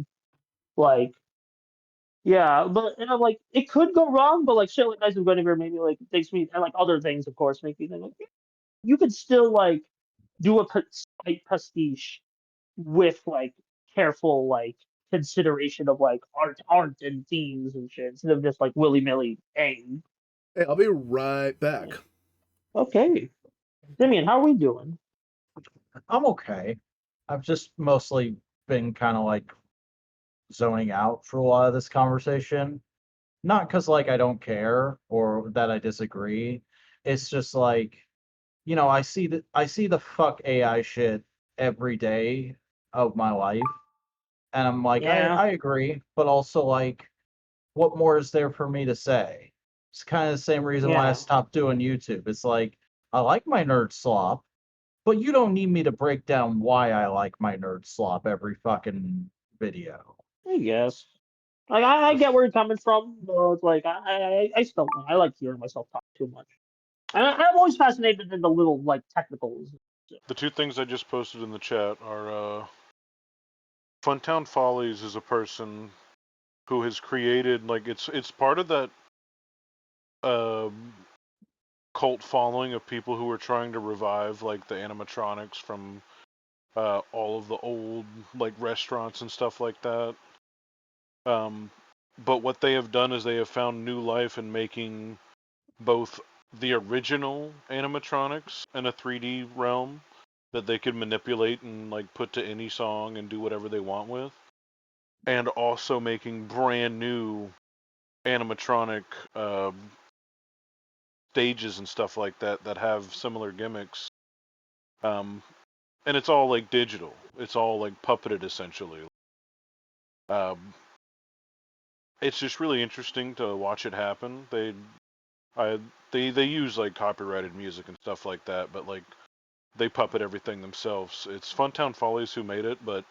like, but like it could go wrong, but like shit like Knights of Guinevere maybe like makes me and like other things, of course, make me think like you could still like do a spite pastiche with like careful like consideration of like art and themes and shit instead of just like willy-nilly aim. Hey, I'll be right back. Okay. Simeon, how are we doing? I'm okay. I've just mostly been kind of like zoning out for a lot of this conversation. Not because like I don't care or that I disagree. It's just like, I see the fuck AI shit every day of my life. And I'm like, I agree, but also like, what more is there for me to say? It's kind of the same reason why I stopped doing YouTube. It's like, I like my nerd slop, but you don't need me to break down why I like my nerd slop every fucking video. I guess. Like I get where you're coming from, but it's like I still I like hearing myself talk too much. I'm always fascinated in the little like technicals. The two things I just posted in the chat are Funtown Follies is a person who has created like it's part of that cult following of people who are trying to revive like the animatronics from all of the old like restaurants and stuff like that. But what they have done is they have found new life in making both the original animatronics in a 3D realm that they could manipulate and like put to any song and do whatever they want with, and also making brand new animatronic stages and stuff like that that have similar gimmicks. And it's all like digital. It's all like puppeted essentially. It's just really interesting to watch it happen. They use like copyrighted music and stuff like that, but like they puppet everything themselves. It's Funtown Follies who made it, but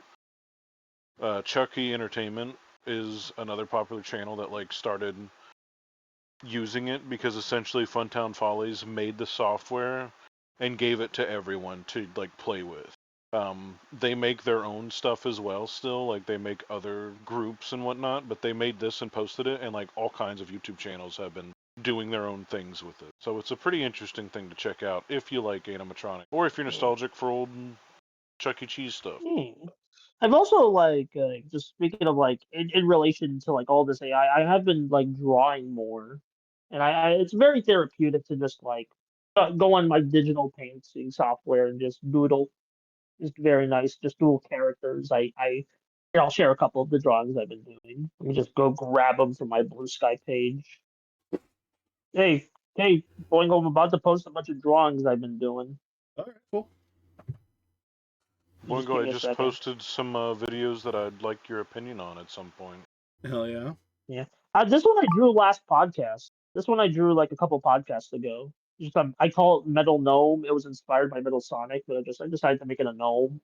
Chucky Entertainment is another popular channel that like started using it because essentially Funtown Follies made the software and gave it to everyone to like play with. They make their own stuff as well still, like they make other groups and whatnot, but they made this and posted it, and like all kinds of YouTube channels have been doing their own things with it. So it's a pretty interesting thing to check out if you like animatronic, or if you're nostalgic for old Chuck E. Cheese stuff. I've also like just speaking of like in relation to like all this AI, I have been like drawing more and it's very therapeutic to just like go on my digital painting software and just doodle. Just very nice, just doodle characters. Here, I'll share a couple of the drawings I've been doing. Let me just go grab them from my Bluesky page. Hey, Boingo, I'm about to post a bunch of drawings I've been doing. All right, cool. Boingo, I just posted some videos that I'd like your opinion on at some point. Hell yeah. Yeah. This one I drew last podcast. This one I drew like a couple podcasts ago. Just I call it Metal Gnome. It was inspired by Metal Sonic, but I decided to make it a gnome.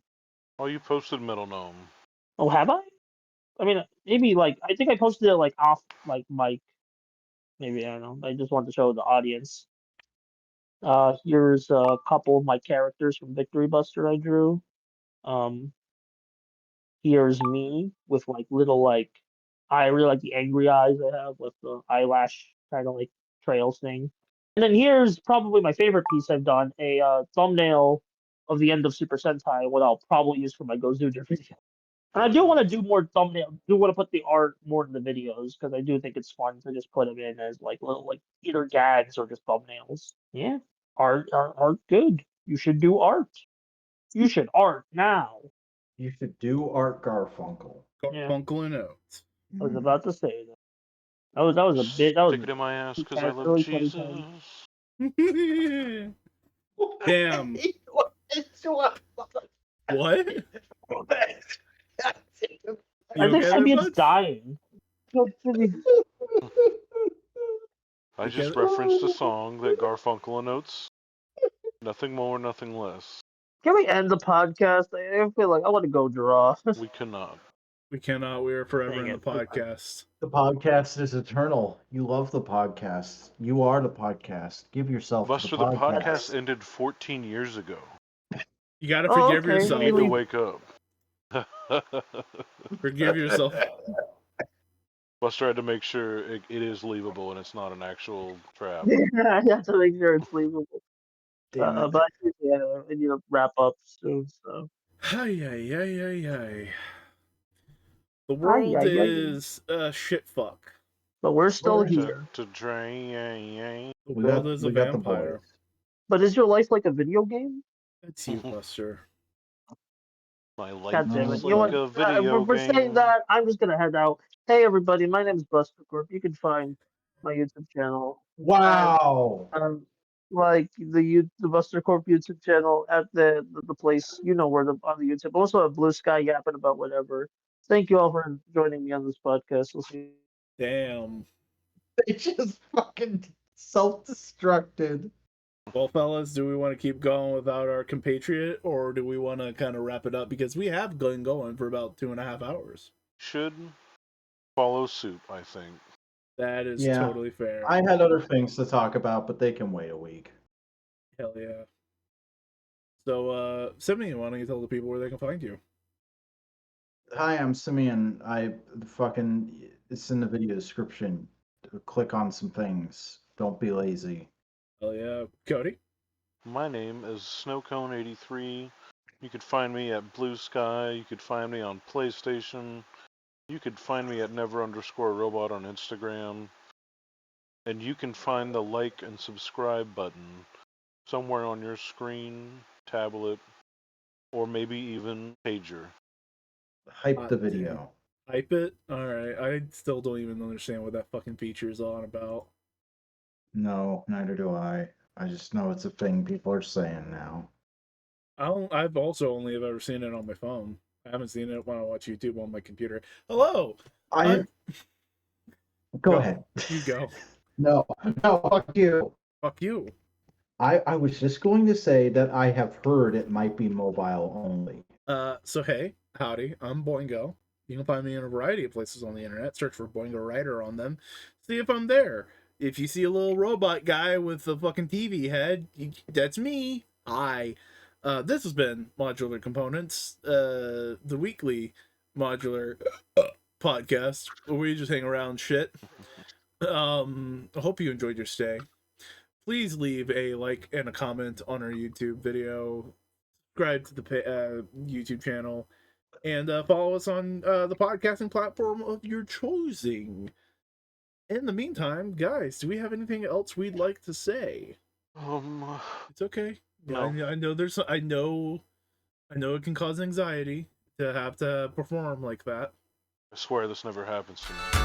Oh, you posted Metal Gnome. Oh, have I? I mean, maybe like I think I posted it like off like mic. Maybe I don't know. I just wanted to show the audience. Here's a couple of my characters from Victory Buster I drew. Here's me with like little like I really like the angry eyes I have with the eyelash kind of like trails thing. And then here's probably my favorite piece I've done, a thumbnail of the end of Super Sentai, what I'll probably use for my Gozuja video. And I do want to do more thumbnail. Do want to put the art more in the videos because I do think it's fun to just put them in as like little like either gags or just thumbnails. Yeah, art, good. You should do art. You should art now. You should do Art Garfunkel. Garfunkel and Oates. I was about to say that. That was a bit. That was Stick it in my ass because I love really Jesus. Damn. What? I think Simeon's dying. I just referenced a song that Garfunkel and Oates. Nothing more, nothing less. Can we end the podcast? I feel like I want to go draw. We cannot. We cannot. We are forever in the podcast. The podcast is eternal. You love the podcast. You are the podcast. Give yourself Buster, to the the podcast. podcast ended 14 years ago. You gotta forgive yourself. You need to wake up. Forgive yourself. Buster had to make sure it is leavable and it's not an actual trap. Yeah, I have to make sure it's leavable. But yeah, I need to wrap up soon. So. The world is shit fuck. But we're still here. To drain. The world is a vampire. But is your life like a video game? That's you, Buster. My life is like a video we're game. saying that. I'm just gonna head out. Hey everybody, my name is Buster Corp. You can find my YouTube channel. Wow. Like the Buster Corp YouTube channel at the place on the YouTube. Also have Bluesky yapping about whatever. Thank you all for joining me on this podcast. We'll see you. Damn. They just fucking self-destructed. Well, fellas, do we want to keep going without our compatriot, or do we want to kind of wrap it up? Because we have been going for about 2.5 hours. Should follow suit, I think. That is totally fair. I had other things to talk about, but they can wait a week. Hell yeah. So, Simeon, why don't you tell the people where they can find you? Hi, I'm Simeon. It's in the video description. Click on some things. Don't be lazy. Hell yeah. Cody? My name is Snowcone83. You could find me at Bluesky. You could find me on PlayStation. You could find me at never_robot on Instagram. And you can find the like and subscribe button somewhere on your screen, tablet, or maybe even pager. Hype the video. Hype it? Alright, I still don't even understand what that fucking feature is on about. No, neither do I. I just know it's a thing people are saying now. I've also only ever seen it on my phone. I haven't seen it when I watch YouTube on my computer. Hello! Go ahead. You go. No, fuck you. Fuck you. I was just going to say that I have heard it might be mobile only. So hey, howdy, I'm Boingo. You can find me in a variety of places on the internet. Search for Boingo Writer on them. See if I'm there. If you see a little robot guy with a fucking TV head, that's me. Hi. This has been Modular Components, the weekly modular podcast where we just hang around shit. I hope you enjoyed your stay. Please leave a like and a comment on our YouTube video. Subscribe to the YouTube channel. And follow us on the podcasting platform of your choosing. in the meantime, guys, do we have anything else we'd like to say? It's okay. No. I know there's. I know it can cause anxiety to have to perform like that. I swear this never happens to me.